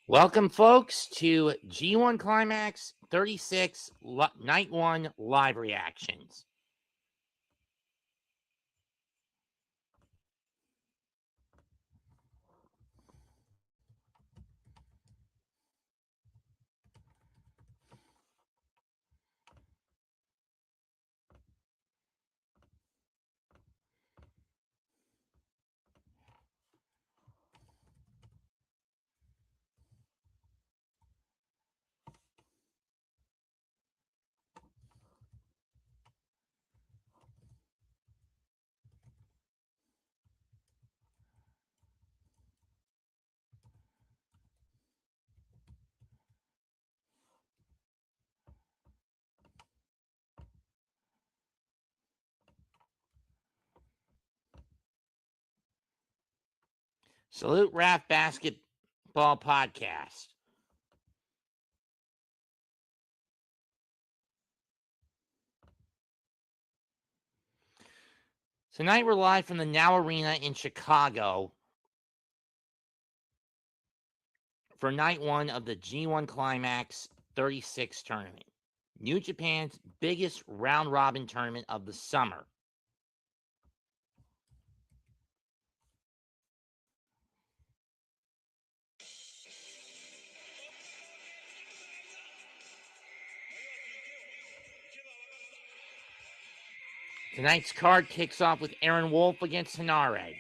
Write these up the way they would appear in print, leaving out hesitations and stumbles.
Welcome, folks, to G-1 Climax 36 Night 1 live reactions. Salute Raf Basketball Podcast. Tonight we're live from the Now Arena in Chicago for Night 1 of the G-1 Climax 36 tournament. New Japan's biggest round-robin tournament of the summer. Tonight's card kicks off with Aaron Wolf against Hinare,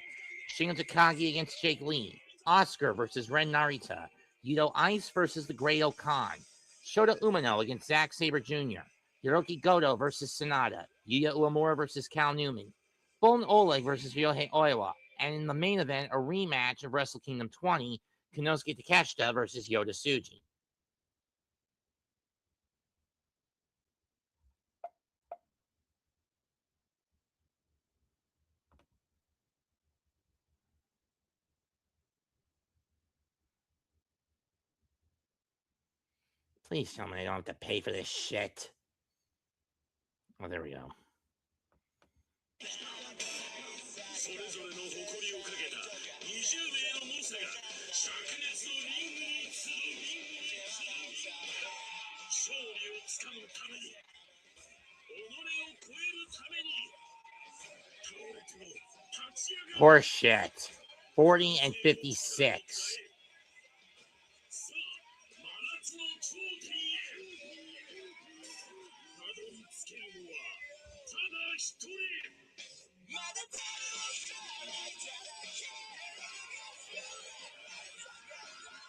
Shingo Takagi against Jake Lee, Oscar versus Ren Narita, Yuto Ice versus the Great Okan, Shota Umino against Zack Sabre Jr., Hiroki Goto versus Sonata, Yuya Uemura versus Cal Newman, Bolin Oleg versus Ryohei Oiwa, and in the main event, a rematch of Wrestle Kingdom 20, Konosuke Takeshita versus Yota Tsuji. Please tell me I don't have to pay for this shit. Oh, there we go. Poor shit. 40 and 56.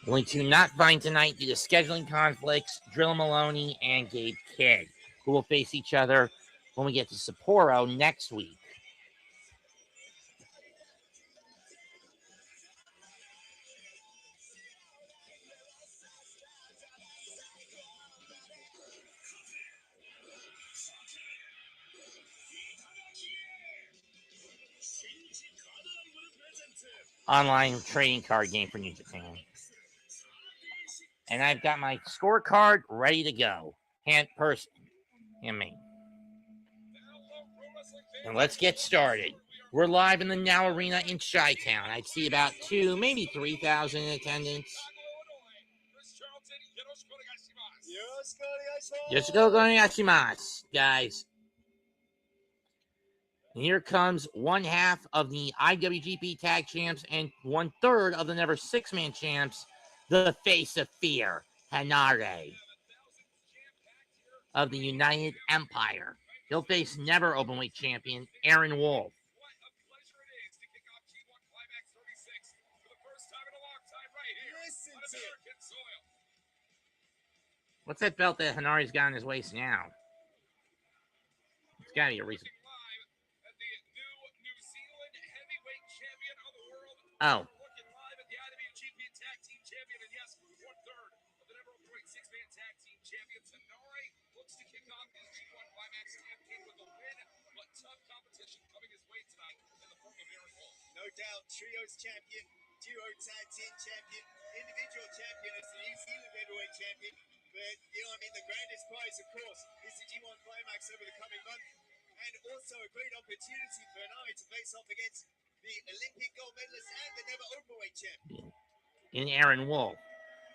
Only two not vying tonight due to scheduling conflicts, Drill Maloney and Gabe Kidd, who will face each other when we get to Sapporo next week. Online trading card game for New Japan. And I've got my scorecard ready to go. And me. And let's get started. We're live in the Now Arena in Chi-Town. I'd see about 2,000, maybe 3,000 in attendance. Yoshiko onegaishimasu, guys. And here comes one half of the IWGP Tag Champs and 1/3 of the Never Six-Man Champs, the face of fear, Hinare of the United Empire. He'll face Never Openweight Champion Aaron Wolf. What's that belt that Hinare's got on his waist now? It's gotta be a reason. Oh. No doubt, Trios champion, Duo Tag Team champion, individual champion as the New Zealand Heavyweight champion. But, the grandest prize, of course, is the G1 Climax over the coming month. And also a great opportunity for Hinare to face off against the Olympic gold medalist and the Never Openweight champion. In Aaron Wolf.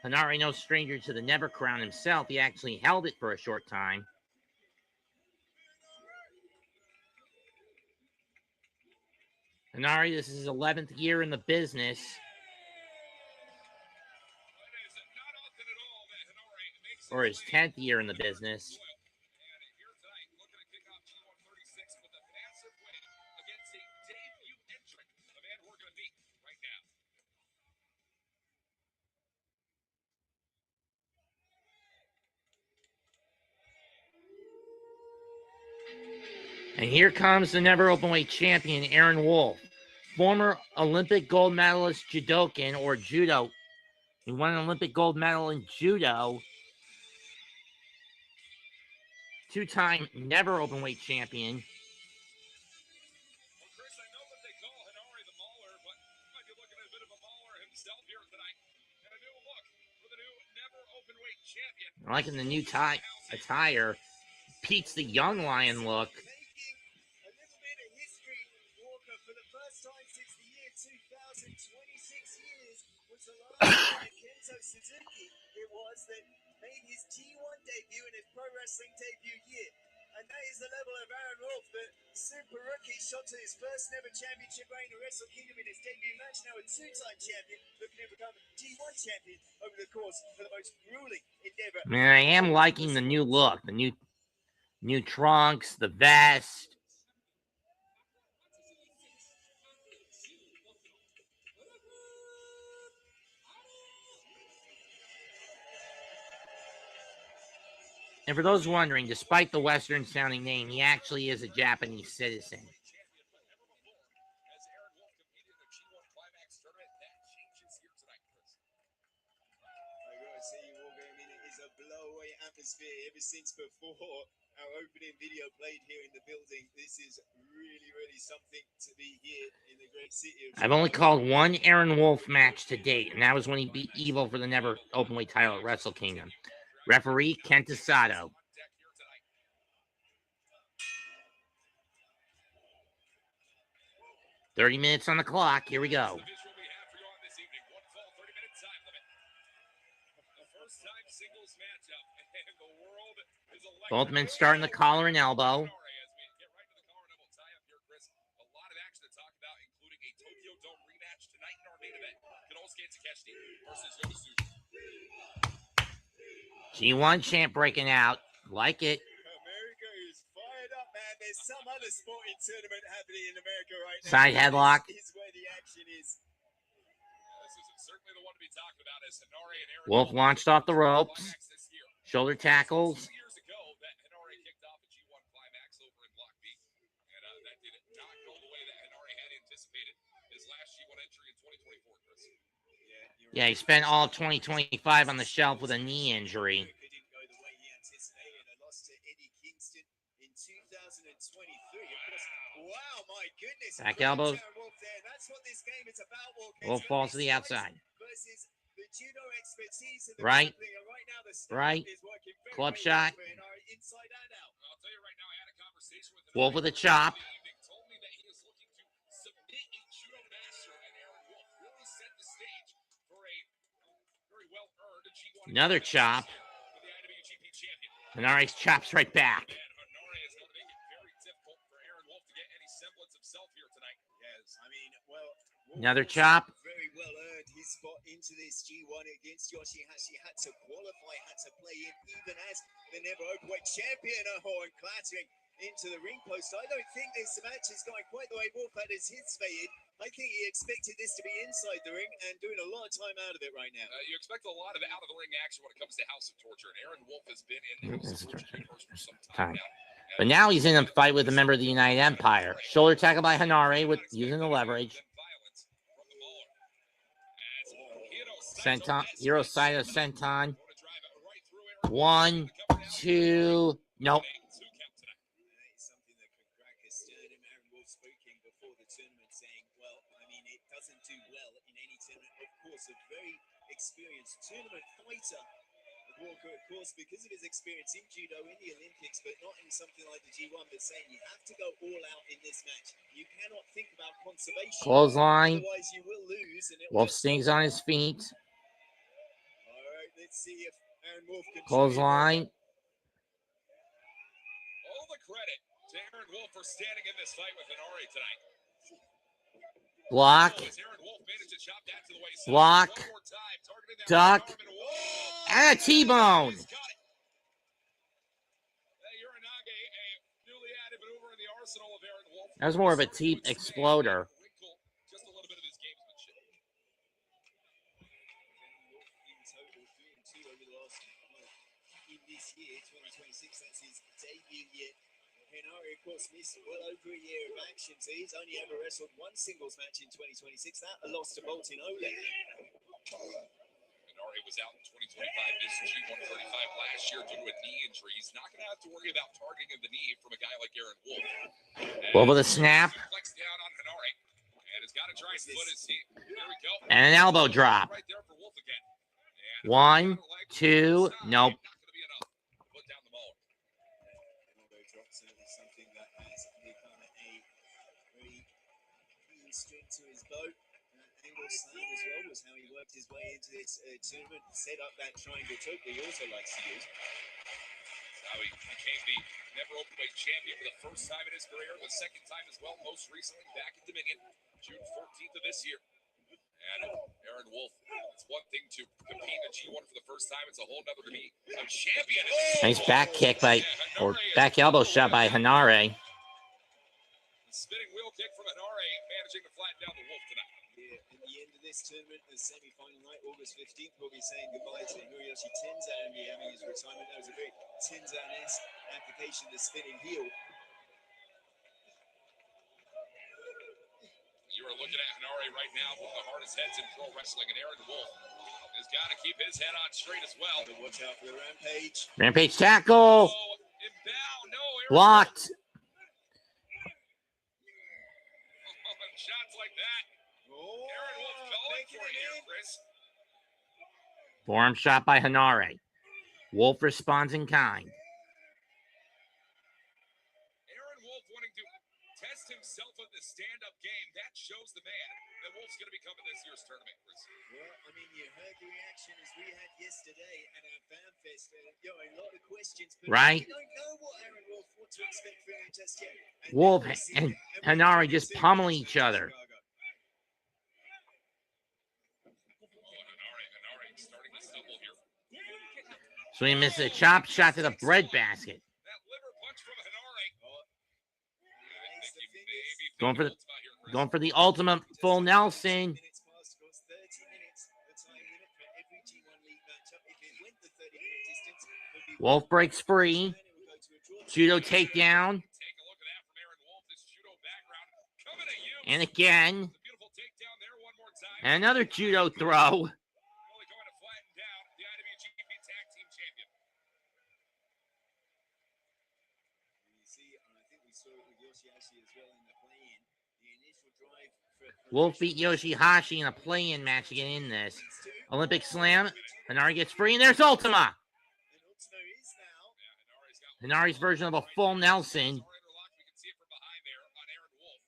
Hanare, no stranger to the Never Crown himself. He actually held it for a short time. Hanare, this is his 11th year in the business. Or his 10th year in the business. And here comes the never openweight champion, Aaron Wolf, former Olympic gold medalist judokan or judo. He won an Olympic gold medal in judo. Two-time never openweight champion. I'm liking the new attire. Pete's the young lion look. A little bit of history, Walker, for the first time since the year 2000, 26 years was the last time that Kenzo Suzuki it was that made his G1 debut in his pro wrestling debut year. And that is the level of Aaron Wolf, the super rookie, shot to his first never championship reign in Wrestle Kingdom in his debut match. Now a two-time champion, looking to become G1 champion over the course of the most grueling endeavor. I mean, I am liking the new look, the new trunks, the vest. And for those wondering, despite the Western-sounding name, he actually is a Japanese citizen. Atmosphere ever since before our opening video played here in the building. This is really something to be here in the great city of I've only called one Aaron Wolf match to date, and that was when he beat Evil for the never openweight title at Wrestle Kingdom. Referee Kenta Sato. "30 minutes on the clock. Here we go." Both men starting the collar and elbow. G1 champ breaking out. Like it. America is fired up, man. There's some other sporting tournament happening in America right now. Side headlock. This is where the action is. This is certainly the one to be talked about as Hanare and Aaron Wolf launched off the ropes. Shoulder tackles. 2 years ago, that Hanare kicked off a G1 Climax over in Block B, and that did not go the way that Hanare had anticipated his last G1 entry in 2024, Chris. Yeah, he spent all of 2025 on the shelf with a knee injury. It didn't go the way he anticipated. A loss to Eddie Kingston in 2023. Wow, my goodness. Back Great elbows. Aaron Wolf there. That's what this game is about, Walker. Wolf falls to the outside. Versus the judo expertise of the Right. grappling. And right now the stand Right. is working very, Club very shot. well for Hanare, inside and out. I'll tell you right now, I had a conversation with Wolf with a chop. They told me that he is looking to submit a judo master, and Aaron Wolf really set the stage for a very well-earned G1. Another chop. With the IWGP champion. Hanare's chops right back. And Hanare is going to make it very difficult for Aaron Wolf to get any semblance of self here tonight. Yes, I mean, well, Another chop. very well earned his spot into this G1 against Yoshihashi. Had to qualify, had to play in, even as the never openweight champion. Oh, and clattering into the ring post. I don't think this match is going quite the way Wolf had anticipated. I think he expected this to be inside the ring and doing a lot of time out of it right now. You expect a lot of out-of-the-ring action when it comes to House of Torture, and Aaron Wolf has been in the House of Torture universe for some time now. But now he's in a fight with a member of the United Empire. Shoulder tackle by Hanare with using the leverage. Senton, Hiro Saito Senton. 1, 2, nope. That is something that could crack a sternum. Aaron Wolf speaking before the tournament saying, well, I mean, it doesn't do well in any tournament. Of course, a very experienced tournament fighter. Walker, of course, because of his experience in judo in the Olympics, but not in something like the G1, but saying you have to go all out in this match. You cannot think about conservation. Clothesline. Otherwise, you will lose. And Wolf stings on his feet. All Let's see if Aaron Wolf can Clothesline. All the credit to Aaron Wolf for standing in this fight with Henare tonight. Block. Oh, as Aaron Wolf managed to chop that to the waist. Block. One more time, targeting that Duck. arm and whoa! And a T-bone. He's got it. Uranage, a newly added maneuver in the arsenal of Aaron Wolf. That was more of a Starting to T expand exploder. and wrinkle just a little bit of his gamesmanship. in total 3-2 over the last in this year, 2026. That's his debut year. Henare, of course, missed well over a year of action, so he's only ever wrestled one singles match in 2026. That a loss to Boltin Ole. Henare was out in 2025, missed G-1 Climax last year due to a knee injury. He's not going to have to worry about targeting of the knee from a guy like Aaron Wolf. Wolf with a snap. Flex down on Henare, and has got to try and foot his team. Here we go. And an elbow drop. Right there for Wolf again. And 1, 2, nope. not going to be enough. Put down the ball. Elbow drop certainly something that has become a very keen string to his bow. Angle slam as well was how he worked his way into this tournament. Set up that triangle choke that he also likes to use. That's how he became the never openweight champion for the first time in his career, the second time as well, most recently back at Dominion, June 14th of this year. And Aaron Wolf, it's one thing to compete in G1 for the first time, it's a whole nother to be a champion. Nice back kick by, or back elbow shot by Henare. The spinning wheel kick from Henare, managing to flatten down the Wolf tonight. Yeah, at the end of this tournament, the semi-final night, August 15th, we'll be saying goodbye to Hiroyoshi Tenzan and be having his retirement. That was a very Tenzan-esque application, the spinning heel. You are looking at Henare right now, one of the hardest heads in pro wrestling, and Aaron Wolf has got to keep his head on straight as well. But watch out for the rampage. Rampage tackle. Oh, inbound. No, Aaron Blocked. Wolf. Oh, and shots like that. Aaron Wolf going for it here, Chris. Forearm shot by Henare. Wolf responds in kind. Aaron Wolf wanting to test himself on the stand-up game. That shows the man that Wolf's going to be coming this year's tournament, Chris. Well, I mean, you heard the reaction as we had yesterday at our fan fest. A lot of questions, but Right. we don't know what Aaron Wolf wants to expect from him just yet. And Wolf then we'll see, and we Henare can just see pummeling what's each other. Chicago. Henare starting to stumble here. So he misses a chop shot to the bread basket. That liver punch from Henare. I think he maybe Going for the- Ultima here, Chris. Going for the ultimate full Nelson. Minutes past, of course, 30 minutes, the time limit for every G1 league matchup. If it went the 30-minute distance, it would be Wolf breaks free. and it would go to a draw. Judo takedown. Take a look at that from Aaron Wolf, this judo background coming at you. And again. The beautiful takedown there one more time. And another judo throw. Only going to flatten down the IWGP Tag Team Champion. You see, I think we saw it with Yoshihashi as well in the play-in. The initial drive for Wolf beat Yoshihashi in a play-in match to get in this. Olympic slam. Henare gets free, and there's Ultima. And Ultima is now. Henare's got Henare's version of a full Nelson. Are interlocked. We can see it from behind there on Aaron Wolf.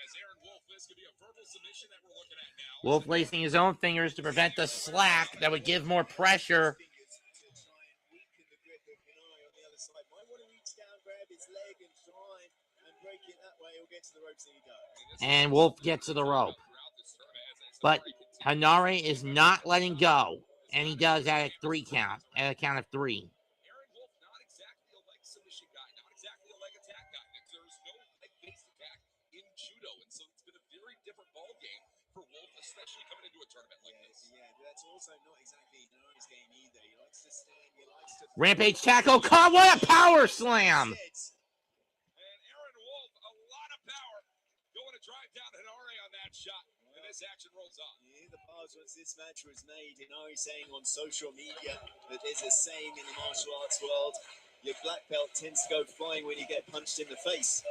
As Aaron Wolf, this could be a verbal submission that we're looking at now. Wolf lacing his own fingers to prevent the slack that would give more pressure. Fingers to try and weaken the grip of Henare on the other side. Might want to reach down, grab his leg, and try and break it that way. He'll get to the ropes, and he does. And Wolf gets to the rope. But Henare is not letting go. And he does at a 3 count. At a count of 3. Aaron Wolf, not exactly a leg submission guy, not exactly a leg attack guy. There's no leg-based attack in judo, and so it's been a very different ball game for Wolf, especially coming into a tournament like this. Yeah, that's also not exactly Henare's game either. He likes to stand, he likes to... Rampage tackle caught. What a power slam. And Aaron Wolf, a lot of power, going to drive down Henare on that shot, and this action rolls on. Yeah, the pause once this match was made, Henare saying on social media that there's a saying in the martial arts world, your black belt tends to go flying when you get punched in the face.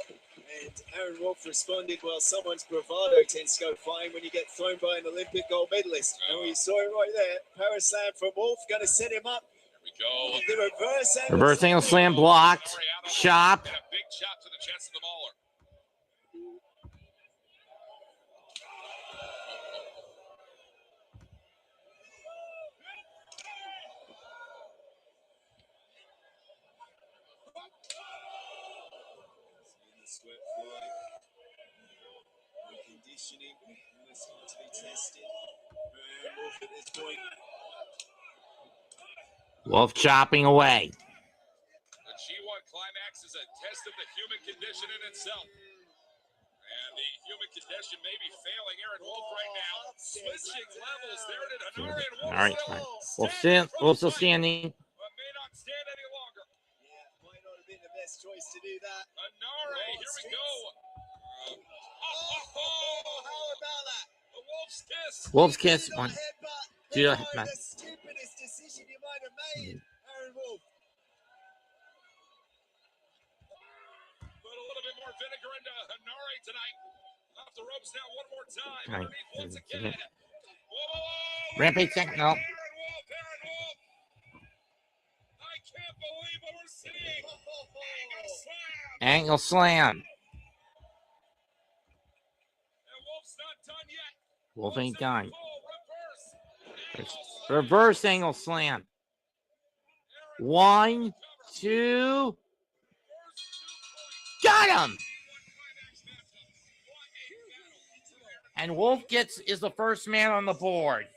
And Aaron Wolf responded, well, someone's bravado tends to go flying when you get thrown by an Olympic gold medalist. And we saw it right there. Power slam from Wolf, going to set him up. Here we go. The Reverse angle slam blocked. Chop. And a big chop to the chest of the Mauler. conditioning was to be tested. Wolf at this point. Wolf chopping away. The G-1 Climax is a test of the human condition in itself. And the human condition may be failing Aaron Wolf right now. Switching levels there to Hanare, and All right, Wolf still standing. But may not stand any longer. Yeah, might not have been the best choice to do that. Hanare, here we go. How about that? The Wolf's kiss. Wolf's kiss. One. The stupidest decision you might have made, Aaron Wolf. Put a little bit more vinegar into Hanare tonight. Off the ropes now one more time. Right. Underneath once again. Whoa. Rampage second. No. Aaron Wolf. I can't believe what we're seeing. Angle slam. And Wolf's not done yet. Wolf ain't done. Reverse. Reverse angle slam. 1, 2. Got him. And Wolf is the first man on the board.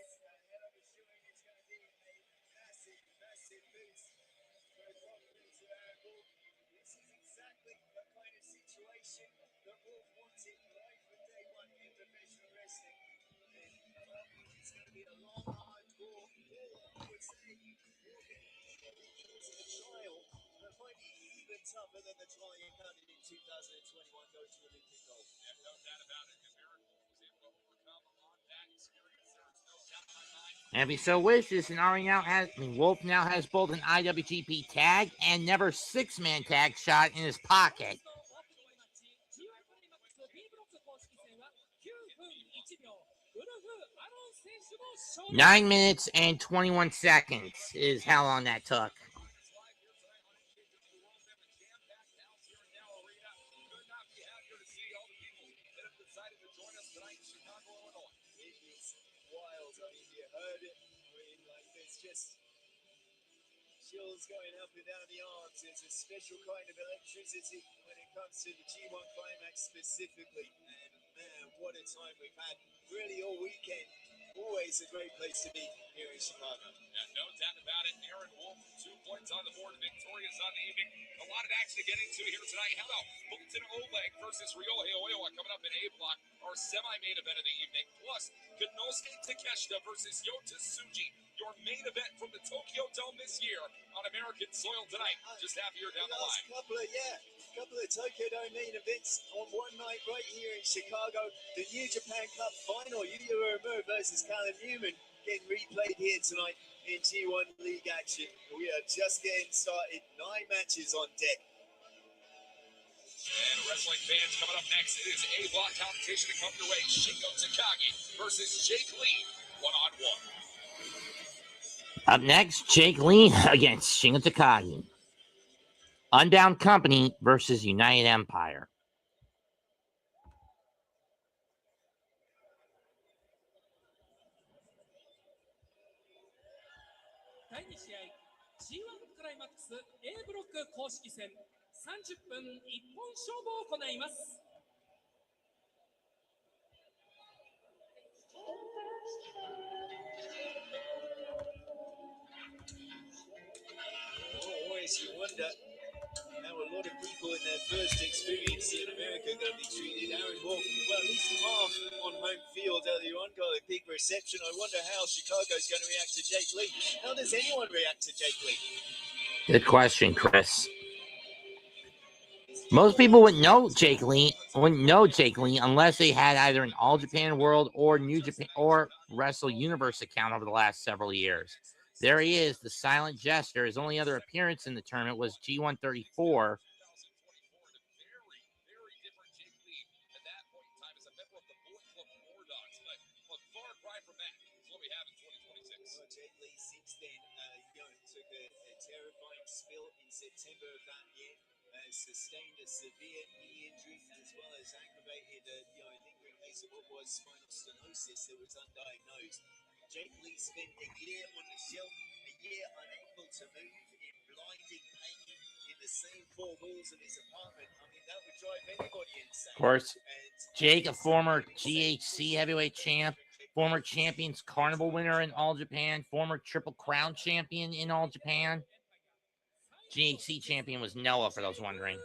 Tougher than the trial you counted in 2021 go to Olympic gold. No doubt about it. If Aaron was able to overcome on that experience, there's no doubt in my mind. And if he so wishes, Wolf now has both an IWGP tag and never six-man tag shot in his pocket. 9 minutes and 21 seconds is how long that took. Chills going up and down the arms. It's a special kind of electricity when it comes to the G1 Climax specifically. And man, what a time we've had really all weekend. Always a great place to be here in Chicago. Yeah, no doubt about it. Aaron Wolf, 2 points on the board, victorious on the evening. A lot of action to get into here tonight. How about Fulton Oleg versus Ryohei Oiwa coming up in A block, our semi-main event of the evening. Plus, Konosuke Takeshita versus Yota Tsuji, your main event from the Tokyo Dome this year on American soil tonight. Just half a year down the line. Couple of Tokyo Dome main events on one night right here in Chicago. The New Japan Cup final, Yuya Uemura versus Callum Newman, getting replayed here tonight in G1 League action. We are just getting started. 9 matches on deck. And wrestling fans, coming up next, it is A block competition to come your way. Shingo Takagi versus Jake Lee, 1-on-1. Up next, Jake Lee against Shingo Takagi. Unbound Company versus United Empire. G-1 クライマックス A ブロック公式戦30分一本勝負を行います。Always you wonder how a lot of people in their first experience in America are going to be treated. Aaron Wolf, well, at least half on home field earlier on, got a big reception. I wonder how Chicago's going to react to Jake Lee. How does anyone react to Jake Lee? Good question, Chris. Most people wouldn't know Jake Lee unless they had either an All Japan World or New Japan or Wrestle Universe account over the last several years. There he is, the silent jester. His only other appearance in the tournament was G1 34. Jake Lee since then, took a terrifying spill in September of that year, sustained a severe knee injury as well as aggravated a lingering case of what was spinal stenosis that was undiagnosed. Jake Lee spent a year on the shelf, a year unable to move, in blinding pain in the same four walls of his apartment, I mean, that would drive anybody insane. Of course, And Jake, a former GHC heavyweight champ, former Champions Carnival winner in All Japan, former Triple Crown champion in All Japan. GHC champion was Noah, for those wondering.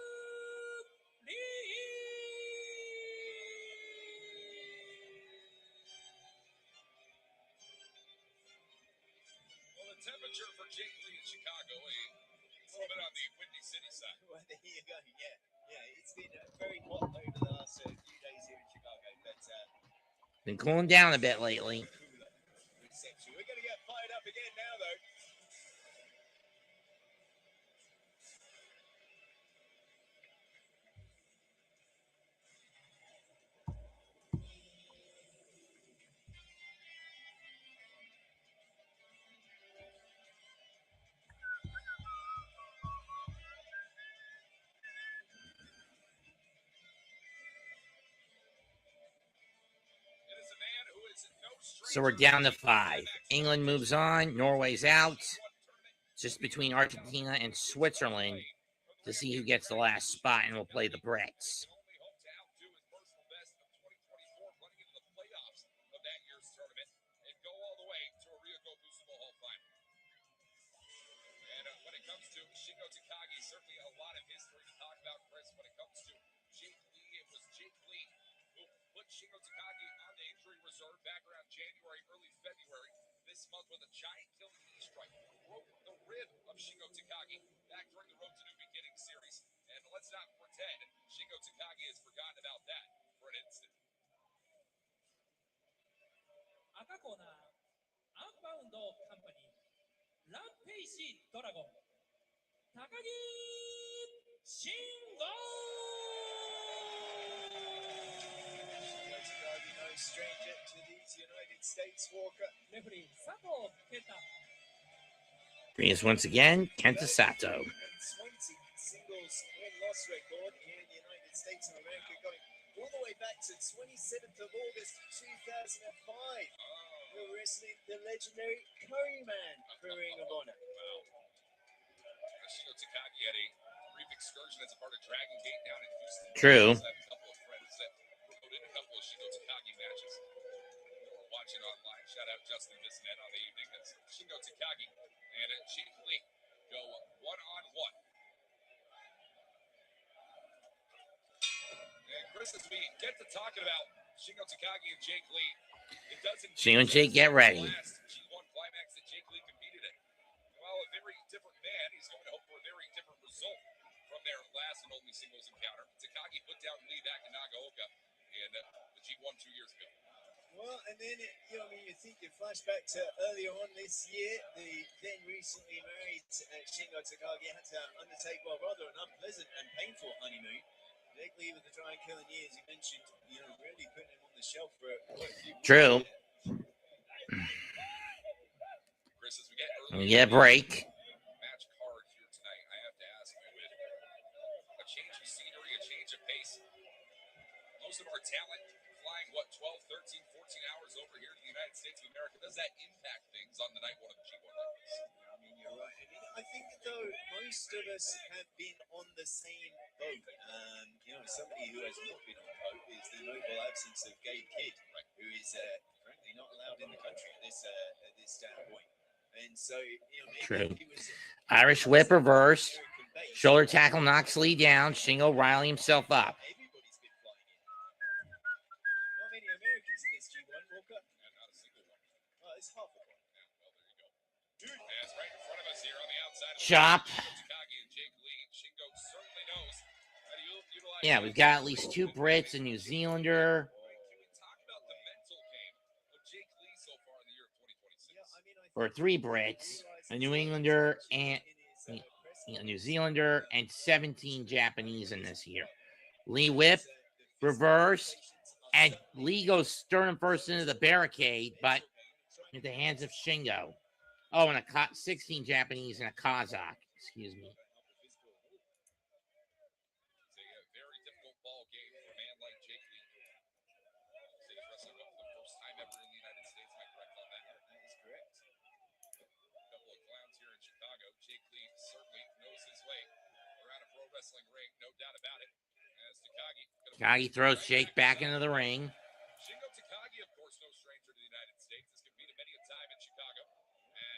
Well, the temperature for Jake Lee in Chicago, it's a little bit on the Windy City side. Well, there you go. Yeah, it's been very hot over the last few days here in Chicago, but Been cooling down a bit lately. cooler reception. We're going to get fired up again now, though. It is a man who is no stranger So we're down to 5. England moves on. Norway's out. Just between Argentina and Switzerland to see who gets the last spot, and we'll play the Brits. Only hope to outdo his personal best of 2024, running into the playoffs of that year's tournament and go all the way to a Rio Gokusumo Hall final. And when it comes to Shingo Takagi, certainly a lot of history to talk about, Chris. When it comes to Jake Lee, it was Jake Lee who put Shingo Takagi on the injury reserve back around January, early February. This month with a giant killing knee strike, broke the rib of Shingo Takagi back during the Road to New Beginning series. And let's not pretend Shingo Takagi has forgotten about that for an instant. 赤コーナーアンバウンドカンパニーランペイシードラゴン高木慎吾 Takagi, no stranger to these United States, Walker. レフェリー佐藤健太 Is once again Kenta Sato. And 20 singles win-loss record here in the United States of America, going all the way back to 27th of August 2005. We're wrestling the legendary Curry Man for Ring of Honor. Wow. Shingo Takagi had a brief excursion as a part of Dragon Gate down in Houston. True. I have a couple of friends that promoted a couple of Shingo Takagi matches. We're watching online. Shout out Justin Bisnet on the evening as Shingo Takagi and Jake Lee go one-on-one. And Chris, as we get to talking about Shingo Takagi and Jake Lee, it doesn't. Shingo and Jake, get ready. Last G-1 Climax that Jake Lee competed in. Well, a very different man. He's going to hope for a very different result from their last and only singles encounter. Takagi put down Lee back in Nagaoka in the G1 2 years ago. Well, and then, you think you flash back to earlier on this year, the then recently married Shingo Takagi had to undertake, well, rather an unpleasant and painful honeymoon. Jake Lee with the dry and killing years, you mentioned, really putting him on the shelf for quite a few weeks. True. Chris, as we get We early get a break. match card here tonight, I have to ask you, with a change of scenery, a change of pace, most of our talent flying, 12, 13, 14 hours over here to the United States of America, does that impact things on the night one of the G1 rankings? I mean, you're right. I think, though, most of us have been on the same boat. Somebody who has not been on the boat is the noble absence of Gabe Kidd, who is currently not allowed in the country at this standpoint. And so, True. he was Irish whip reversed. American-based. Shoulder tackle knocks Lee down. Shingo riling himself up. Everybody's been flying in. Not many Americans in this G1, Walker. And not a single one. Oh, it's half of one. Yeah, well, there you go. As right in front of us here on the outside of the Chop. Takagi and Jake Lee. Shingo certainly knows how to utilize. Yeah, we've got at least 2 Brits, a New Zealander, Can we talk about the mental game of Jake Lee so far in the year of 2026? Yeah, I mean, I or think 3 Brits, a New Englander, and a New Zealander, and 17 Japanese in this year. Lee whip, reverse, and Lee goes sternum first into the barricade, but at the hands of Shingo. Oh, and 16 Japanese and a Kazakh. Excuse me. It's a very difficult ball game for a man like Jake Lee. He's wrestling for the first time ever in the United States. Am I correct on that? that is correct. A couple of clowns here in Chicago. Jake Lee certainly knows his way Takagi throws Jake back into the ring. Shingo Takagi, of course, no stranger to the United States. Has competed many a time in Chicago.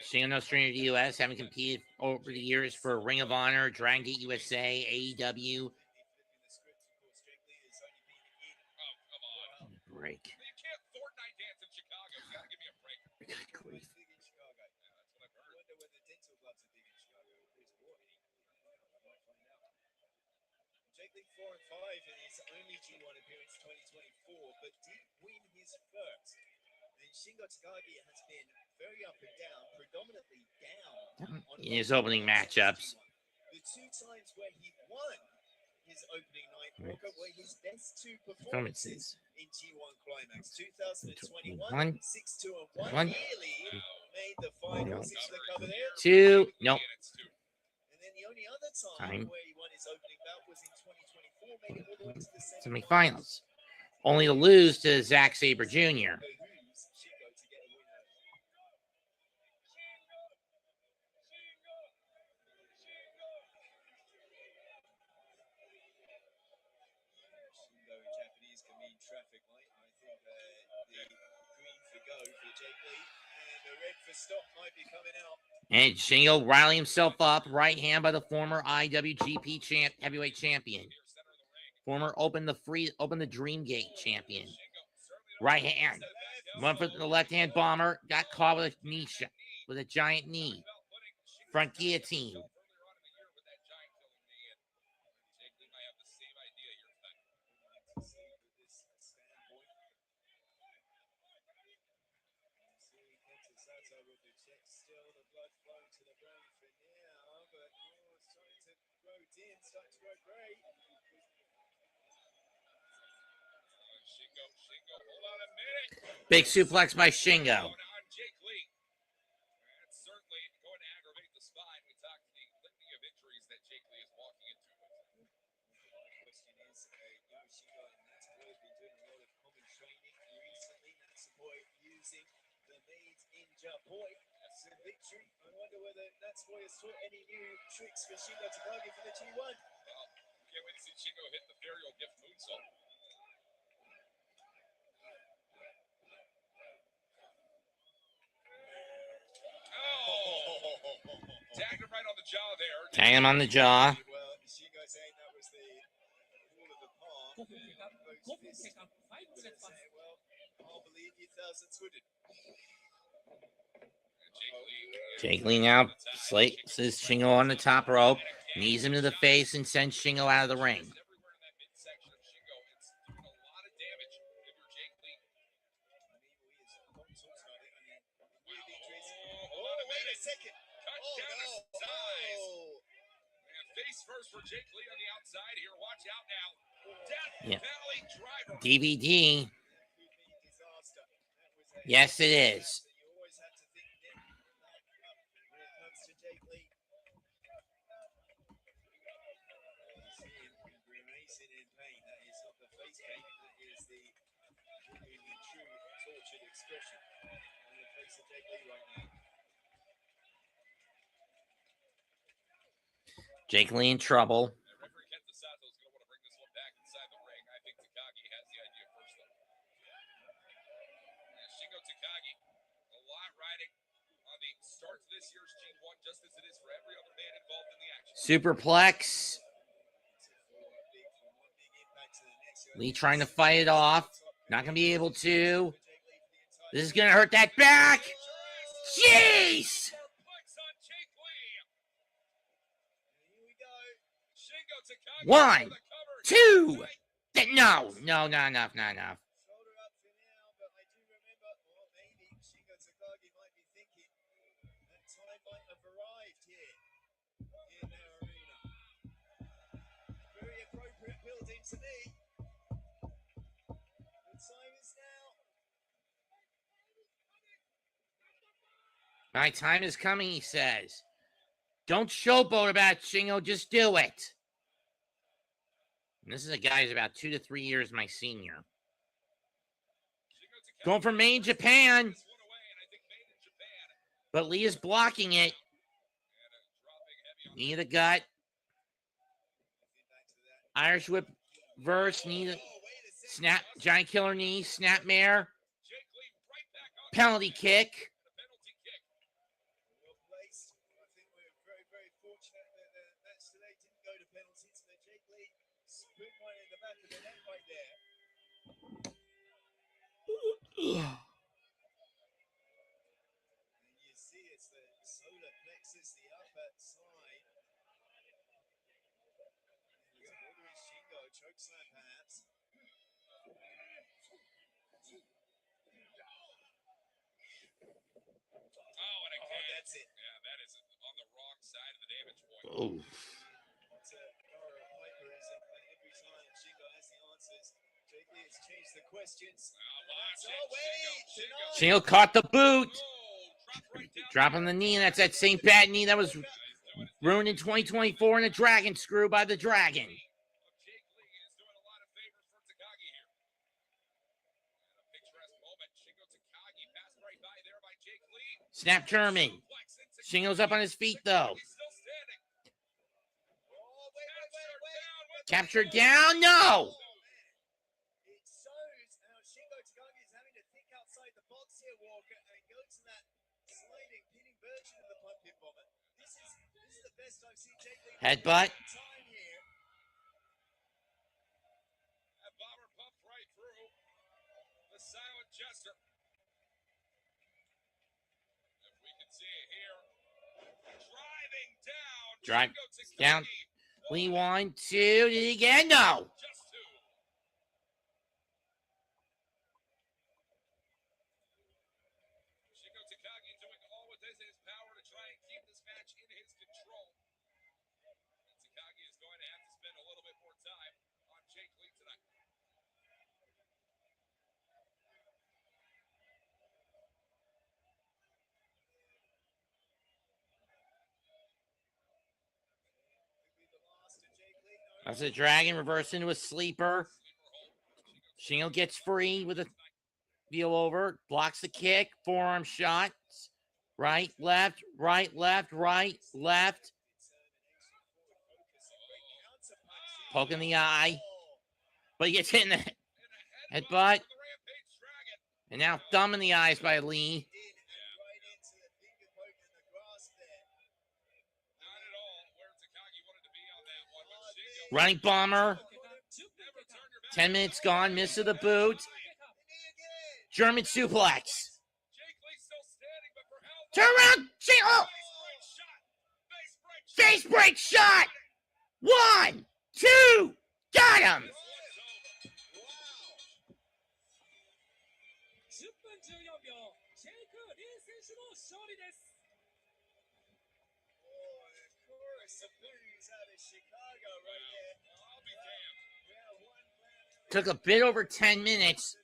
Shingo, no stranger to the U.S., having competed over the years for Ring of Honor, Dragon Gate USA, AEW. Oh, come on. Break. You can't Fortnite dance in Chicago. You got to give me a break. Good grief. Big in Chicago. Yeah, that's what I've I heard. wonder whether dental gloves are big in Chicago. Chris Boyd. I might find out. Jake Lee 4 and 5 in his only G1 appearance 2024, but did win his first. And Shingo Takagi has been very up and down, predominantly down on In his opening matchups. The two times where he won his opening night Right. walker were his best two performances in G1 Climax. 2021, 6-2 and 1. One. Nearly made the finals. Is the cover there? 2. Nope. And it's 2. And then the only other time where he won his opening bout was in 2024, made it all the way to the Semifinals. Only to lose to Zack Sabre Jr. Shingo in Japanese can mean traffic light. I think the green for go for Jake Lee and the red for stop might be coming out. And Shingo rallying himself up, right hand by the former IWGP heavyweight champion. Former Open the Dream Gate champion. Right hand. One for the left hand bomber. Got caught with a knee shot, with a giant knee. Front guillotine. Still the blood flowing to the brain for now, but it's starting to grow dim, starting to grow grey. Shingo, hold on a minute. Big suplex by Shingo. On Jake Lee. That's certainly going to aggravate the spine. We talked the litany of injuries that Jake Lee is walking into. The question is, Shingo and Natsupoi have been doing a lot of common training recently. Natsupoi using the made in Japan some victory. I wonder whether Natsupoi has taught any new tricks for Shingo Takagi for the G1. Well, can't wait to see Shingo hit the Burial Gift moonsault. Tagged him right on the jaw there. Tag him on the jaw. Well, Shingo saying that was the fall of the palm. 5分経過5分経過5 minutes pass Say, well, I'll believe you thousands wouldn't. Jake Lee now places Shingo on the top rope, knees him to the face, and sends Shingo out of the ring. Everywhere in that midsection of Shingo, it's doing a lot of damage if you're Jake Lee. Wait a second. Touchdown to size. And face first for Jake Lee on the outside here. Watch out now. Death Valley Driver. DVD. Yes, it is. Expression on the face of Jake Lee right now. Jake Lee in trouble. Referee Kenta Sato is going to want to bring this one back inside the ring. I think Takagi has the idea first, though. Shingo Takagi, a lot riding on the start to this year's G1, just as it is for every other man involved in the action. Superplex. Lee trying to fight it off. Not going to be able to. This is going to hurt that back. Jeez! 1, 2. No, not enough, not enough. Shoulder up for now, but I do remember, or maybe Shingo Takagi might be thinking that time might have arrived here in their arena. Very appropriate building to me. The time is now. My time is coming, he says. Don't showboat about it, Shingo, just do it. And this is a guy who's about 2 to 3 years my senior. Going for Main Japan. But Lee is blocking it. Knee to the gut. Irish whip verse, knee to Snap, giant killer knee, snap mare, Jake Lee right back on penalty kick. the penalty kick. Well placed. I think we're very, very fortunate that the match today didn't go to penalties, but Jake Lee put one in the back of the net right there. And you see it's the solar plexus, the upper side. It's bordering Shingo, choke slam perhaps. Oh, and again. That's it. Yeah, that is on the wrong side of the damage point. Oh. It's a power of hyperism, but every time Shingo has the answers, Jake Lee has changed the questions. Watch Oh, it. wait! Shingo. Shingo caught the boot. Oh, dropped right down. Dropping the knee, and that's that same bad knee that was He's doing it. ruined in 2024 in a dragon screw by the dragon. Jake Lee is doing a lot of favors for Takagi here. And a picturesque moment. Shingo Takagi passed right by there by Jake Lee. Snap German. Shingo's up on his feet, though. He's still standing. Oh, wait. Captured down. No. It shows how Shingo Takagi is having to think outside the box here, Walker, and go to that sliding, pinning version of the pumpkin bomber. This is the best I've seen Jake Lee Headbutt. time here. That bomber pumped right through the silent jester. If we can see it here. Driving down. Drive Shingo Takagi. down. Lee 1, 2. Did he get? No. Just two. Shingo Takagi doing all within his power to try and keep this match in his control. And Takagi is going to have to spend a little bit more time on Jake Lee tonight. That's a dragon reversed into a sleeper. Shingo gets free with a feel over. Blocks the kick. Forearm shot. Right, left, right, left, right, left. Poke in the eye. But he gets hit in the headbutt. And now thumb in the eyes by Lee. Running bomber. 10 minutes gone. Miss of the boot. German suplex. Turn around. Oh. Face break shot. 1, 2. Got him. 10分14秒、ジェイク・リー選手の勝利です。 Took a bit over 10 minutes,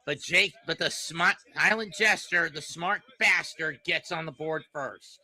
but the smart Island Jester, the smart bastard, gets on the board first.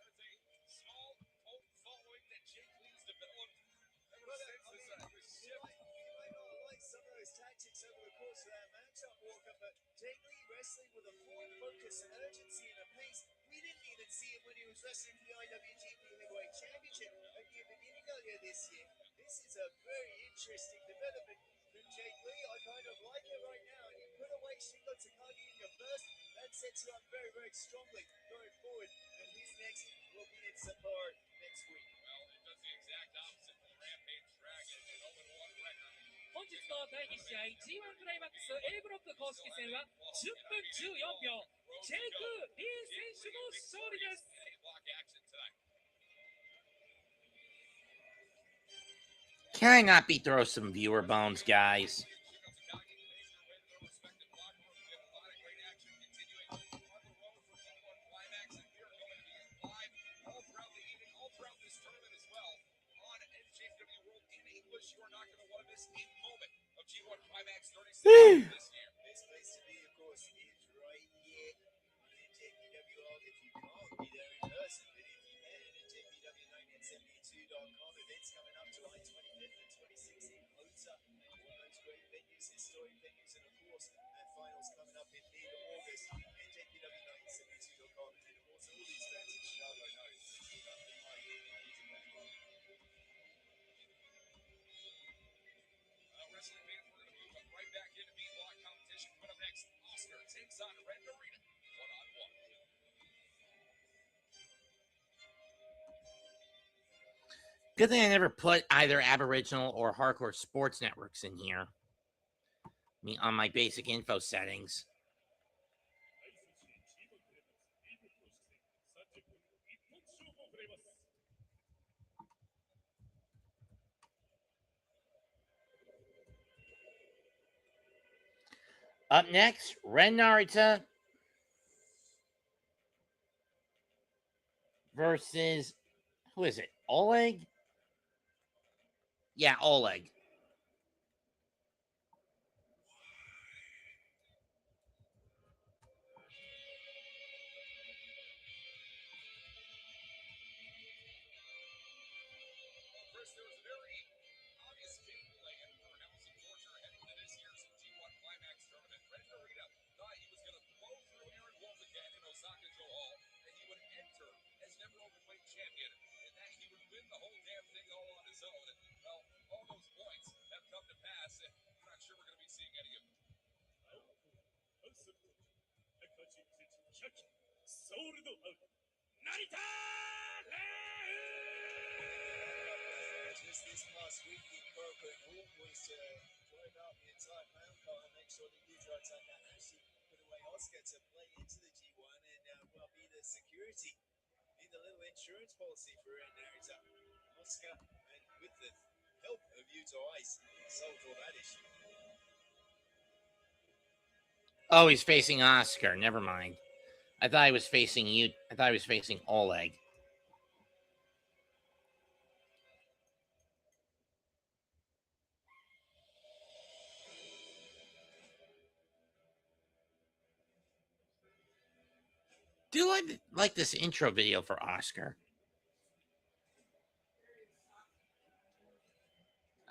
Jake Lee wrestling with a forward focus, urgency, and a pace. We didn't even see it when he was wrestling for the IWGP Heavyweight Championship at the beginning earlier this year. This is a very interesting development from Jake Lee. I kind of like it right now. And you put away Shingo Takagi in your first, that sets you up very, very strongly going forward. And his next will be in Sapporo next week. Well, it does the exact opposite for the Rampage Dragon, an 0-1 record. 本日の第2試合 G1 クライマックス A ブロック公式戦は10分14秒、ジェイク・リー選手の勝利です。 Can I not be throw some viewer bones, guys? G1 Climax 36 this year. Best place to be, of course, is right here in JPWR. If you can't be there in person, but if you can, at JPW1972.com. Events coming up July 25th and 26th in Ota. All those great venues, historic venues, and of course, and finals coming up in mid-August at JPW1972.com. And of course, all these fans in Chicago know nothing like it. Wrestling fans, we're going to move right back takes on Ren Narita one-on-one. Good thing I never put either Aboriginal or Hardcore Sports Networks in here. I mean, on my basic info settings. Up next, Ren Narita versus, who is it? Oleg? Yeah, Oleg. Chris, there was a very obvious game plan for House of Torture heading into this year's G1 Climax tournament. Ren Narita thought he was going to blow through Aaron Wolf again in Osaka Joe Hall, that he would enter as never openweight champion, and that he would win the whole damn thing all on his own. Well, all those points have come to pass, and we're not sure we're going to be seeing any of them. Just this past week in Kuroko and all was to drive out the entire pound car and make sure the Udra Taka actually put away Oscar to play into the G1 and well be the security in the little insurance policy for Narita. Oscar, and with the help of Yuto Ice, solved all that issue. Oh, he's facing Oscar. Never mind. I thought he was facing you. I thought he was facing Oleg. Do I like this intro video for Oscar?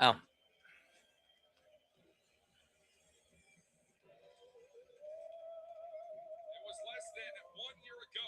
Oh, It was less than 1 year ago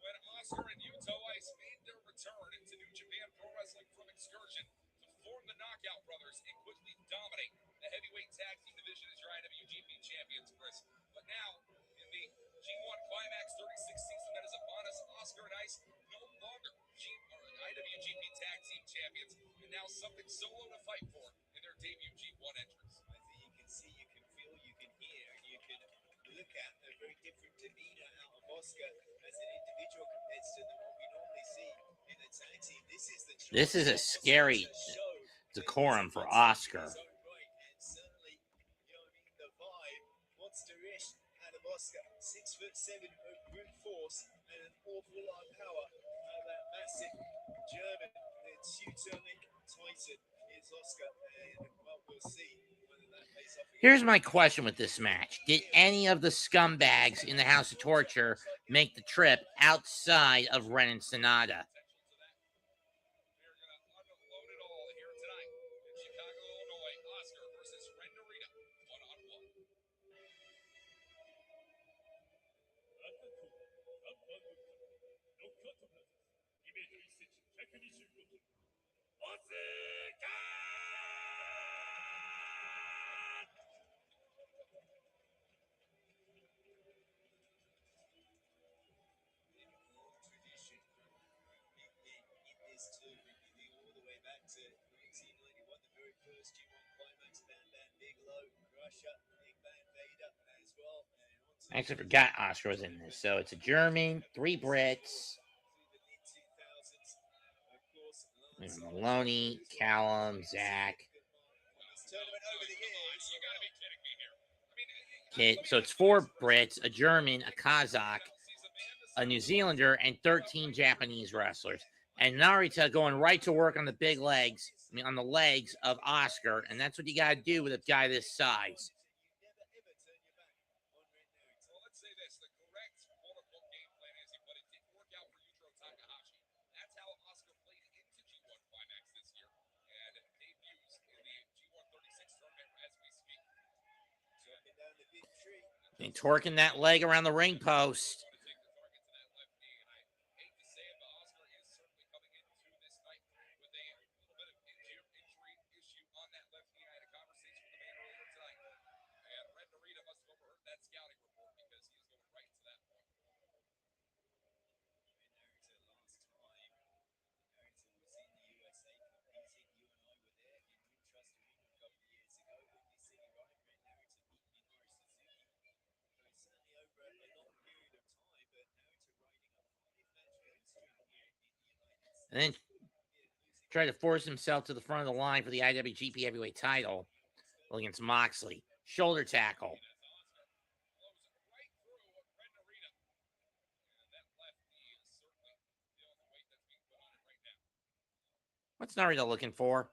when Oscar and Yuto Ice made their return into New Japan Pro Wrestling from excursion to form the Knockout Brothers and quickly dominate the heavyweight tag team division as your IWGP champions, Chris. But now, in the G1 Climax 36 season that is upon us, Oscar and Ice no longer IWGP tag team champions, and now something solo to fight for in their debut G1 entrance. I think you can see, you can feel, you can hear, and you can look at a very different demeanor out of Oscar as an individual competitor than what we normally see in the tag team. This is a scary decorum for Oscar. And certainly, the vibe, monster-ish out of Oscar. 6'7" of brute force and an awful lot of power. That massive German, the Teutonic Titan is Oscar, and well, we'll see whether that pays off. Here's my question with this match. Did any of the scumbags in the House of Torture make the trip outside of Ren and Sonata? We're going to unload it all here tonight in Chicago, Illinois. Oscar versus Ren Narita, one-on-one. Tradition in this tournament, you think all the way back to 1991, the very first G1 Climax. Bam Bam Bigelow, Russia, Big Bang Vader as well. I actually forgot Oscar was in this. So it's a German, 3 Brits. Maloney, Callum, Zach. Okay, so it's 4 Brits, a German, a Kazakh, a New Zealander, and 13 Japanese wrestlers. And Narita going right to work on the big legs, on the legs of Oscar. And that's what you got to do with a guy this size. Well, let's say this. The correct quote-unquote game plan, as he put it, didn't work out for Yujiro Takahashi. That's how Oscar played into G1 Climax this year and debuts in the G1 36 tournament as we speak. And torquing that leg around the ring post. To take the target to that left knee, and I hate to say it, but Oscar is certainly coming into this night with a little bit of injury issue on that left knee. I had a conversation with the man earlier tonight, and Ren Narita must have overheard that scouting report because And then tried to force himself to the front of the line for the IWGP Heavyweight title against Moxley. Shoulder tackle. What's Narita looking for?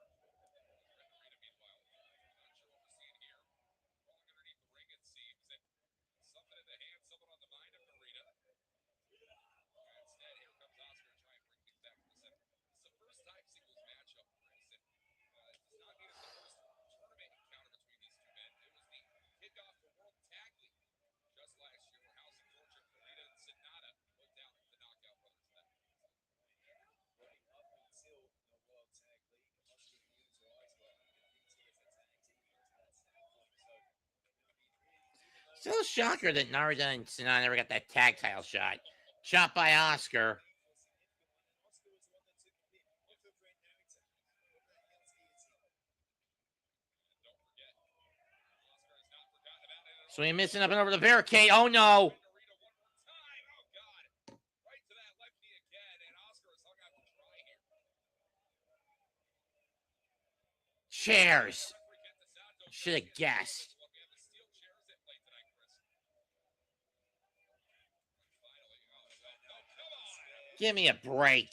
Still a shocker that Narita and Sonata never got that tag title shot. Shot by Oscar. So he's missing up and over the barricade. Oh no! Chairs. Should have guessed. Give me a break.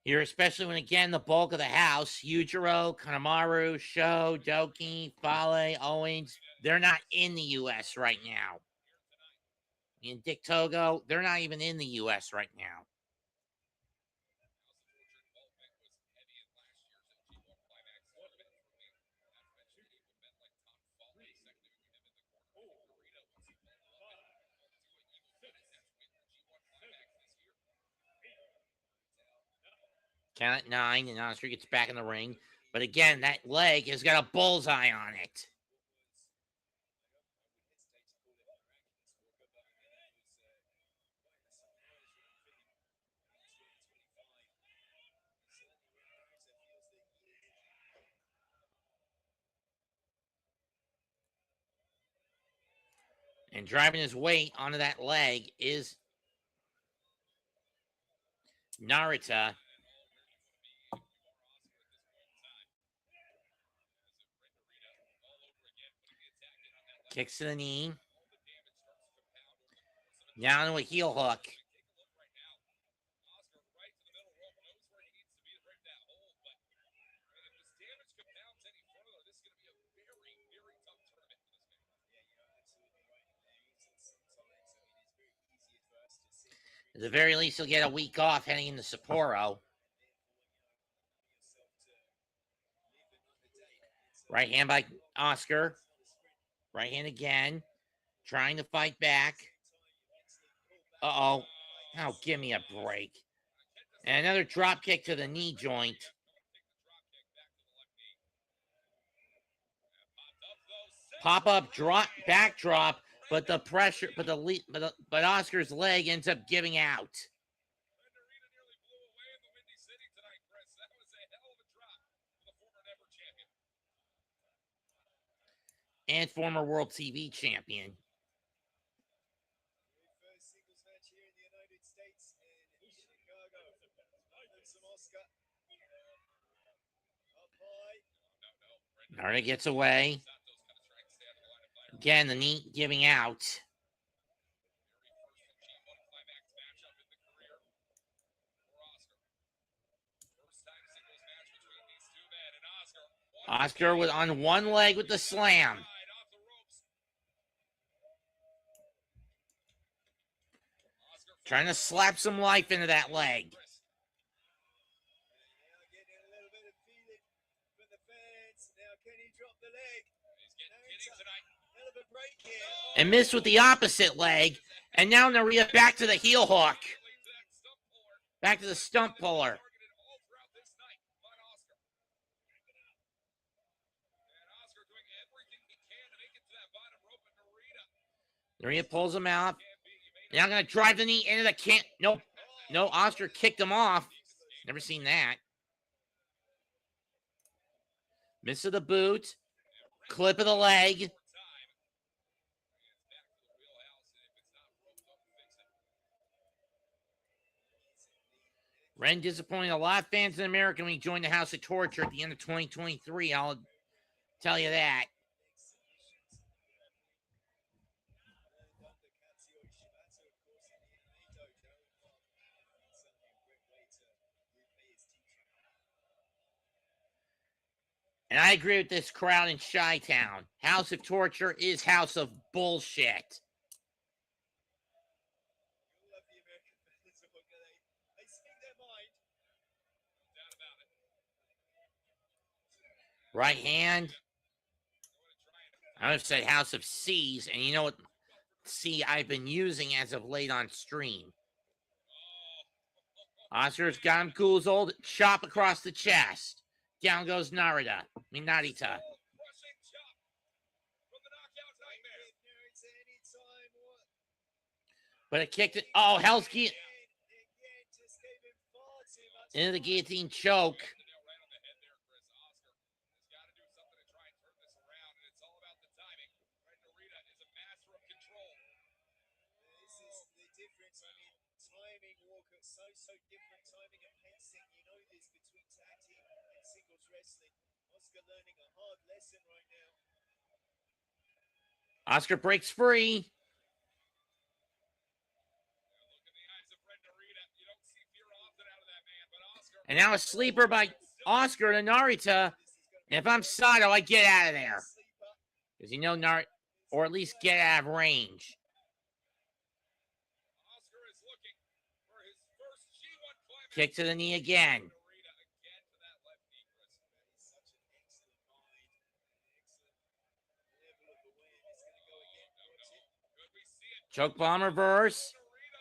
Here, especially when, again, the bulk of the house, Yujiro, Kanemaru, Sho, Doki, Fale, Owens, they're not in the U.S. right now. And Dick Togo, they're not even in the U.S. right now. Count at 9, and Oscar gets back in the ring. But again, that leg has got a bullseye on it. And driving his weight onto that leg is Narita. Kicks to the knee. Down to a heel hook. At the very least, he'll get a week off heading into Sapporo. Right hand by Oscar. Right hand again. Trying to fight back. Uh-oh. Oh, give me a break. And another drop kick to the knee joint. Pop-up drop, backdrop, but the pressure, but Oscar's leg ends up giving out. And former World TV champion. Narita gets away. Again, the knee giving out. Oscar was on one leg with the slam. Trying to slap some life into that leg. And missed with the opposite leg. And now Narita back to the heel hook. Back to the stump puller. Narita pulls him out. Now going to drive the knee into the Nope. No, Oscar kicked him off. Never seen that. Miss of the boot. Clip of the leg. Ren disappointed a lot of fans in America when he joined the House of Torture at the end of 2023. I'll tell you that. And I agree with this crowd in Chi-Town. House of Torture is House of Bullshit. Right hand. I would have said House of C's, and you know what C I've been using as of late on stream. Oscar's got him goozled. Chop across the chest. Down goes Narita. Narita. But it kicked it. Oh, Hell's Guillotine. Into the guillotine choke. So different timing and pacing. You know this between tag team and singles wrestling. Oscar learning a hard lesson right now. Oscar breaks free. And now a sleeper by Oscar to Narita. And if I'm Sato, I get out of there. Because you know Narita, or at least get out of range. Kick to the knee again. Choke bomb reverse.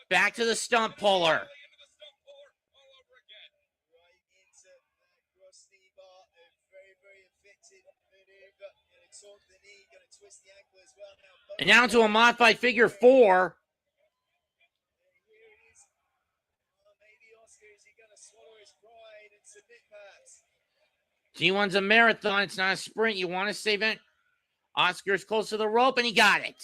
Back to the stump puller. And now to a modified figure 4. G1's a marathon. It's not a sprint. You want to save it. Oscar's close to the rope, and he got it.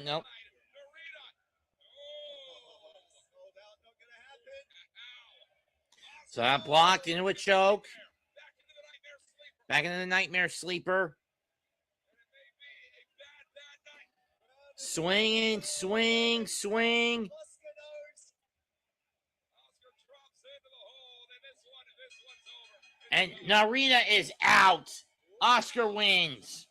Nope. So that blocked into a choke. Back into the Nightmare Sleeper. Swinging, swing, swing. And Narita is out. Oscar wins.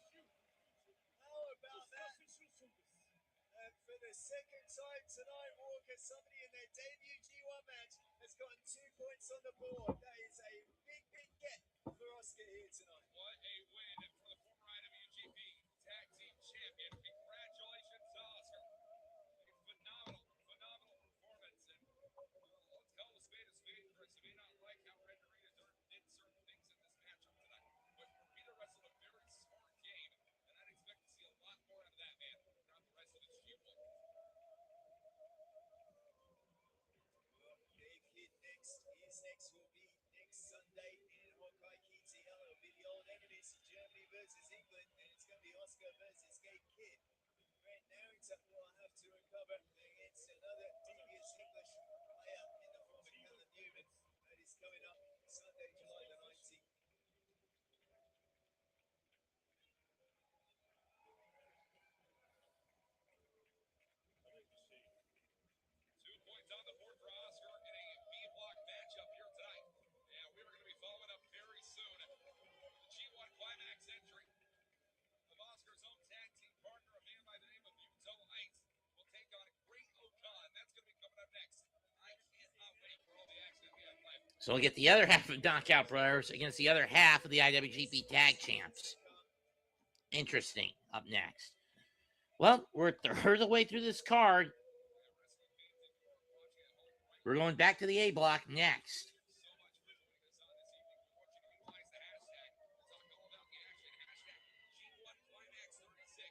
For the second time tonight, Walker, somebody in their debut G1 match has gotten 2 points on the board. That is a big, big get for Oscar here tonight. What a win for the former IWGP Tag Team Champion. Congratulations to Oscar. A phenomenal, phenomenal performance. And let's call a spade a spade, Chris. You may not like how Red Narita did certain things in this matchup tonight, but Narita wrestled a very smart game, and I'd expect to see a lot more out of that man throughout the rest of his G1. Big hit next. His next will be next Sunday in Hokkaido. It'll be the old enemies, Germany versus England, and it's going to be Oscar versus Gabe Kidd. Right now, we'll have to recover against another devious English player in the form of Callum Newman. That is coming up Sunday, July the 19th. 2 points on the board for Oscar in a B-block matchup here tonight. And we're going to be following up very soon with the G-1 Climax entry of Oscar's own tag team partner, a man by the name of Yuto So we'll get the other half of Knockout Brothers against the other half of the IWGP Tag Champs. Interesting. Up next. Well, we're a third of the way through this card. We're going back to the A block next. G-1 Climax 36.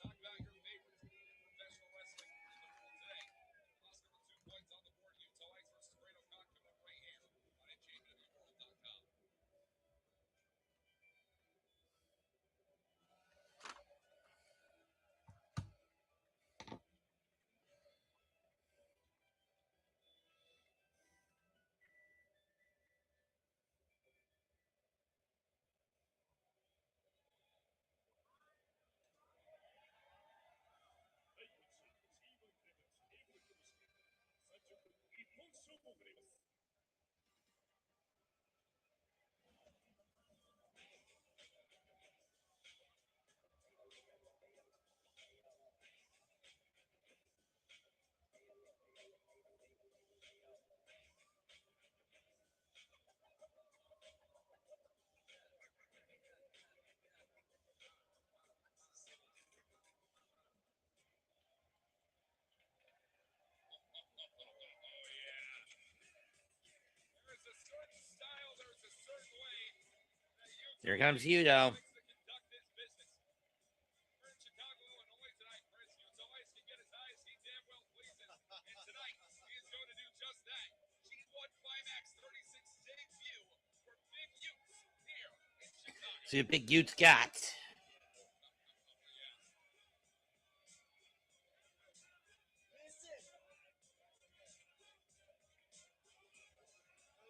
Talk about your favorites in professional wrestling in the world today. Lost number 2 points on the board. Utah Ice versus Great O'Con coming up right here on NJPWWorld.com. There's a certain style, there's a certain way that Here comes Utah Yuto. likes to conduct his business. We're in Chicago, Illinois tonight, Chris. Utah Ice can get as high as he damn well pleases. And tonight, he is going to do just that. G-1 Climax 36 debut for Big Utes here in Chicago. See what Big Ute's got.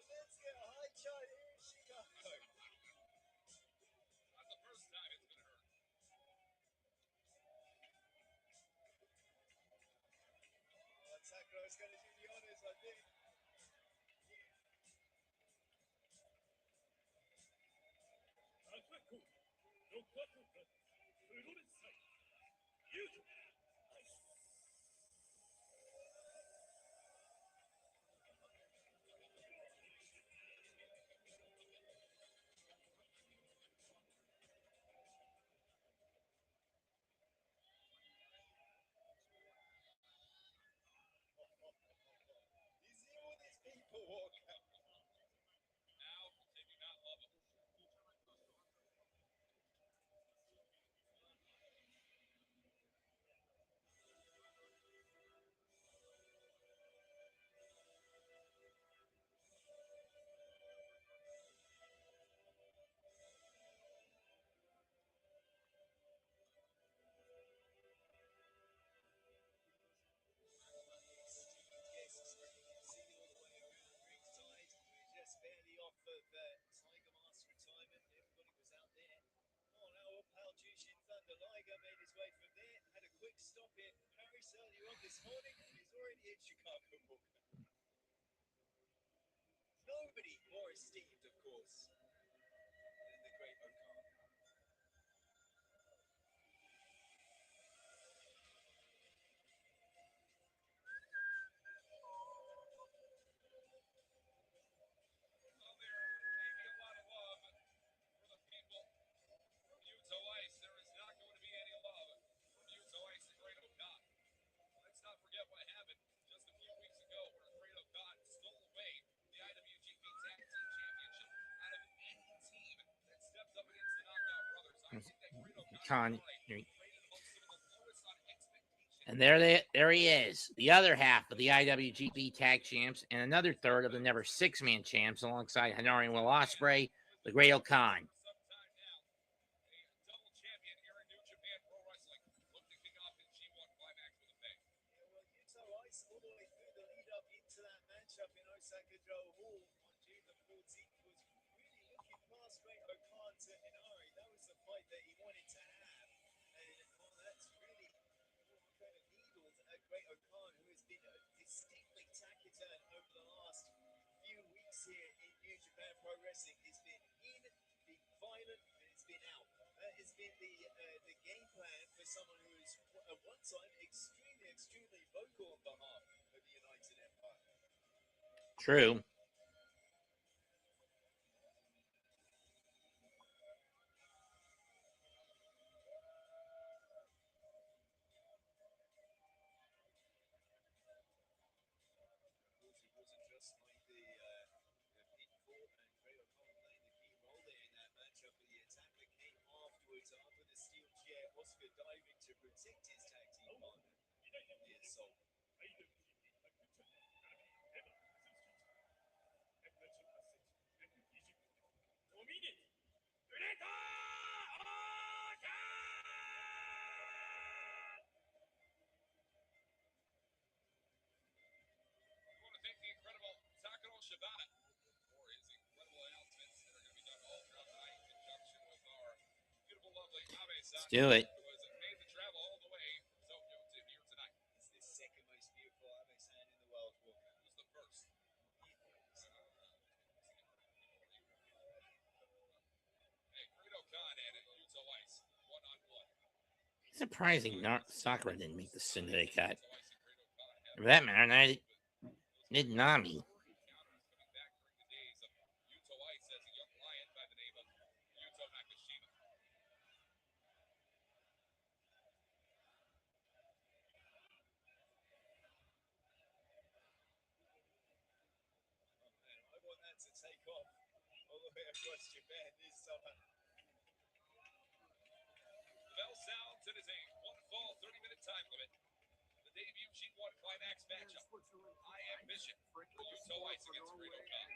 Let's get a high chart here in Chicago. Not the first time it's going to hurt. Tucker is going to do the honors, I think. 'You see all these people walk out? Now, they do not love him. Yes, you can see all the way around ringside. We're just barely off of Tiger Mask retirement. Everybody was out there. Oh, now old pal Jushin Thunder Liger made his way from there. Had a quick stop in Paris earlier on this morning, and he's already in Chicago. Nobody more esteemed, of course, than the great O'Khan. Well, there may be a lot of love for the people from Utah Ice. There is not going to be any love from Utah Ice and Great O'Con. Let's not forget what happened just a few weeks ago where Great O'Con stole away the IWGP Tag Team Championship out of any team that stepped up against the Knockout Brothers. I think that Great O'Con rated amongst some of the lowest on expectations. And there he is, the other half of the IWGP Tag Champs, and another third of the never six-man champs, alongside Hanari and Will Ospreay, the Great O'Khan. For some time now, a double champion here in New Japan Pro Wrestling looked to kick off his G1 Climax with a bang. Yeah, well, Utah Ice all the way through the lead up into that matchup in Osaka Joe Hall on June the 14th was really looking past Great O'Khan to Inari. That was the fight that he wanted to have. And that's really kind of needled at Great O'Khan, who has been distinctly taciturn over the last few weeks here in New Japan Pro Wrestling. He's been in, been violent, and it's been out. That has been the game plan for someone who is at one time extremely vocal on behalf of the United Empire. True. Oscar diving to protect his tag team partner from the assault. I want to thank the incredible Takano Shibata for his incredible announcements that are going to be done all throughout the night in conjunction with our beautiful, lovely Abe-san. Let's do it. Who has made the travel all the way from Tokyo to here tonight. It's the second most beautiful Abe-san in the world, Walker. It was the first. Hey, Great Khan and Yuto Ice, one-on-one. Surprising, Sakura didn't make the Sunday cut. For that matter, neither did Nami. Coming back during the days of Yuto Ice as a young lion by the name of Yuto Nakashima. Oh man, I want that to take off all the way across Japan this summer. The bell sounds. It is a one-fall, 30-minute time limit. The debut G-1 Climax matchup. High ambition for Yuto Ice against Great Khan.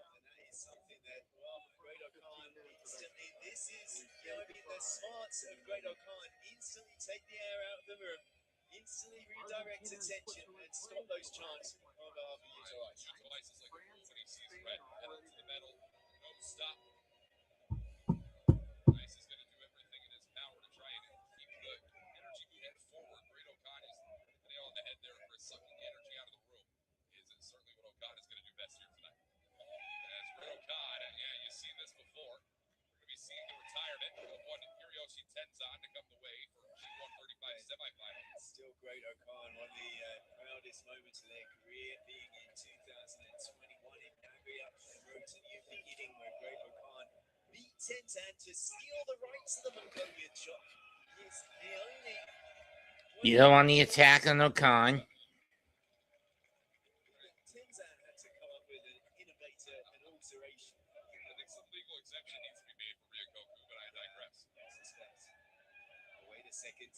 And that is something that, well, Great Khan instantly, this is, the smarts of Great Khan instantly take the air out of the room, instantly redirect attention and stop those chants on behalf of Yuto Ice. Yuto Ice is like a fool when he sees red. Pedal to the metal. No stop. Ice is going to do everything in his power to try and keep the energy moving forward. Great Khan is hit the nail on the head there for sucking energy out of the room. Is certainly what Khan is going to do best here tonight. As Great Khan, you've seen this before. We're going to be seeing the retirement of one Hiroyoshi Tenzan to come the way for G1 35 semifinal. Still Great Khan, one of the proudest moments of their career being in 2021 in Nagoya, and road to new beginning where Great Khan beat Tenzan to steal the rights of the Mongolian shot. He's the only Yuto on the attack on Okan. Tenzan had to come up with an innovator, an alteration. I think some legal exemption needs to be made for Ryokoku, but I digress. Wait a second.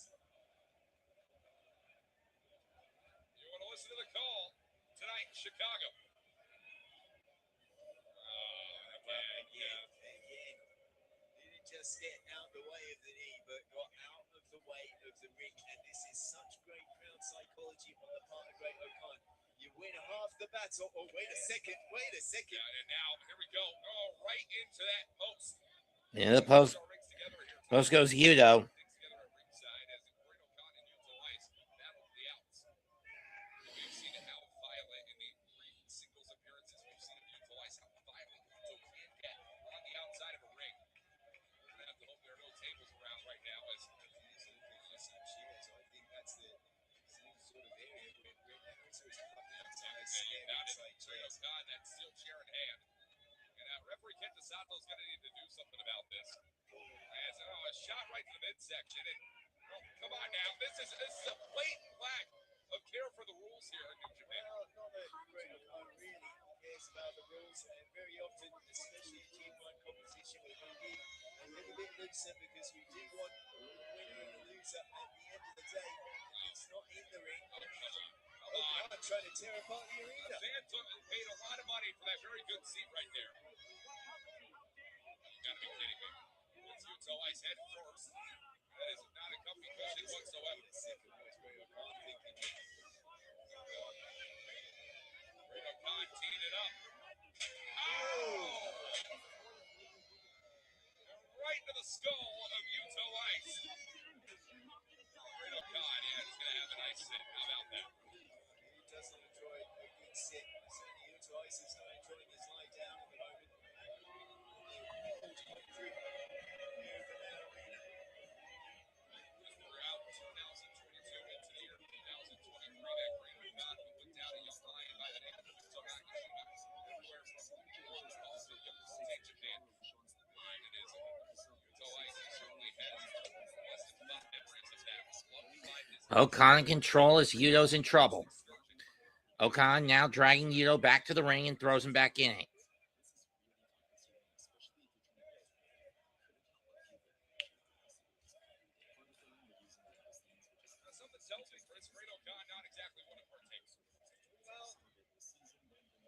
You want to listen to the call tonight in Chicago. Again. He didn't just get out the way of the knee, but got out of the way of the ring. And this is such great crowd psychology on the part of Great Khan. You win half the battle. Oh, wait a second. Yeah, and now, here we go. Oh, right into that post. Yeah, the post goes Yuto. Things together at ringside as Great Khan and Yuto Ice battle the outs. We've seen how violent in the brief singles appearances we've seen of Yuto Ice, how violent Yuto can get on the outside of a ring. We're going to have to hope there are no tables around right now as cheers. I think that's the same sort of area where Naruto is fucking outside. Great Khan, that steel chair in hand. And referee Kenta Sato is going to need to do something about this. As a shot right to the midsection. And come on now, this is a blatant lack of care for the rules here in New Japan. Well, not that Great Khan really cares about the rules, and very often, especially in G1 competition, we will be a little bit looser because we do want the winner and the loser at the end of the day. It's not in the ring. Khan trying to tear apart the arena. Fans paid a lot of money for that very good seat right there. You gotta be kidding me. It's Yuto Ice head first. That is not a comfy cushion whatsoever. Great Khan teed it up. Oh! Right to the skull of Yuto Ice. Great Khan, yeah, he's gonna have a nice sit. How about that? He doesn't enjoy a good sit. Certainly Yuto Ice is not enjoying his lie down at the moment. Throughout 2022 into the year 2023, that Great Khan will put down a young lion by the name of Yuto Nakashima. Everywhere from Japan, also State Japan. And it is Yuto Ice certainly has less than fond memories of that. Okan in control as Yuto's in trouble. Okan now dragging Yuto back to the ring and throws him back in it. tells me, Chris, Great O'Khan not exactly one of our takes. Well,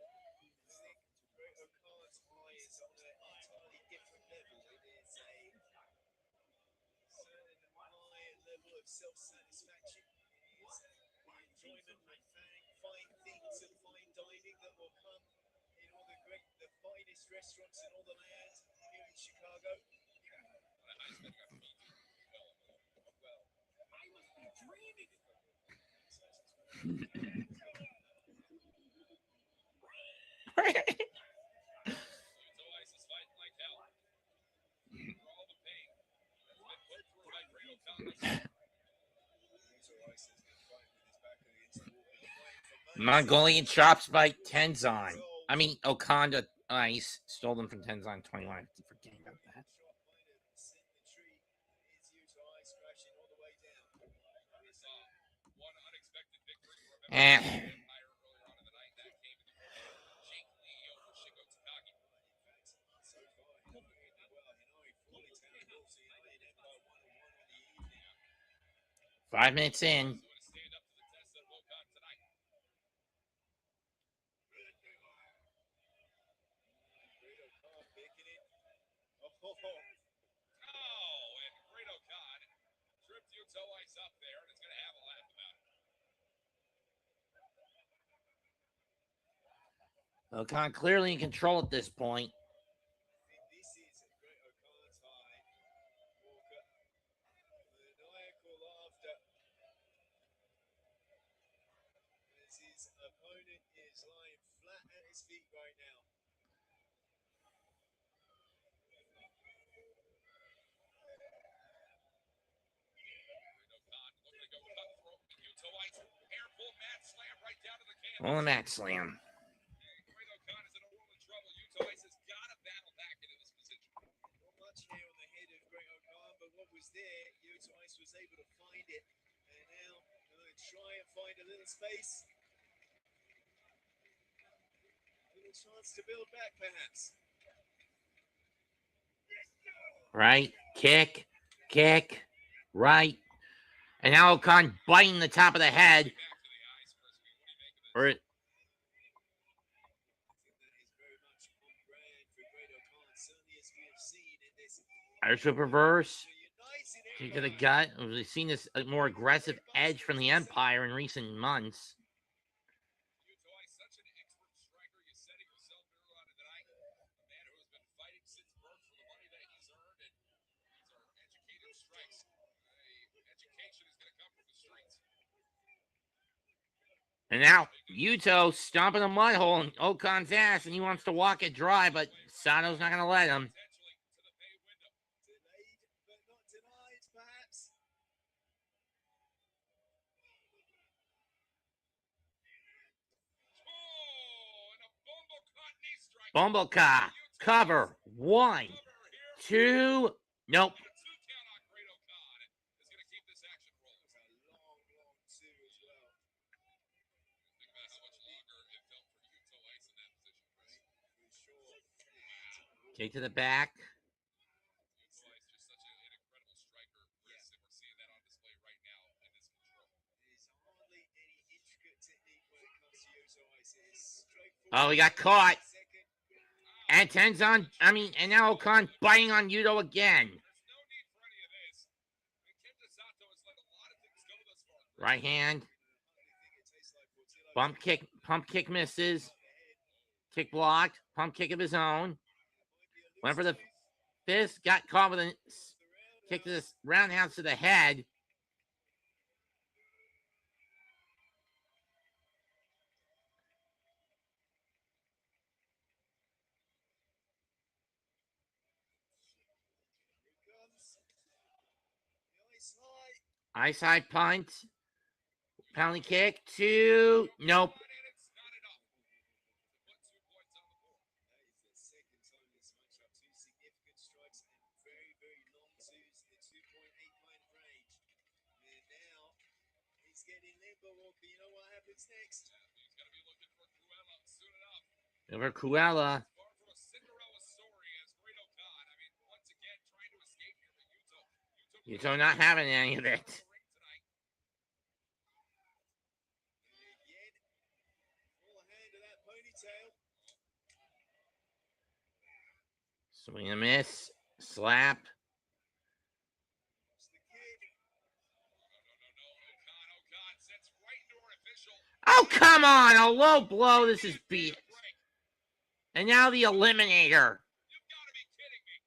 I think Great O'Khan's eye is on an entirely different level. It is a certain high level of self-satisfaction. It is the enjoyment of fine things and fine dining that will come in all the finest restaurants in all the land here in Chicago. I expect I feed you well. I must be dreaming. Yuto Ice is fighting like hell. For all the pain that's been put through by Great O'Khan this year. Yuto Ice has been fighting with his back against the wall, been fighting for months. Mongolian chops by Tenzan. I mean, Okanda Ice stole them from Tenzan 21. I keep forgetting about that. Shot might have sent the tree. Is Yuto Ice crashing all the way down? We saw one unexpected victory for a Eh. member of the Empire earlier on in the night. That came in the form of Jake Lee over Shingo Takagi. In fact, so far, Hinari, Hinari fully tackles Hinari in Empire 101 on the evening. 5 minutes in. So to stand up to the test that woke on tonight. Great O'Khan making it. Oh, And Great O'Khan tripped Yuto Ice up there and is going to have a laugh about it. Okan clearly in control at this point. I think this is Great O'Khan's high. Walker, maniacal laughter as his opponent is lying flat at his feet right now. Great O'Khan looking to go cutthroat with Yuto Ice. Air pull mat slam right down to the canvas. On the mat slam. Great O'Khan is in a world of trouble. Yuto Ice has got to battle back into this position. Not much here on the head of Great O'Khan, but what was there, Yuto Ice was able to find it. And now going to try and find a little space. A little chance to build back, perhaps. Right. Kick. Right. And now Okan biting the top of the head. Back to the eyes, Chris. What do you make of this? Or I think that is very much on brand for Great O'Khan, certainly as we have seen in this. Irish whip reverse. Nice in Kick to the gut. We've seen this more aggressive edge from the Empire in recent months. Yuto Ice, such an expert striker. You said it yourself earlier on in the night. A man who has been fighting since birth for the money that he's earned, and these are educated strikes. Education is going to come from the streets. And now Yuto stomping a mud hole in Okan's ass, and he wants to walk it dry, but Sato's not going to let him. Potentially to the pay window. Delayed, but not denied, perhaps. Oh, and a bumble caught knee strike. Bumblecock. Cover. 1, 2. Nope. And a 2 count on Great O'Khan is going to keep this action rolling. It's a long two as well. Think about how much longer it felt for Yuto Ice in that position, Chris. For sure. Kick to the back. Yuto Ice just such an incredible striker, Chris, and we're seeing that on display right now in this control. There's hardly any intricate technique when it comes to Yuto Ice. It is straightforward. Oh, he got caught. Second. And Tenzan, and now Okan biting on Yuto again. There's no need for any of this. Kenta Sato has let a lot of things go thus far. Chris. Right hand. Pump kick misses. Kick blocked. Pump kick of his own. Went for the fist. Got caught with a kick to the roundhouse to the head. Ice high punt. Pounding kick. 2. Nope. And it's not enough to put 2 points on the board. That is the second time this matchup. Two significant strikes and very, very long twos in the 2.8-point range. And now he's getting limber, Walker. You know what happens next? He's going to be looking for Cruella soon enough. Over Cruella. Far from a Cinderella story as Great O'Khan. I mean, once again, trying to escape here, but Yuto Yuto not having any of it. Swing and a miss. Slap. Oh, come on. A low blow. This is BS. And now the Eliminator. You've got to be kidding me.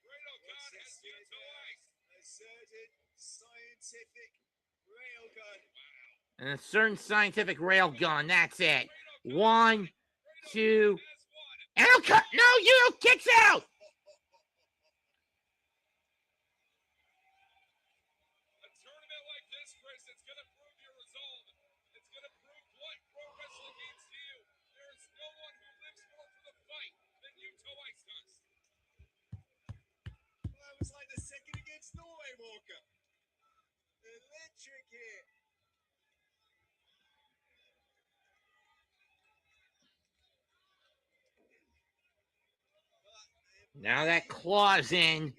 Great O'Con has utilized a certain scientific railgun. And a certain scientific rail gun. That's it. 1, 2, and cut. No, you kicks out. A tournament like this, Chris, it's going to prove your resolve. It's going to prove what pro wrestling means to you. There is no one who lives more for the fight than Yuto Ice does. Well, that was like the second against Norway, Walker. Electric here. Now that claw's in.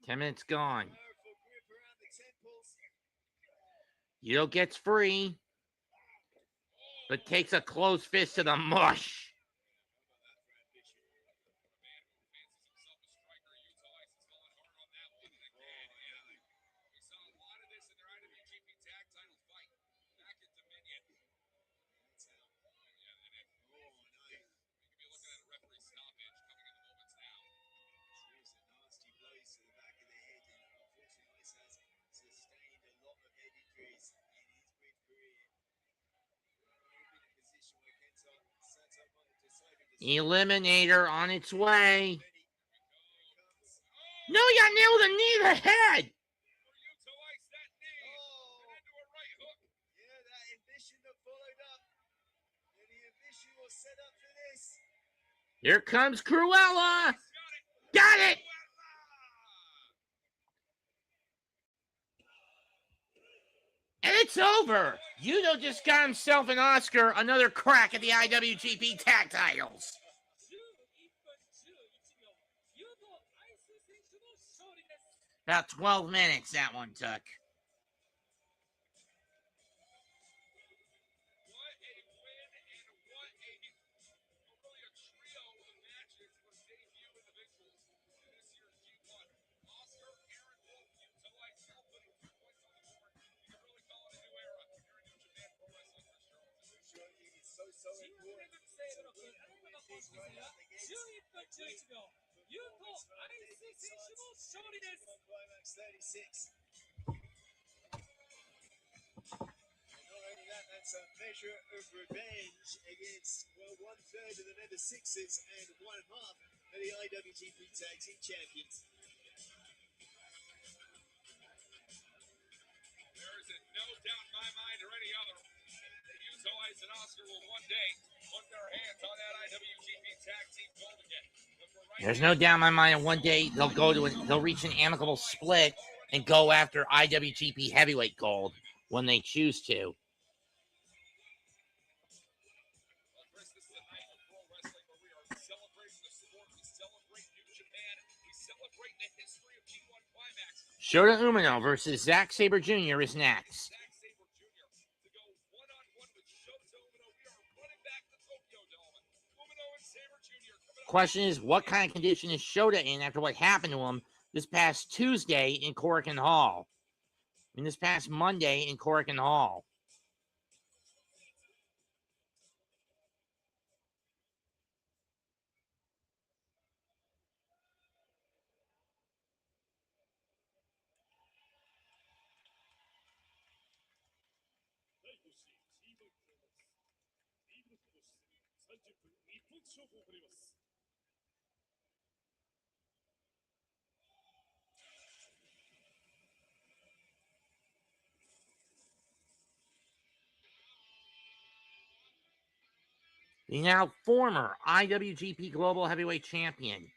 10 minutes gone. Yuto gets free, but takes a closed fist to the mush. Eliminator on its way. No, you got nailed with a knee to the head. Yeah, that ambition that followed up. And the ambition was set up for this. Here comes Cruella. Got it. And it's over. Yuto just got himself an Oscar, another crack at the IWGP Tag Titles. About 12 minutes that one took. What a win and what a really a trio of matches for debut individuals in this year's G1. Oscar, Aaron Wolf, Yuto Ice, all putting 2 points on the board. You can really call it a new era here in New Japan Pro Wrestling for sure. It's so important. Climax 36. That's a measure of revenge against, well, 1/3 of the member sixes and 1/2 of the IWGP Tag Team Champions. There is no doubt in my mind or any other that Yuto Ice and Oscar will one day put their hands on that IWGP Tag Team gold again. There's no doubt in my mind. One day they'll reach an amicable split and go after IWGP Heavyweight Gold when they choose to. Shota Umino versus Zack Sabre Jr. is next. Question is, what kind of condition is Shota in after what happened to him this past Tuesday in Korakuen Hall? I mean, this past Monday in Korakuen Hall. The now former IWGP Global Heavyweight Champion.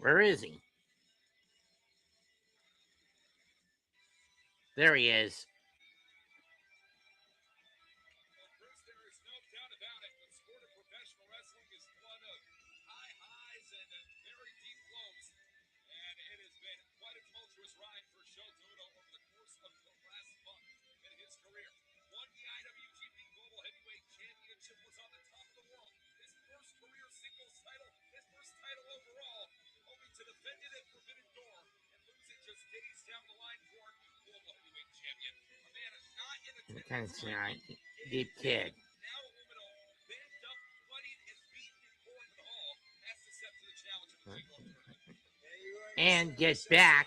Where is he? There he is. Well, Chris, there is no doubt about it. The sport of professional wrestling is one of high highs and very deep lows. And it has been quite a tumultuous ride for Shota Umino over the course of the last month in his career. Won the IWGP Global Heavyweight Championship, was on the top of the world. His first career singles title, his first title overall, only to defend it at Forbidden Door and lose it just days down the line for a new Global Heavyweight Champion. A man not in attendance tonight. Deep Kid. Now Umino, banged up, bloodied, and beaten in Portland Hall, has to step to the challenge of the G-1 tournament. And get back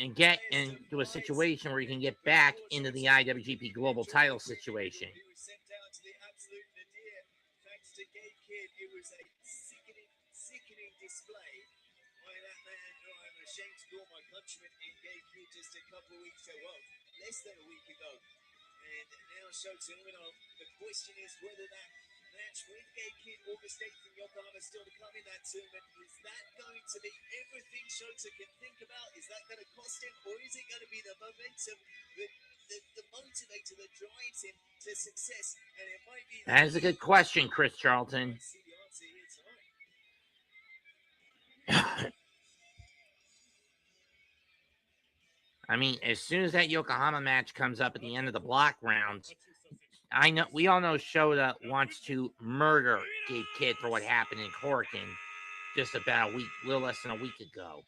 and get into a situation where you can get back into the IWGP Global title situation. He was sent down to the absolute nadir. Thanks to Gay Kid, it was a sickening display by that man who I'm ashamed to call my countryman in Gay Kid just a couple of weeks ago. Well, less than a week ago. And now Shota Umino, the question is whether that match with Gay Kid, August 8th in Yokohama, still to come in that tournament. Is that going to be everything Shota can think about? Is that going to cost him? Or is it going to be the momentum, the motivator that drives him to success? And it might be... That is a good question, Chris Charlton. See the answer here tonight. I mean, as soon as that Yokohama match comes up at the end of the block rounds, we all know Shota wants to murder Gabe Kidd for what happened in Corkin just about a little less than a week ago.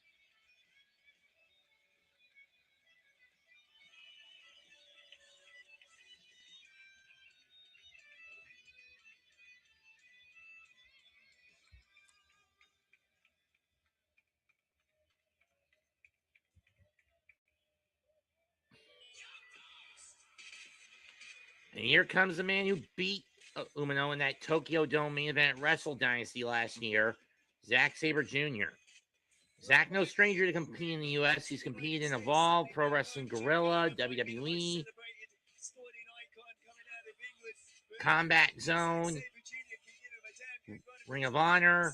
And here comes the man who beat Umino in that Tokyo Dome main event at Wrestle Dynasty last year, Zack Sabre Jr. Zack, no stranger to competing in the U.S. He's competed in Evolve, Pro Wrestling Guerrilla, WWE, Combat Zone, Ring of Honor.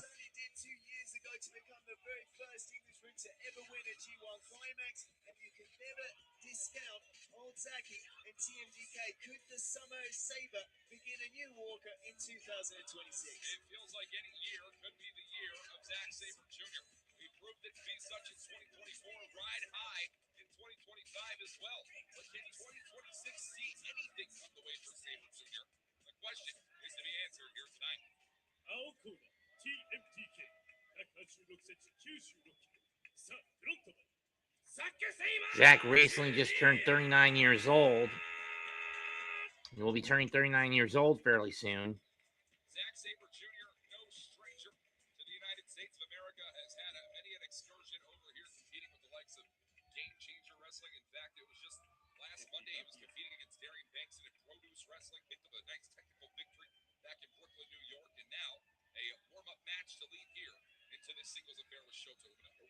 To ever win a G-1 Climax, and you can never discount old Zachy and TMDK. Could the summer saber begin a new Walker in 2026? It feels like any year could be the year of Zack Sabre Jr. He proved it to be such in 2024, ride high in 2025 as well. But can 2026 see anything come the way for Sabre Jr.? The question is to be answered here tonight. Aokona, TMTK, 186cm, 96kg. Zack recently just turned 39 years old. He will be turning 39 years old fairly soon. Zack Sabre Jr., no stranger to the United States of America, has had many an excursion over here competing with the likes of Game Changer Wrestling. In fact, it was just last Monday he was competing against Darian Bankson at Produce Wrestling, picked up a nice technical victory back in Brooklyn, New York, and now a warm-up match to lead here into this singles affair with Shota Umino.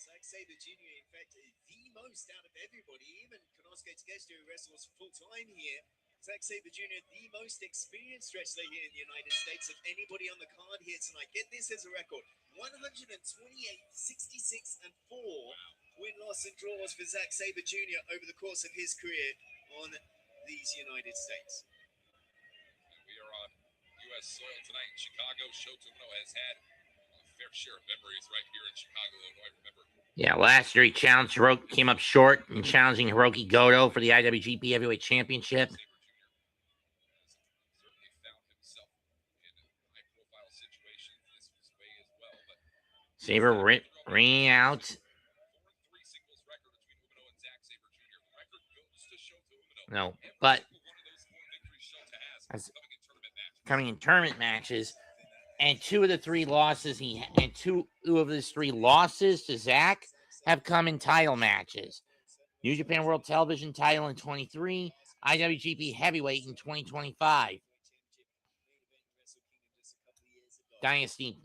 Zack Sabre Jr., in fact, the most out of everybody, even Konosuke Takeshita, who wrestles full-time here. Zack Sabre Jr., the most experienced wrestler here in the United States of anybody on the card here tonight. Get this as a record: 128, 66, and 4 win-loss and draws for Zack Sabre Jr. over the course of his career on these United States. And we are on U.S. soil tonight in Chicago. Shota Umino has had a fair share of memories right here in Chicago, Illinois. Remember? Yeah, last year he challenged came up short in challenging Hiroki Goto for the IWGP Heavyweight Championship. Sabre Jr. has certainly found himself in high-profile situations this way as well. But Sabre ringing out. 4-3 singles record between Umino and Zack Sabre Jr. The record goes to Shota Umino. No, Every but single one of those 4 victories Shota has coming in tournament matches. And two of his three losses to Zack have come in title matches. New Japan World Television title in 23, IWGP Heavyweight in 2025. Dynasty.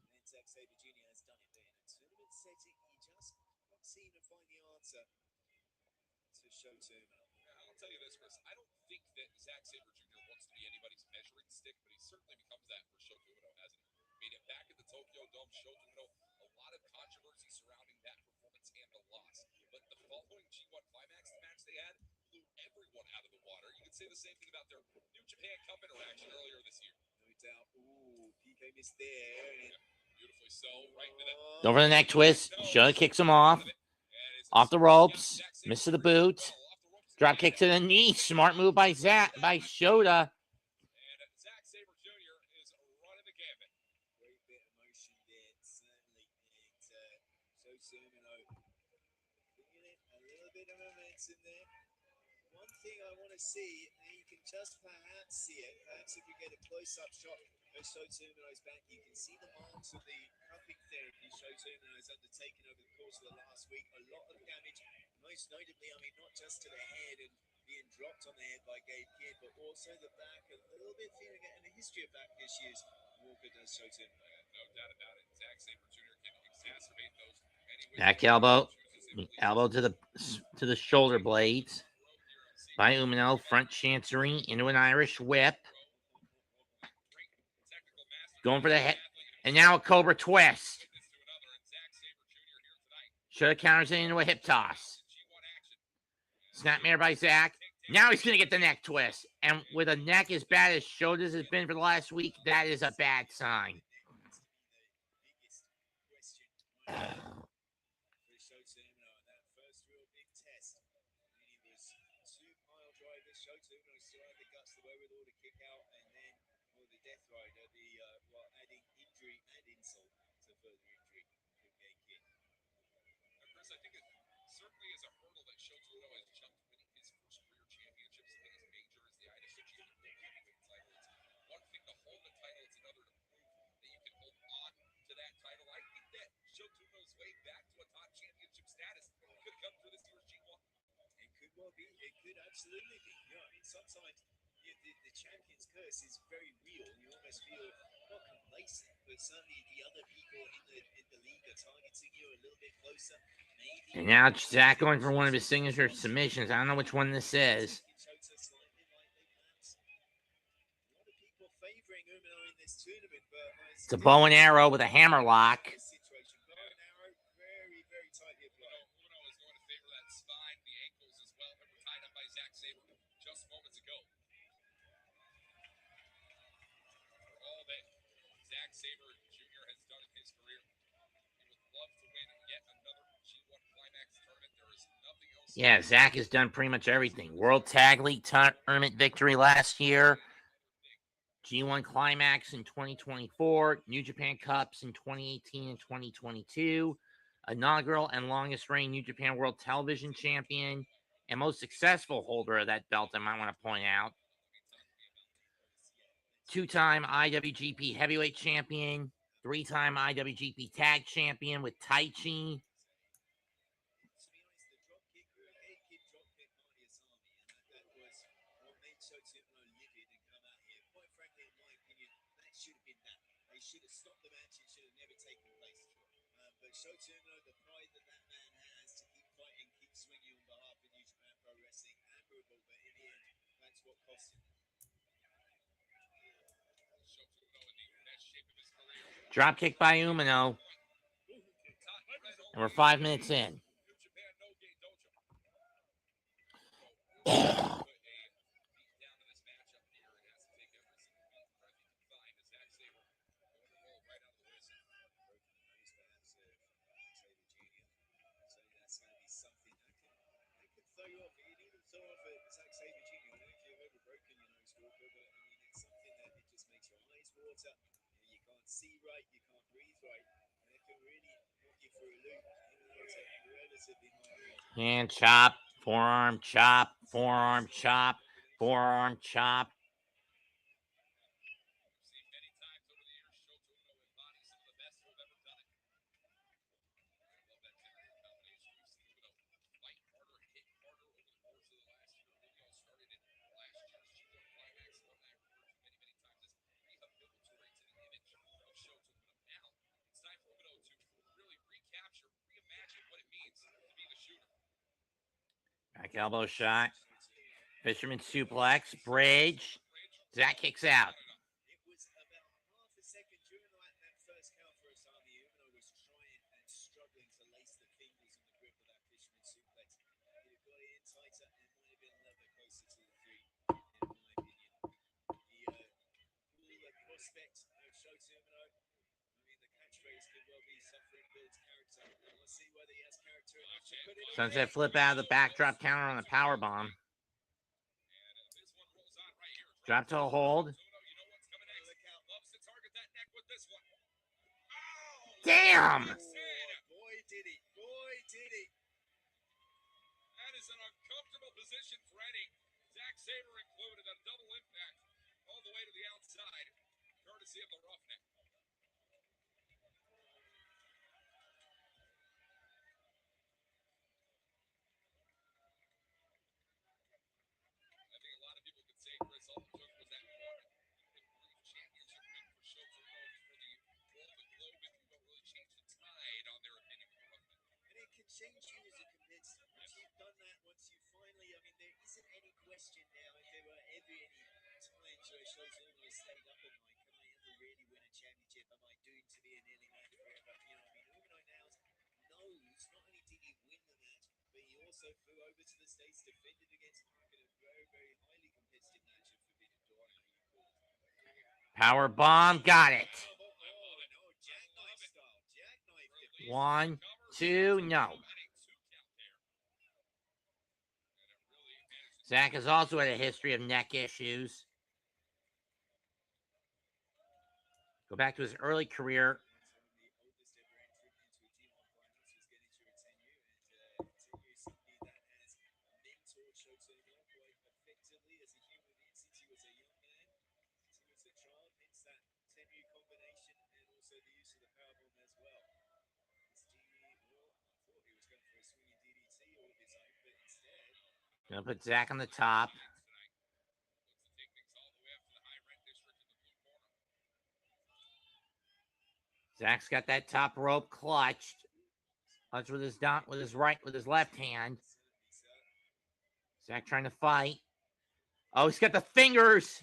I'll tell you this, Chris. I don't think that Zack Sabre Jr. wants to be anybody's measuring stick, but he certainly becomes that for Shota Umino, hasn't he? made it back at the Tokyo Dome. Shota Umino, a lot of controversy surrounding that performance and the loss. But the following G1 Climax match they had blew everyone out of the water. You could say the same thing about their New Japan Cup interaction earlier this year. No doubt. Ooh, PK missed there. And Beautifully so, right into that. Over the neck twist. Shota kicks him off. Off the ropes. Misses the boot. Drop kick to the knee. Smart move by Shota. And Zack Sabre Jr. is running the gambit. great bit of motion there, certainly. And Shota Umino bringing it a little bit of momentum there. One thing I want to see, and you can just perhaps see it, perhaps if we get a close-up shot of Shota Umino's back, you can see the marks of the cupping therapy Shota Umino has undertaken over the course of the last week. A lot of damage, most notably, I mean, not just to the head and being dropped on the head by Gabe Kidd, but also the back, a little bit feeling it, and a history of back issues. Walker does Shota Umino. No doubt about it. Zack Sabre Jr. can exacerbate those. Back elbow. Elbow to the shoulder blades. By Umino. Front chancery into an Irish whip. Going for the head. And now a Cobra twist. Shota counters it into a hip toss. Snapmare by Zack. Now he's going to get the neck twist. And with a neck as bad as Shota's has been for the last week, that is a bad sign. Shota Umino, that first real big test. And he was two pile drivers. Shota Umino still had the guts to go with all the kick out, and then the Death Rider, while adding injury and insult to further injury from Gabe Kidd. Chris, I think it certainly is a hurdle that Shota Umino has jumped winning his first career championships. I think as major as the IWGP Heavyweight title. It's one thing to hold the title, it's another to prove that you can hold on to that title. I think that Shota Umino's way back to a top championship status could come through this year's G1. It could well be. It could absolutely be. You know, I mean, sometimes the champion's curse is very real. You almost feel not complacent, but certainly the other people in the league are targeting you a little bit closer. Maybe. And now Zack going for one of his signature submissions. I don't know which one this is. It's a bow and arrow with a hammer lock. Umino is going to favor that spine, the ankles as well, that were tied up by Zack Sabre just moments ago. For all that Zack Sabre Jr. has done in his career, he would love to win yet another G1 Climax tournament. There is nothing else. Yeah, Zack has done pretty much everything. World Tag League Tournament victory last year. G1 Climax in 2024. New Japan Cups in 2018 and 2022. Inaugural and longest reigning New Japan World Television Champion. And most successful holder of that belt, I might want to point out. Two-time IWGP Heavyweight Champion. Three-time IWGP Tag Champion with Taichi. They should have stopped the match. It should have never taken place. But Shota Umino, the pride that man has to keep fighting, keep swinging on behalf of New Japan Pro Wrestling, admirable. But in the end, that's what cost him. Shota Umino in the best shape of his career. Drop kick by Umino. And we're 5 minutes in. Zack Sabre Jr. I don't know if you've ever broken your nose, Walker, but I mean, it's something that it just makes your eyes water. You can't see right, you can't breathe right, and it can really knock you for a loop. It's a relatively mild injury. Hand chop, forearm chop, forearm chop, forearm chop. Back elbow shot. Fisherman suplex. Bridge. Zack kicks out. It was about half a second, during that first count for Asami, Umino was trying and struggling to lace the fingers in the grip of that fisherman suplex. He'd have got it in tighter and might have been a little bit closer to the 3, in my opinion. The prospect of Shota Umino, I mean, the catchphrase could well be suffering builds character. Let's see whether he has character enough to put it on. Sunset flip out of the backdrop counter on a power bomb. Drop to a hold. Damn! Boy, did he. Boy, did he. That is an uncomfortable position for any. Zack Sabre included a double impact all the way to the outside, courtesy of the roughneck. I think a lot of people could say, Chris, all it took was that one brief championship win for Shota Umino for the world and globe, if you will, really change the tide on their opinion with the roughneck. And it can change you as a competitor. Once you've done that, once you finally, I mean, there isn't any question now, if there were ever any times where Shota Umino stayed up at night, can I ever really win a championship? Am I doomed to be a nearly match forever? You know, I mean, Umino now knows not only did he win the match, but he also flew over to the States, defended against Mark in a very, very highly competitive match of Forbidden Door, I know you call it. Power bomb, got it. No, jackknife style. Jackknife defense. 1, 2, no. Zack has also had a history of neck issues. Go back to his early career. The oldest ever entrant into a G-1 Climax was getting to her tenure, and somebody that has mentored Shota Umino quite effectively as a human being since he was a young man, since he was a child, hence that tenure combination and also the use of the powerbomb as well. I thought he was going for a swinging DDT all of his own, but instead... Gonna put Zack on the top. Zack's got that top rope clutched. Clutched with his left hand. Zack trying to fight. Oh, he's got the fingers.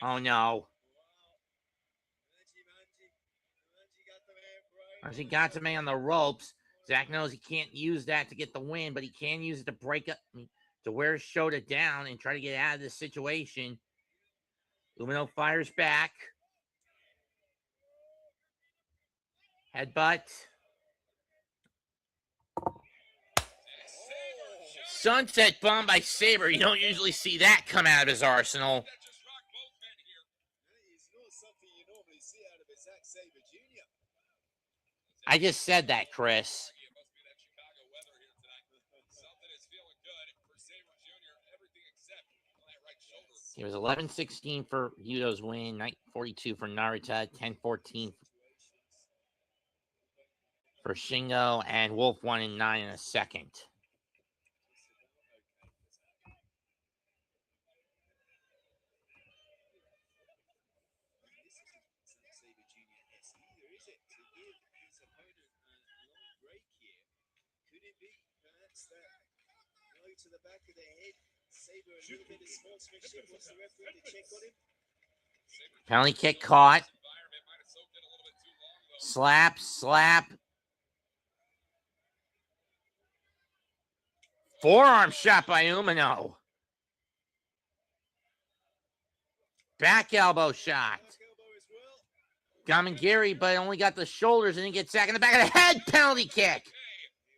Oh no. As he got to me on the ropes, Zack knows he can't use that to get the win, but he can use it to break up, to wear Shota down and try to get out of this situation. Umino fires back. Headbutt. Sunset bomb by Sabre. You don't usually see that come out of his arsenal. It's not something you normally see out of a Zack Sabre Jr. I just said that, Chris. It was 11-16 for Yuto's win, 9-42 for Narita, 10-14 for Shingo, and Wolf won in 9 in a second. Sabre Jr.-esque either, is it? To give his opponent a long break here. Could it be perhaps that blow to the back of the head? Sabre a little bit of sportsmanship. Wants the referee to check on him? Penalty kick caught. Slap, slap. Forearm shot by Umino. Back elbow shot. Gamangiri, but only got the shoulders and then gets Zack in the back of the head. Penalty kick. It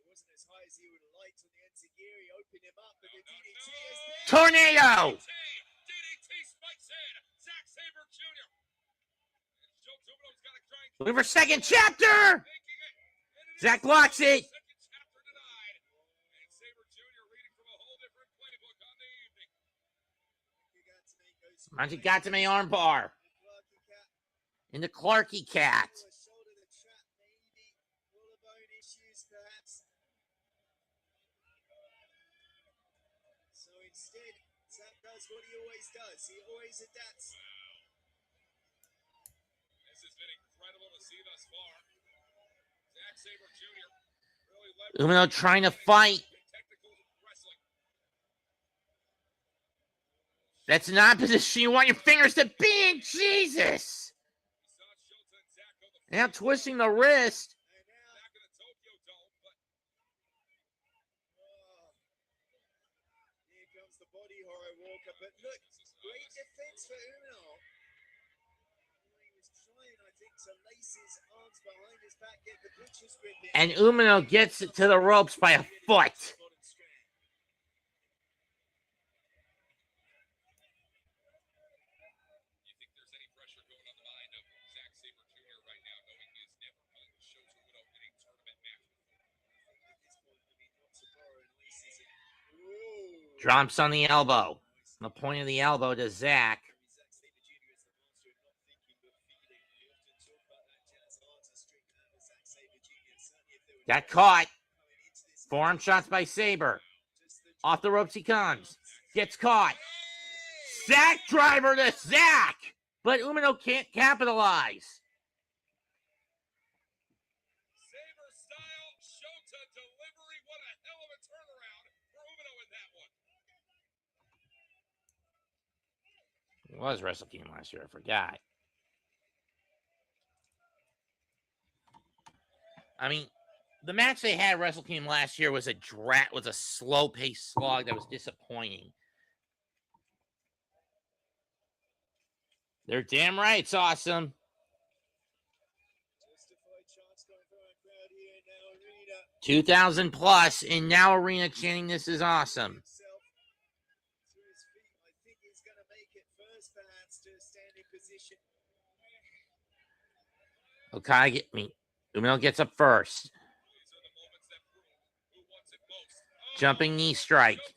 wasn't as high as he would have liked on the Enziguri. Opened him up, but the DDT is there. Tornado. DDT spikes in. Zack Sabre Jr. Looking for second chapter. Zack blocks it. Manji got to me armbar. In the Clarky Cat. Shoulder to trap, maybe. Collarbone issues, perhaps. So instead, Zack does what he always does. He always adapts. This has been incredible to see thus far. Zack Sabre Jr. really Umino trying to fight. technical wrestling. That's not a position you want your fingers to be in. Jesus. Now twisting the wrist. Here comes the body horror Walker, but look, great defense for Umino. He was trying, I think, to lace his arms behind his back, get the butcher's grip in. And Umino gets it to the ropes by a foot. Drops on the elbow. The point of the elbow to Zach. Got caught. Forearm shots by Sabre. Off the ropes he comes. Gets caught. Zach driver to Zach. But Umino can't capitalize. Sabre style Shota delivery. What a hell of a turnaround for Umino in that one. It was Wrestle Kingdom last year. I forgot. I mean, the match they had at Wrestle Kingdom last year was a slow-paced slog that was disappointing. They're damn right it's awesome. 2,000 plus in Now Arena chanting this is awesome. Okay, Umino gets up first. Jumping knee strike. There's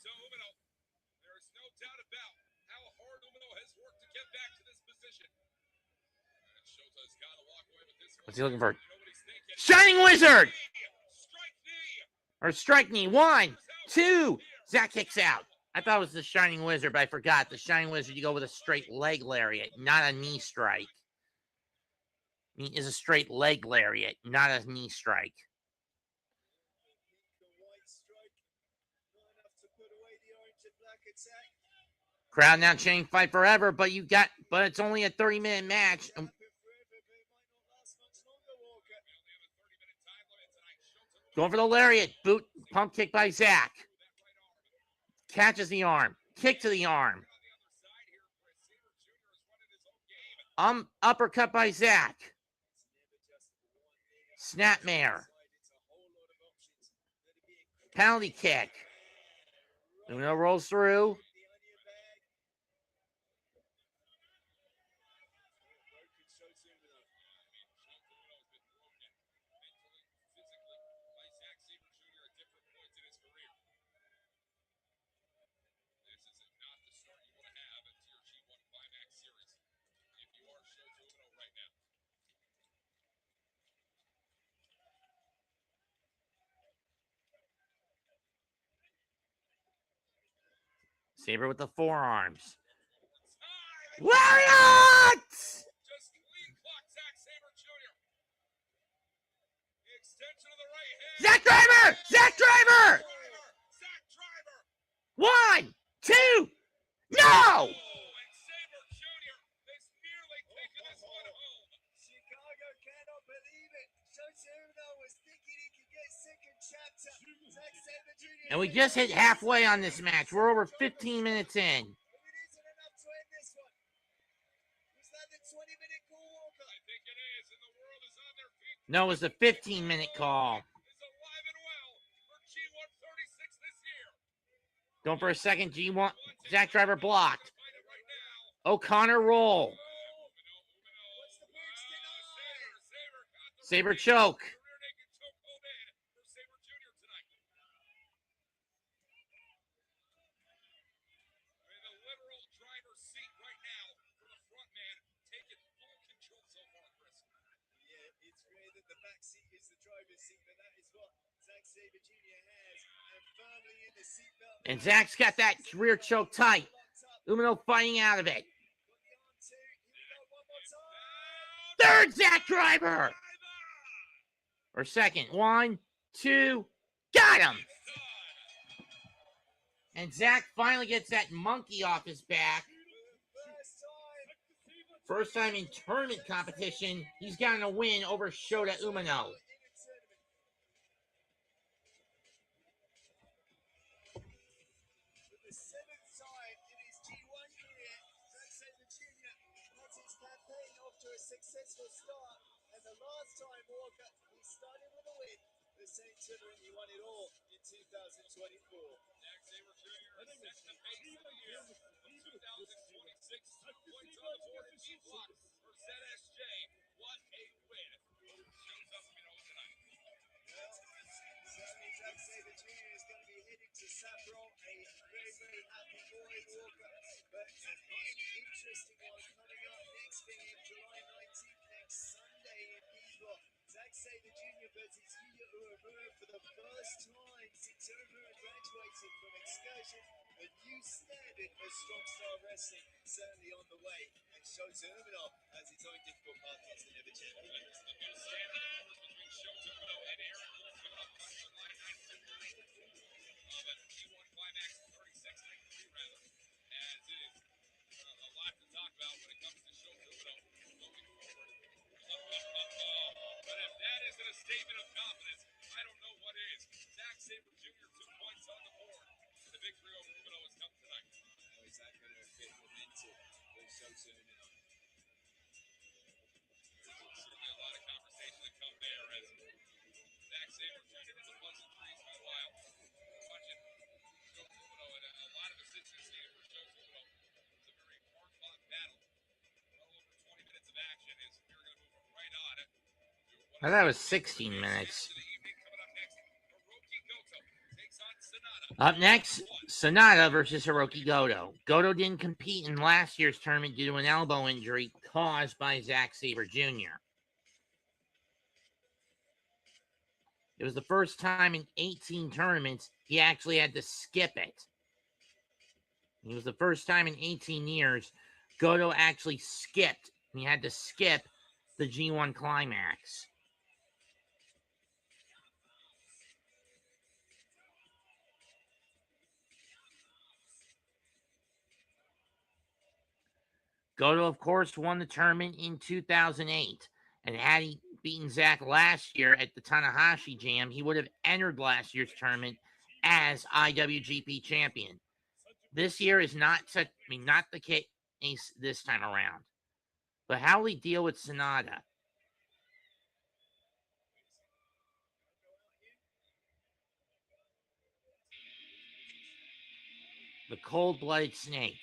no doubt about how hard Umino has worked to get back to this position. And Shota's got to walk away with this one. What's he looking for? Shining Wizard! Strike knee! Or strike knee. 1, 2. Zach kicks out. I thought it was the Shining Wizard, but I forgot. The Shining Wizard, you go with a straight leg lariat, not a knee strike. I mean, is a straight leg lariat, not a knee strike. Crowd now chanting fight forever, but it's only a 30-minute match. Going for the lariat. Boot pump kick by Zach. Catches the arm. Kick to the arm. Uppercut by Zach. Snapmare. Penalty kick. Umino rolls through. Sabre with the forearms. Lariat! Just clean clock, Zack Sabre Jr. The extension of the right hand. Zach Driver! Zach Driver! Zach Driver! 1, 2, no! Oh, and Sabre Jr. is nearly taking this one home. Chicago cannot believe it. Shota Umino was thinking he could get second chapter. Zack Sabre Jr. And we just hit halfway on this match. We're over 15 minutes in. It isn't enough to end this one. Was that the 20-minute call, Walker? I think it is, and the world is on their feet. No, it was the 15-minute call. Is alive and well for G-1 36 this year. Going for a second G1. Zach Driver blocked. Fight it right now. O'Connor roll. What's the bridge tonight? Sabre got the Sabre choke. rear naked choke hold in for Sabre Jr. tonight. In the literal driver's seat right now for the front man, taking full control so far, Chris. Yeah, it's rare that the back seat is the driver's seat, but that is what Zack Sabre Jr. has. And firmly in the seatbelt. And Zach's got that rear choke tight. Umino fighting out of it. Third Zach Driver. Or second. 1, 2. Got him. And Zach finally gets that monkey off his back. First time in tournament competition, he's gotten a win over Shota Umino. For the seventh time in his G1 career, Zack Sabre Jr. has his campaign off to a successful start. And the last time Walker, he started with a win. The same tournament, he won it all in 2024. Zack Sabre Jr. is set the pace of the year of 2026. 2 points on the board in G Block for ZSJ. What a win. Shows up, tonight. Certainly Zack Sabre Jr. is going to be heading to Saffron, a very, very happy boy, Walker. But an interesting one coming up next, being July 19th, next Sunday in Hebron. Zack Sabre Jr. versus Yuya Uemura for the first time since Uemura graduated from Excursion. A new standard for strong style wrestling certainly on the way. And Shota Umino has its own difficult path against the never champion. It's the new standard, of course, between Shota Umino and Aaron Wolf coming up on July 19th of a G-1 Climax 36-93 rather, as it is a lot to talk about when it comes to Shota Umino moving forward. But if that isn't a statement of confidence, I don't know what is. Zack Sabre Jr. 2 points on the board. The victory over Umino has come tonight. How is that going to fit momentum for Shota Umino? Certainly a lot of conversation to come there as Zack Sabre Jr. was a pleasant breeze for a while. Watching Shota Umino and a lot of consistency for Shota Umino. It was a very hard-fought battle. Well over 20 minutes of action as we're going to move right on it. I thought it was 16 minutes. Up next, Sonata versus Hiroki Goto. Goto didn't compete in last year's tournament due to an elbow injury caused by Zack Sabre Jr. It was the first time in 18 tournaments he actually had to skip it. It was the first time in 18 years Goto actually skipped. He had to skip the G1 Climax. Goto, of course, won the tournament in 2008. And had he beaten Zack last year at the Tanahashi Jam, he would have entered last year's tournament as IWGP champion. This year is not the case this time around. But how will he deal with Sonata? The cold-blooded snake.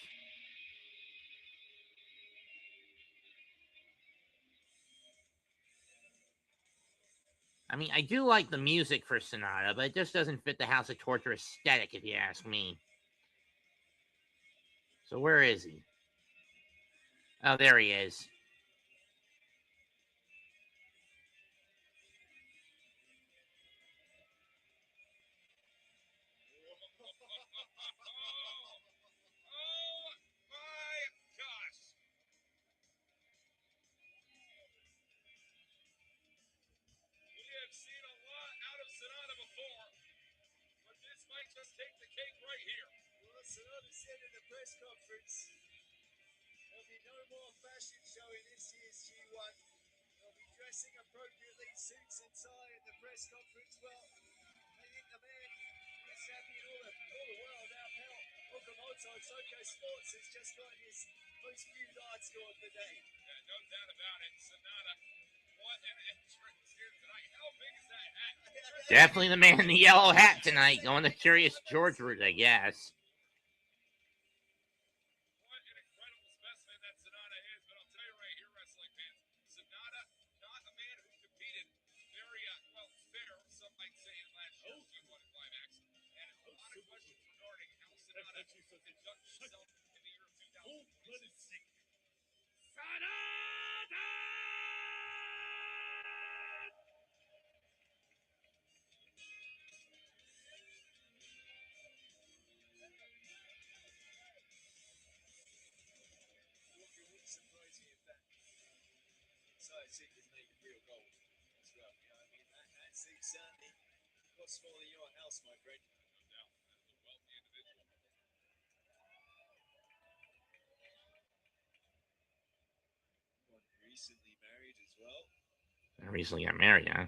I mean, I do like the music for Sonata, but it just doesn't fit the House of Torture aesthetic, if you ask me. So where is he? Oh, there he is. Seen a lot out of Sonata before, but this might just take the cake right here. Well, Sonata said in the press conference, there'll be no more fashion show in this year's G1. They'll be dressing appropriately, suits and tie in the press conference. Well, I think the man is happy in all the world. Our pal Okamoto Tokyo Sports has just gotten his most viewed article of the day. Yeah, no doubt about it. Sonata, what an entrance here tonight. How big is that hat? Definitely the man in the yellow hat tonight, going the Curious George route, I guess. What an incredible specimen that Sonata is. But I'll tell you right here, wrestling fans, Sonata, not a man who competed very, fair, some might say, in last year's G1 Climax. And a lot of questions regarding how Sonata conducted himself in the year 2026. Sonata! It wouldn't surprise me if that inside secret made real gold as well. You know, I mean, that seems certainly costs more than your house, my friend. No doubt. That is a wealthy individual. recently married as well. Recently got married, huh?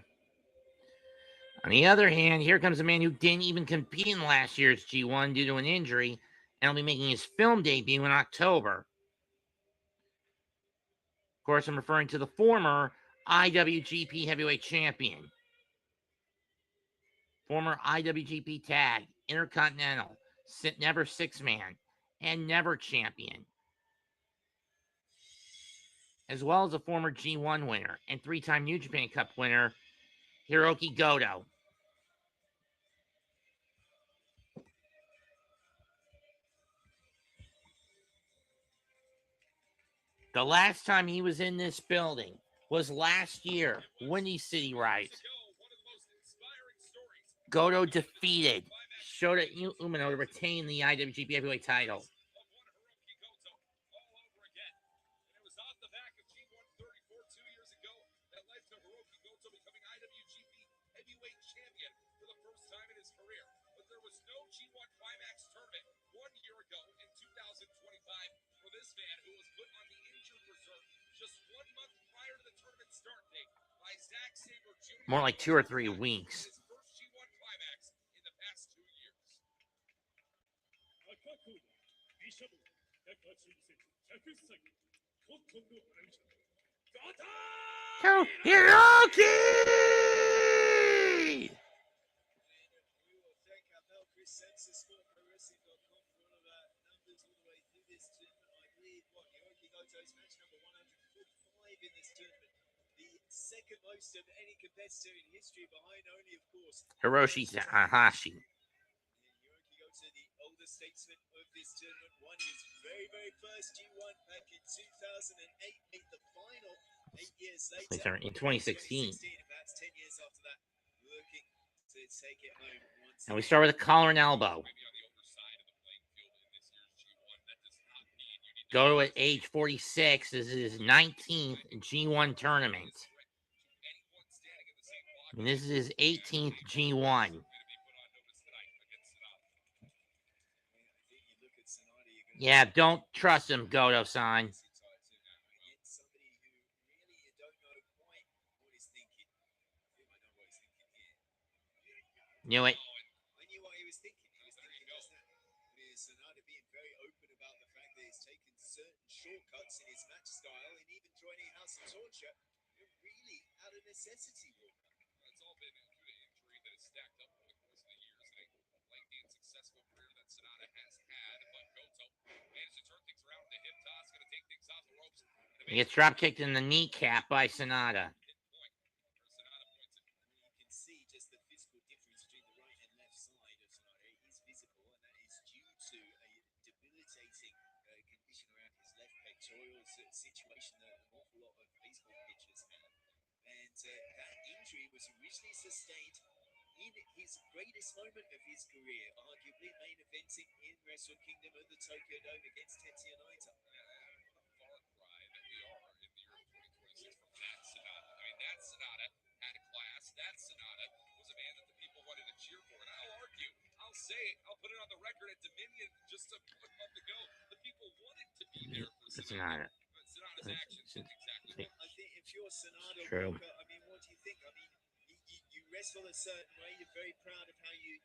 On the other hand, here comes a man who didn't even compete in last year's G1 due to an injury and will be making his film debut in October. Of course, I'm referring to the former IWGP Heavyweight Champion, former IWGP Tag, Intercontinental, Never Six-Man, and Never Champion, as well as a former G1 winner and three-time New Japan Cup winner, Hiroki Goto. The last time he was in this building was last year, Windy City Rise. Goto defeated Shota Umino to retain the IWGP Heavyweight title. G-1 Climax tournament 1 year ago in 2025 for this man who was put on the injured reserve just 1 month prior to the tournament start date by Zack Sabre Jr. More like 2 or 3 weeks. His first G1 Climax in the past 2 years. Hiroki! Census.com for all of our numbers all the way through this tournament. I believe Hiroki Goto's match number 145 in this tournament. The second most of any competitor in history, behind only, of course, Hiroshi Tanahashi. Hiroki Goto, the older statesman of this tournament, won his very, very first G1 back in 2008, made the final 8 years later. In 2016. About 10 years after that, looking to take it home once And we start with a collar and elbow. Goto at age 46. This is his 19th G1 tournament. And this is his 18th G1. Yeah, don't trust him, Goto-san. Knew it. I knew what he was thinking. He was thinking just that. Sonata being very open about the fact that he's taken certain shortcuts in his match style and even joining House of Torture, really out of necessity. It's all been due to injury that has stacked up over the course of the years. A lengthy and successful career that Sonata has had, but Goto managed to turn things around with the hip toss, going to take things off the ropes. He gets drop kicked in the kneecap by Sonata. See just the physical difference between the right and left side of Sonata is visible, and that is due to a debilitating condition around his left pectoral situation that an awful lot of baseball pitchers have. And that injury was originally sustained in his greatest moment of his career, arguably main eventing in Wrestle Kingdom of the Tokyo Dome against Tetsuya Naito. Far cry that we are in the year 2026 from that Sonata. I mean, that Sonata had a class. That Sonata was a man that the people wanted to cheer for. And I'll argue, I'll say it, I'll put it on the record at Dominion just a month ago. The people wanted to be there for Sonata. But Sonata's actions did exactly what. I think if you're Sonata, True. Walker, I mean, what do you think? I mean, you wrestle a certain way. You're very proud of how you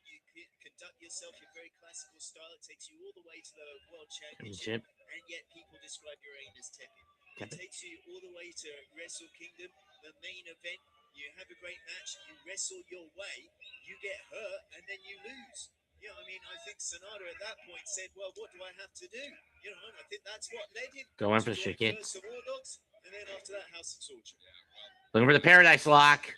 conduct yourself. Your very classical style. It takes you all the way to the World Championship. And yet people describe your aim as tepid. It takes you all the way to Wrestle Kingdom, the main event. You have a great match, you wrestle your way, you get hurt, and then you lose. You know, I mean, I think Sonata at that point said, well, what do I have to do? You know, and I think that's what led him Go in for to the join shit. first the War Dogs, and then after that, House of Torture. Looking for the Paradise Lock. Doing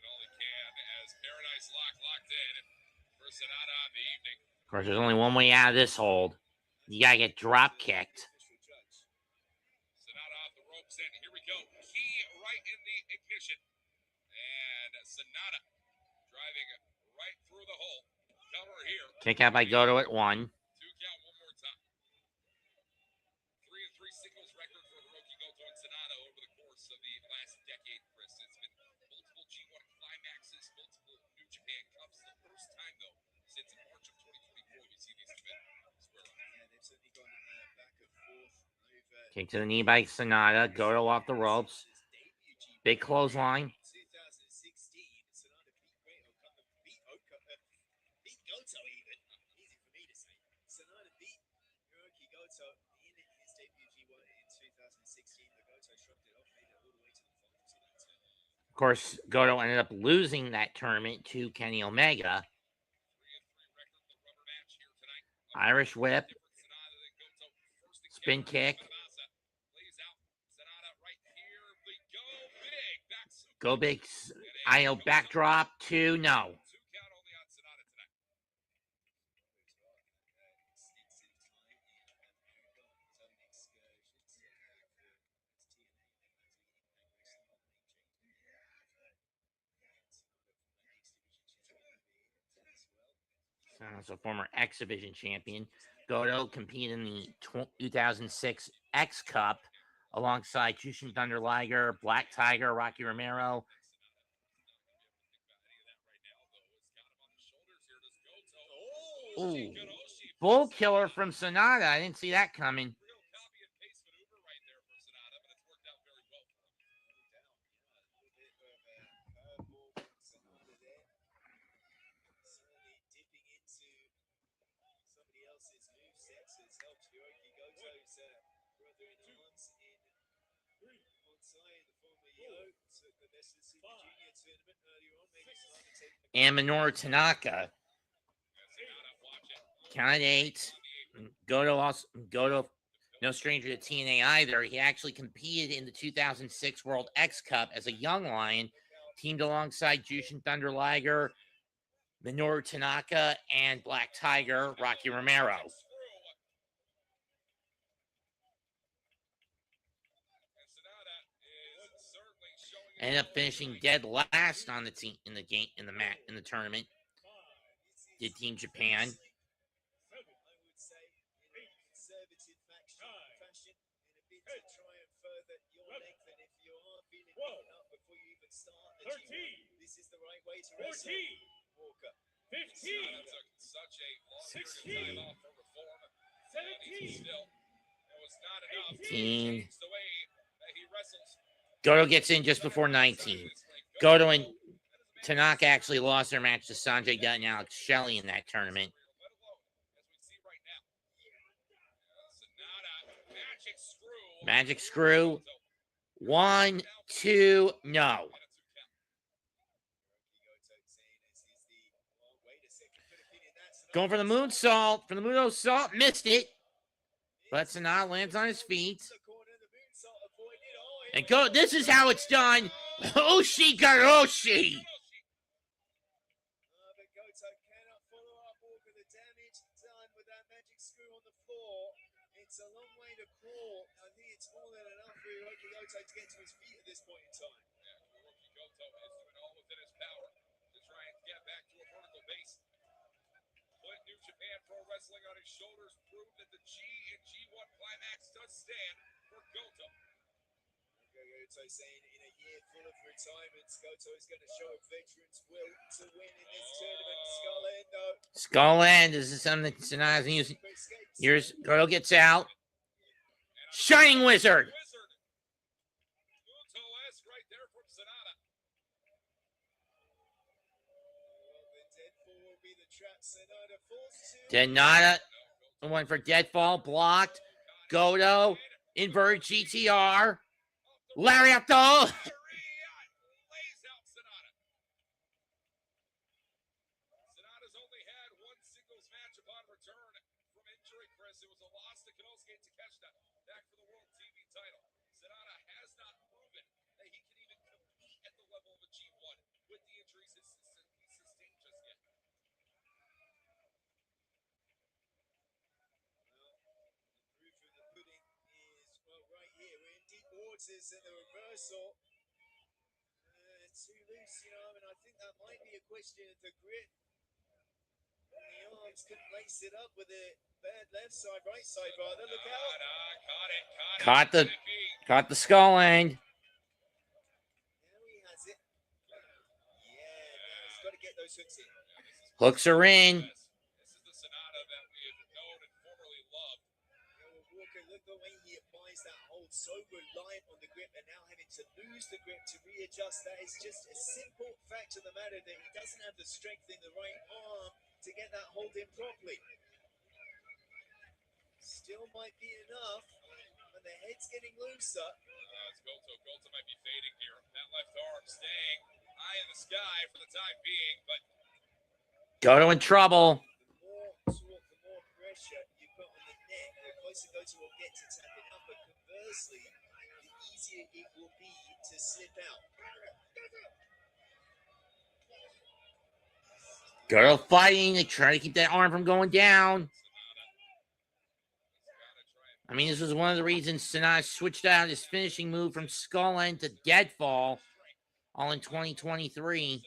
all he can as Paradise Lock locked in for Sonata on the evening. Of course, there's only one way out of this hold. You gotta get drop kicked. Sonata off the ropes, and here we go. Key right in the ignition. And Sonata driving right through the hole. Cover here. Kick out by Goto at 1. 2 count one more time. 3-3 singles record for Hiroki Goto and Sonata over the course of the last decade, Chris. It's been multiple G1 climaxes, multiple New Japan Cups. The first time, though, since March of 2024, we see these events square up. Yeah, they've certainly gone back and forth Kick to the knee by Sonata. Goto off the ropes. Big clothesline. 2016, Sonata beat Goto even. Easy for me to say. Sonata beat Hiroki Goto in his debut G1 in 2016. But Goto shrugged it off, made it all the way to the finals in that tournament. Of course, Goto ended up losing that tournament to Kenny Omega. 3-3 record, the rubber match here tonight. Irish whip. Different Sonata than Goto. First Spin encounter, kick. Sonata lays out Sonata right here. They go big. Back super. Go big. And IO backdrop. 2. No. 2 count only on Sonata tonight. Extensive time in America on his own excursions for TNA and those So former X Division champion. Goto competed in the 2006 X Cup alongside Jushin Thunder Liger, Black Tiger, Rocky Romero. Ooh, bull killer from Sonata. I didn't see that coming. Real copy and paste maneuver right there for Sonata, but it's worked out very well for him. a little bit of a curveball from Sonata there. Certainly dipping into somebody else's movesets has helped Hiroki Goto's brother in arms in Onsai, the former Yo, took the best of the Super Junior tournament earlier on, maybe Sonata taking the And Minoru Tanaka. Count at 8. Goto, no stranger to TNA either. He actually competed in the 2006 World X Cup as a young lion, teamed alongside Jushin Thunder Liger, Minoru Tanaka, and Black Tiger, Rocky Romero. Ended up finishing dead last on the team in the game in the tournament. Did Team Japan. I would say, in a conservative fashion, in a bid to try and further your length. And if you are feeling beaten up before you even start the G1, this is the right way to wrestle. Walker. 15. Took such a long period of time off for reform. 17. Still, it was not enough. 18. The way that he wrestles. Goto gets in just before 19. Goto and Tanaka actually lost their match to Sanjay Dutt and Alex Shelley in that tournament. Magic screw. 1, 2, no. Going for the moonsault. For the moonsault. Missed it. But Sonata lands on his feet. And go. This is how it's done. Oshi Garoshi. But Goto cannot follow up Walker. The damage done with that magic screw on the floor. It's a long way to crawl. I think it's more than enough for Hiroki Goto to get to his feet at this point in time. Yeah, Hiroki Goto is doing all within his power to try and get back to a vertical base. Put New Japan Pro Wrestling on his shoulders, prove that the G and G1 Climax does stand for Goto. Goto saying in a year full of retirements, Goto is going to show a veteran's will to win in this tournament. Skull End, though. Skull End. This is something that Sonata's using. Here's Goto gets out. Shining Wizard. Muto-esque right there from Sonata. The deadfall will be the trap. Sonata falls to. Sonata went for deadfall, blocked. Goto, inverted GTR. Lariato. Lays out Sonata. Sonata's only had one singles match upon return from injury, Chris. It was a loss to Konosuke Takeshita back for the World TV title. Sonata has not proven that he can even compete at the level of a G1 with the injuries he sustained just yet. Proof of the pudding is, well, right here. We're in deep waters and the reversal. Too loose, you know, I mean, I think that might be a question of the grit. And the arms couldn't lace it up with the bad left side, right side, rather. Look out. Caught the skull end. Now he has it. Yeah, now he's got to get those hooks in. Hooks are in. This is the Sonata that we have known and formerly loved. Walker, look the way he applies that hold, so reliant on the grip and now having to lose the grip to readjust. That is just a simple fact of the matter that he doesn't have the strength in the right arm to get that hold in properly. Still might be enough, but the head's getting looser. It's Goto. Goto might be fading here. That left arm staying high in the sky for the time being, but Goto in trouble. The more torque, the more pressure you put on the neck, the closer Goto will get to tapping out, but conversely, the easier it will be to slip out. Goto fighting. They try to keep that arm from going down. I mean, this was one of the reasons Sonata switched out his finishing move from Skull End to Deadfall, all in 2023.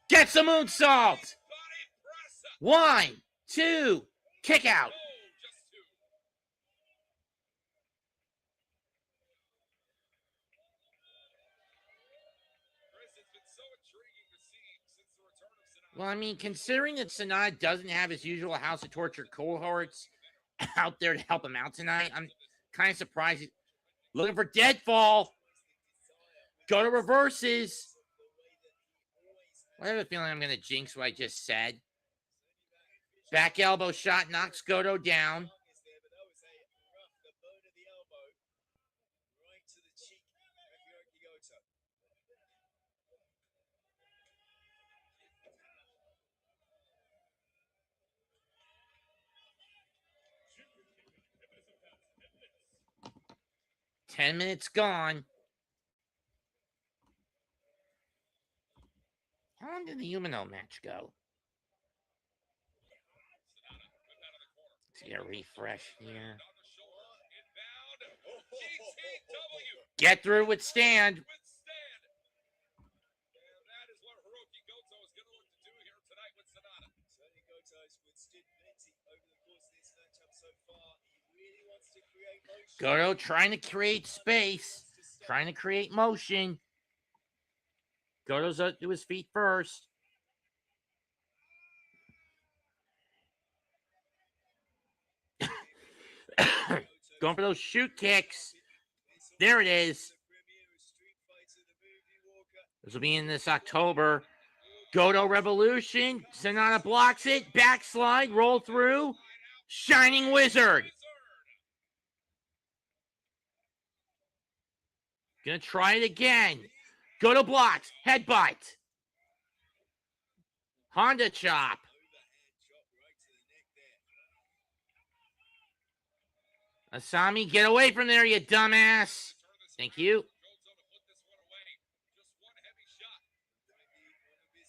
Gets the moonsault. 1, 2, kick out. Well, I mean, considering that Sonata doesn't have his usual House of Torture cohorts out there to help him out tonight, I'm kind of surprised. Looking for Deadfall. Goto reverses. I have a feeling I'm going to jinx what I just said. Back elbow shot knocks Goto down. 10 minutes gone. How long did the Umino match go? Let's get a refresh here. Get through with stand. Goto trying to create space, trying to create motion. Goto's up to his feet first. Going for those shoot kicks. There it is. This will be in this October. Goto Revolution. Sonata blocks it. Backslide. Roll through. Shining Wizard. Gonna try it again. Goto blocks. Headbutt. Honda chop. Asami, get away from there, you dumbass. Thank you.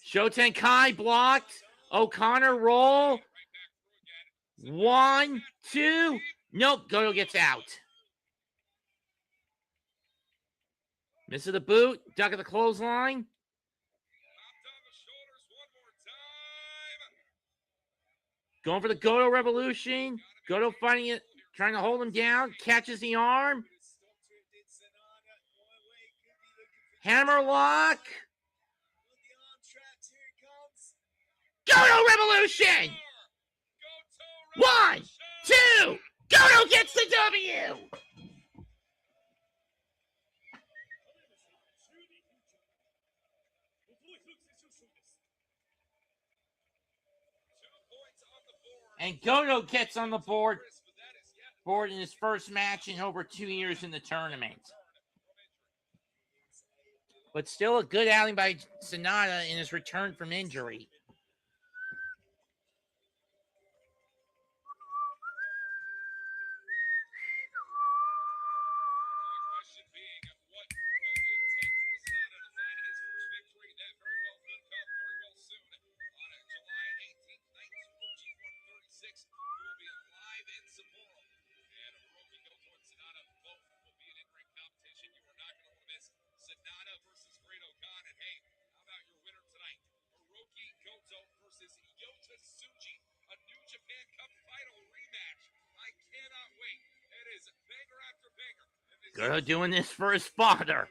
Shotenkai blocked. O'Connor roll. 1, 2. Nope, Goto gets out. Misses the boot. Duck of the clothesline. Going for the Goto Revolution. Goto fighting it. Trying to hold him down. Catches the arm. Hammerlock. Goto Revolution. 1, 2. Goto gets the W. And Goto gets on the board in his first match in over 2 years in the tournament. But still a good outing by Sonata in his return from injury. Girl doing this for his father,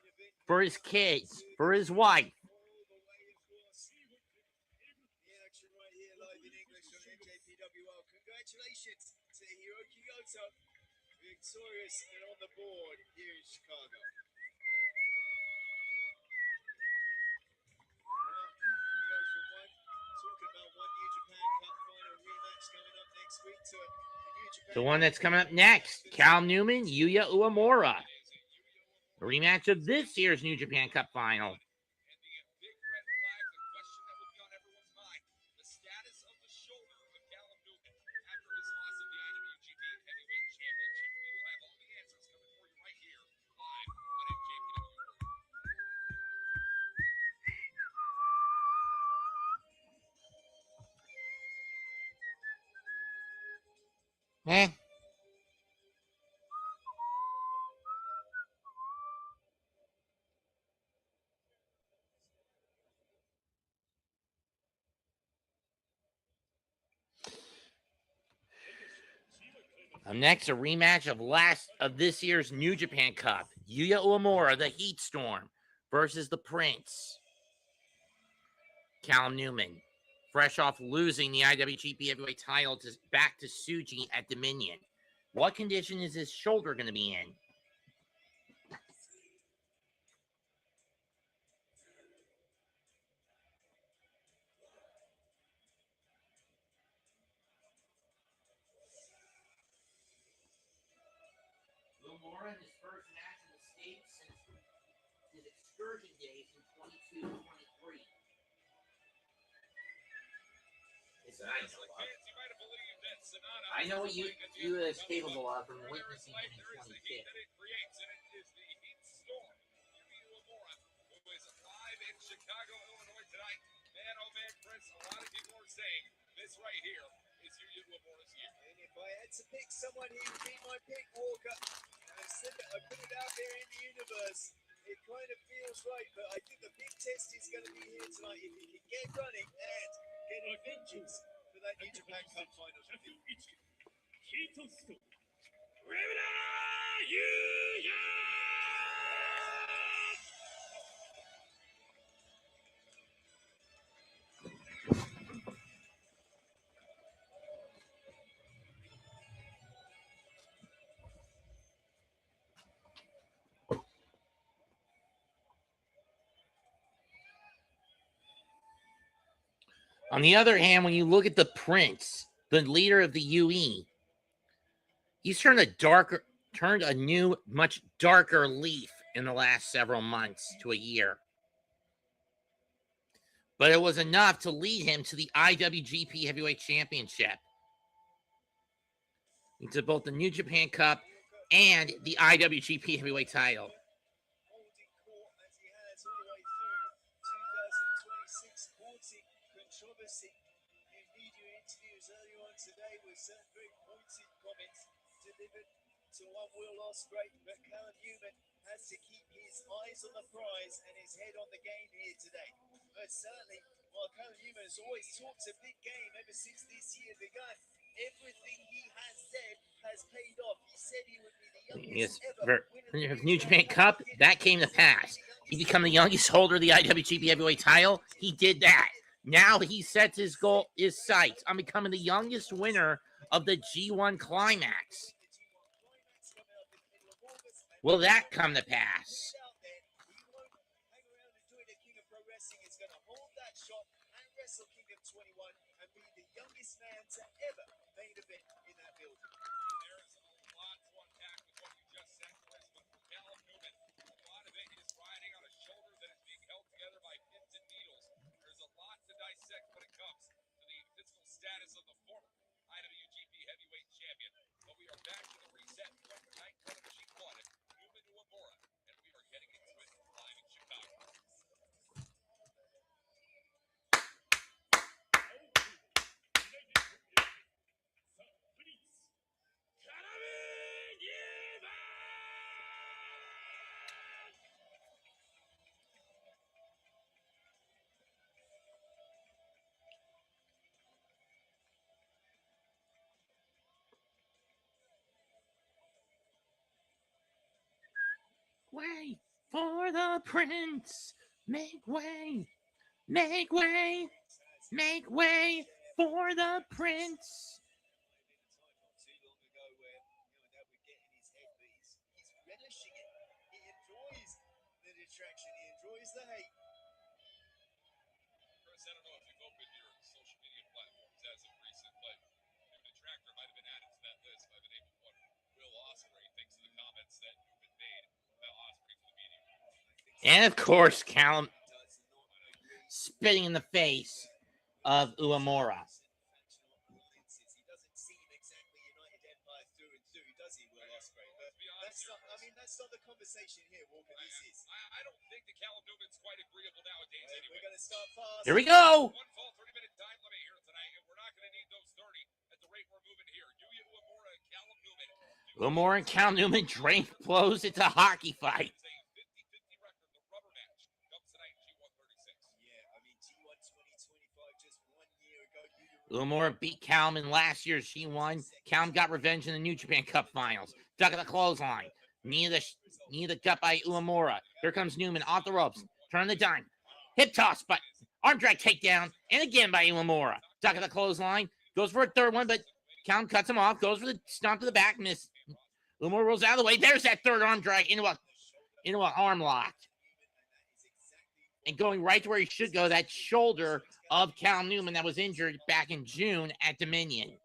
for his kids, for his wife. The action right here live in English on NJPWL. Congratulations to Hiroki Goto, victorious and on the board here in Chicago. Well, we go from talking about one New Japan Cup final rematch coming up next week to New Japan. The one that's coming up next, Cal Newman, Yuya Uemura. A rematch of this year's New Japan Cup final. And the big red flag, the question that will be on everyone's mind, the status of the shoulder of Callum Newman after his loss of the IWGP Heavyweight Championship. We will have all the answers coming for you right here, live on NJPW. Eh. Next, a rematch of this year's New Japan Cup. Yuya Uemura, the Heat Storm, versus the Prince, Callum Newman, fresh off losing the IWGP Heavyweight title back to Tsuji at Dominion. What condition is his shoulder going to be in? Uemura in his first match in the States since his excursion days in 22-23. I know what you is capable of from witnessing him in 2015. Chicago, Illinois tonight. Man, oh man, Chris, a lot of people are saying this right here is Yuya Uemura's year. And if I had to pick someone, he would be my pick, Walker. I said that, I put it out there in the universe. It kind of feels right, but I think the big test is going to be here tonight. If he can get running and get a vengeance for that New Japan Cup final. On the other hand, when you look at the Prince, the leader of the UE, he's turned a new, much darker leaf in the last several months to a year. But it was enough to lead him to the IWGP Heavyweight Championship, into both the New Japan Cup and the IWGP Heavyweight title. Holding court as he has all the way through 2026, causing controversy in media interviews earlier on today with certain very pointed comments delivered to one Will Ospreay. But Callum Newman has to keep his eyes on the prize and his head on the game here today. But certainly, while Callum Newman has always talked a big game ever since this year began, everything he has said has paid off. He said he would be the youngest ever winner of the New Japan Cup, that came to pass. He became the youngest holder of the IWGP Heavyweight title. He did that. Now he sets his sights on becoming the youngest winner of the G-1 Climax. Will that come to pass? Wrestle Kingdom 21 and be the youngest man to ever main event in that building. There's a lot to unpack with what you just said, Chris, but for Callum Newman, a lot of it is riding on a shoulder that is being held together by pins and needles. There's a lot to dissect when it comes to the physical status of the former IWGP Heavyweight Champion. But we are back to the reset from night one of G1, Newman Uemura, and we are getting into it live in Chicago. way for the prince. Make way. Make way. Make way for the prince. Too long ago where that would get in his head, but he's relishing it. He enjoys the distraction. He enjoys the hate. Chris, I don't know if you've opened your social media platforms as of recent, but your detractor might have been added to that list by the name of one Will Ospreay, thanks to the comments that Newman made about Ospreay for the media. And of course, Callum spitting in the face of Uemura. He doesn't seem exactly United Empire through and through, does he, Will Ospreay? But that's not the conversation here, Walker. I don't think that Callum Newman's quite agreeable nowadays anyway. We're going to start fast. Here we go. One fall, 30-minute time limit here tonight, and we're not going to need those 30 at the rate we're moving here. Yuya Uemura and Callum Newman. Uemura and Callum Newman drain blows. It's a hockey fight. It's a 50-50 record. The rubber match comes tonight in G1 36. Yeah, I mean, G1 2025, just 1 year ago. Uemura beat Callum in last year's G1. Callum got revenge in the New Japan Cup Finals. Duck of the clothesline. Knee of the gut by Uemura. Here comes Newman off the ropes. Turn the dime. Hip toss, but arm drag takedown. And again by Uemura. Duck of the clothesline. Goes for a third one, but Callum cuts him off. Goes for the stomp to the back. Miss. Uemura rolls out of the way. There's that third arm drag into an arm lock. And going right to where he should go, that shoulder of Callum Newman that was injured back in June at Dominion. He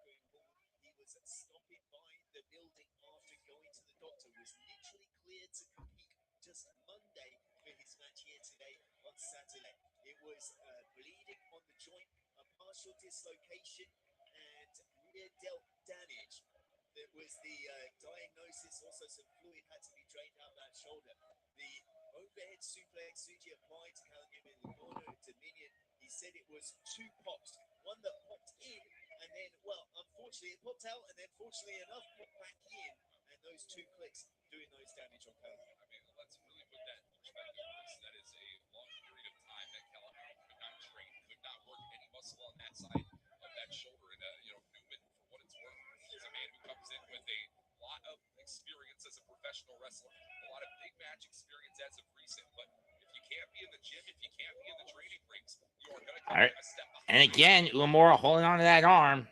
was stopping by the building after going to the doctor, was literally cleared to compete just Monday for his match here today on Saturday. It was bleeding on the joint, a partial dislocation, and rear delt damage. That was the diagnosis. Also, some fluid had to be drained out that shoulder. The overhead suplex Suji applied to Callum Newman in the corner of Dominion. He said it was two pops. One that popped in, and then, well, unfortunately, it popped out, and then, fortunately enough, popped back in. And those two clicks doing those damage on Callum. I mean, let's really put that in perspective. That is a long period of time that Callum could not train, could not work any muscle on that side of that shoulder. And, Newman, for what it's worth, is a man who comes in with a lot of experience as a professional wrestler, a lot of big match experience as of recent. But if you can't be in the gym, if you can't be in the training rings, you are going to come a step behind. And again, Uemura holding on to that arm.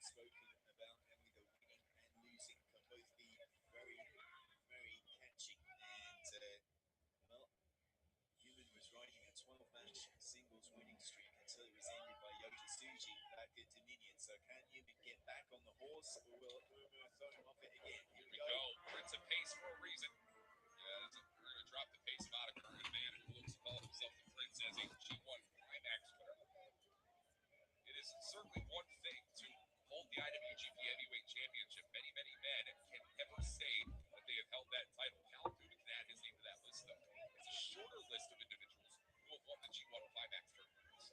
Spoken about having the winning and losing can both be very, very catchy. And, well, Newman was riding a 12-match singles winning streak until it was ended by Yota Tsuji back at Dominion. So can Newman get back on the horse, or will Uemura throw him off it again? Here we go. Prince of pace for a reason. We're going to drop the pace moniker on a man who looks to call himself the Prince as a G1 Climax winner. It is certainly one thing to hold the IWGP Heavyweight Championship. Many, many men can never say that they have held that title. Callum Newman can add his name to that list, though. It's a shorter list of individuals who have won the G1 Climax tournaments.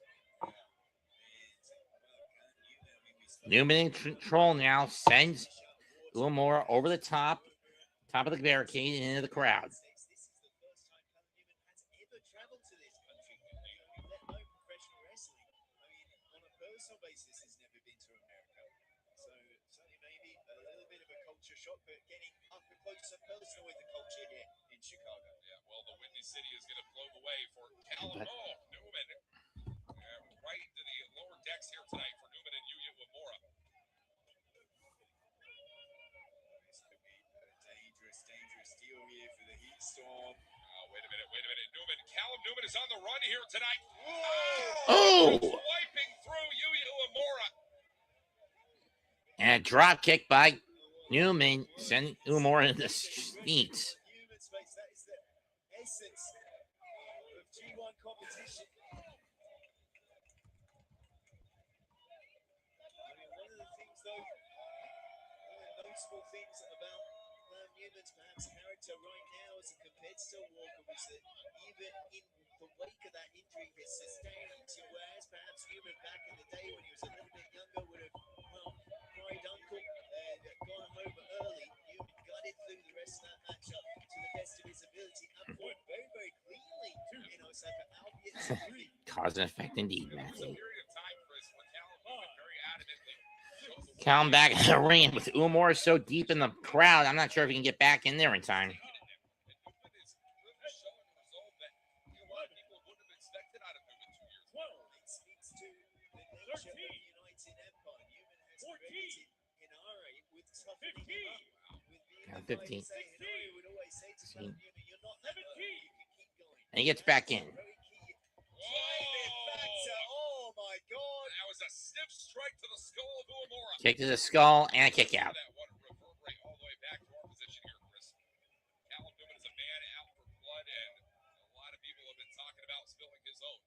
Newman in control now. Sends Uemura over the top of the barricade and into the crowd. This is the first time Callum Newman has ever traveled to this country, let alone professional wrestling. I mean, on a personal basis, he's never been to America. So certainly maybe a little bit of a culture shock, but getting up close and personal with the culture here in Chicago. Yeah, well, the Windy City is going to blow the way for Callum Newman. Right to the lower decks here tonight for Newman and Yuya Uemura. Dangerous deal here for the Heat Storm. Wait a minute. Callum Newman is on the run here tonight. Oh! Wiping through Yuya Uemura. And a drop kick by Newman, sending Uemura into the seats. Human space, that is the essence of G1 competition. I mean, one of the things, though, one of the noticeable things about Newman's perhaps character right now as a competitor, Walker, was that even in the wake of that injury he's sustained, whereas perhaps Newman back in the day when he was a little bit younger would have, well, cried uncle and gone home early, Newman gutted through the rest of that matchup to the best of his ability and fought very, very cleanly in Osaka, albeit severely. Cause and effect indeed, Matthew. Period of time, Chris, where Callum Newman very adamantly shows the Callum back in the ring with Uemura so deep in the crowd. I'm not sure if he can get back in there in time. credited Inari with toughening him up, with being Count the guy 15. saying Inari would always say to Callum Newman, "You're not that hurt, you can keep going." And he gets back in. Very key driving factor. Oh my God! That was a stiff strike to the skull of Uemura. Kick to the skull and a kick out. That one reverberate all the way back to our position here, Chris. Callum Newman is a man out for blood, and a lot of people have been talking about spilling his own.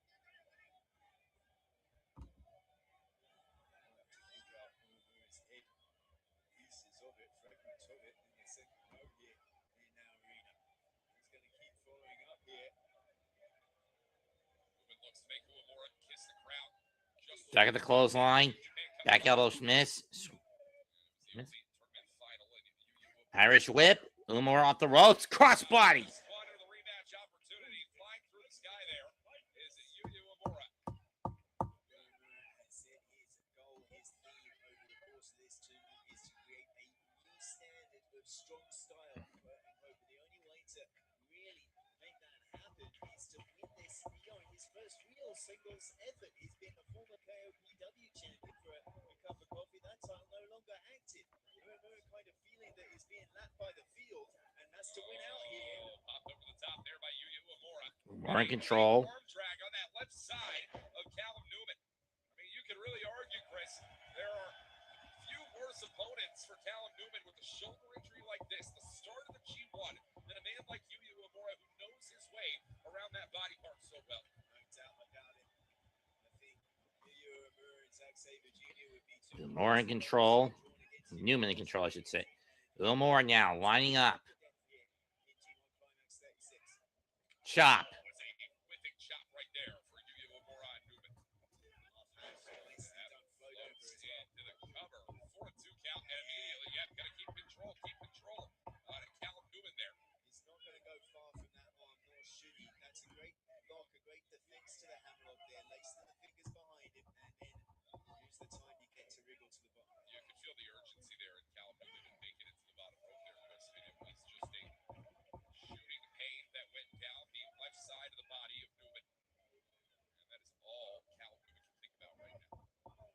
Pieces of it, fragments of it, in the second row here in our arena. He's going to keep following up here. Newman looks to make Uemura kiss the crowd. Just Back at the clothesline. Back elbow miss. tournament final, and Irish whip. Uemura off the ropes. Crossbody. Squad into the rematch opportunity. Flying through the sky there is Yuya Uemura. Has said his goal, his theme over the course of this tournament is to create a new standard of strong style. And hope the only way to really make that happen is to win this, his first real singles effort. He's been a former KOPW champion for a cup of coffee. That title no longer active. We're kind of feeling that he's being lapped by the field and has to win out here. Popped over the top there by Yuya Uemura. More in control. Arm drag on that left side of Callum Newman. I mean, you could really argue, Chris, there are few worse opponents for Callum Newman with a shoulder injury like this, the start of the G1, than a man like Yuya Uemura who knows his way around that body part so well. No doubt about it. I think Uemura and Zack Sabre Jr. would be two More in control. Newman in control, I should say. A little more now. Lining up. Chop. Oh, it's a whipping chop right there for Yuya Uemura and Newman. Floats into the cover for a 2 count, and immediately, got to keep control on Callum Newman there. He's not going to go far from that arm, nor should he. That's a great block, a great defense to the hammerlock there. Lacing the fingers behind him, and then use the time you get to wriggle to the bottom. You could feel the urgency there in Callum Newman making it to the bottom rope there, Chris. I mean, it was just a shooting pain that went down the left side of the body of Newman. And that is all Callum Newman can think about right now.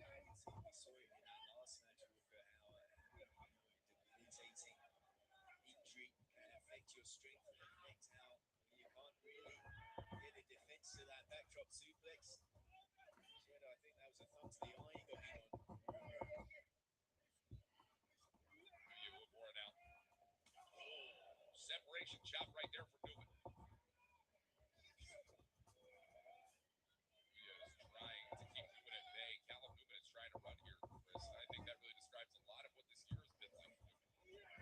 We saw it in that last match with how debilitating injury can affect your strength and affect how you can't really get a defense to that backdrop suplex. I think that was a thumb to the eye he got hit on. Yuya Uemura now. Oh, separation chop right there for Newman. Yuya is trying to keep Newman at bay. Callum Newman is trying to run here, Chris. I think that really describes a lot of what this year has been like for Newman.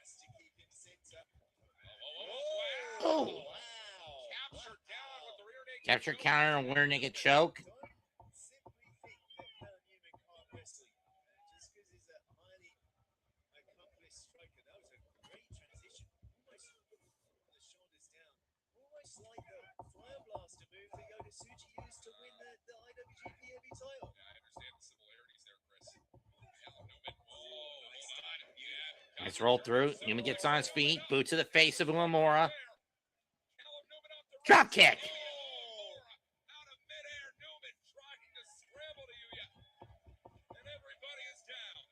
Has to keep him center. Oh. Wow. Captured down with the rear naked Capture choke. counter and rear naked choke. Don't simply think that Callum Newman can't wrestle. Just because he's a highly accomplished striker. That was a great transition. Almost from the shoulders down. Almost like the Fire Blaster move that Yoda Tsuji used to win the IWGP Heavy title. Yeah, I understand the similarities there, Chris. Callum Newman. Oh, hold on. Yeah. Nice roll through. Newman gets on his feet. Boot to the face of Uemura. Callum Newman off the Drop ropes. kick. Oh, out of midair, Newman trying to scramble to Yuya. And everybody is down.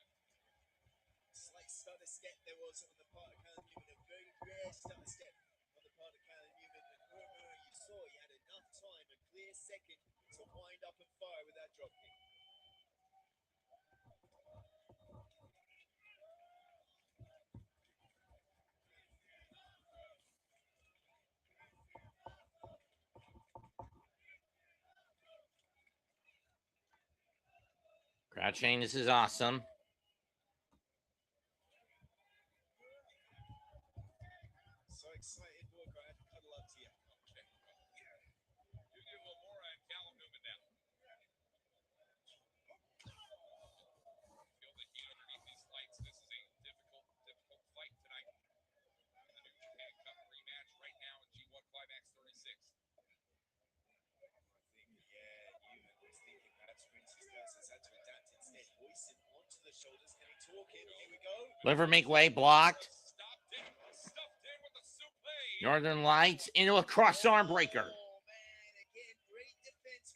Slight stutter step there was on the part of Callum Newman. A very rare stutter step on the part of Callum Newman. And you saw he had enough time, a clear second, to wind up and fire with that drop kick. Crowd chain, this is awesome. So excited, Walker. I had to cuddle up to you. Okay. Yuya Uemura and Callum Newman now. Feel the heat underneath these lights. This is a difficult fight tonight. In the New Japan Cup rematch right now in G-1 Climax 36. Newman was thinking perhaps Princess Gus has had to adapt instead. Hoisting onto the shoulders. Can he talk him? Here we go. Liver make way blocked. Stuffed in with the suplex. Northern Lights into a cross arm breaker. Oh, man. Again, great defense.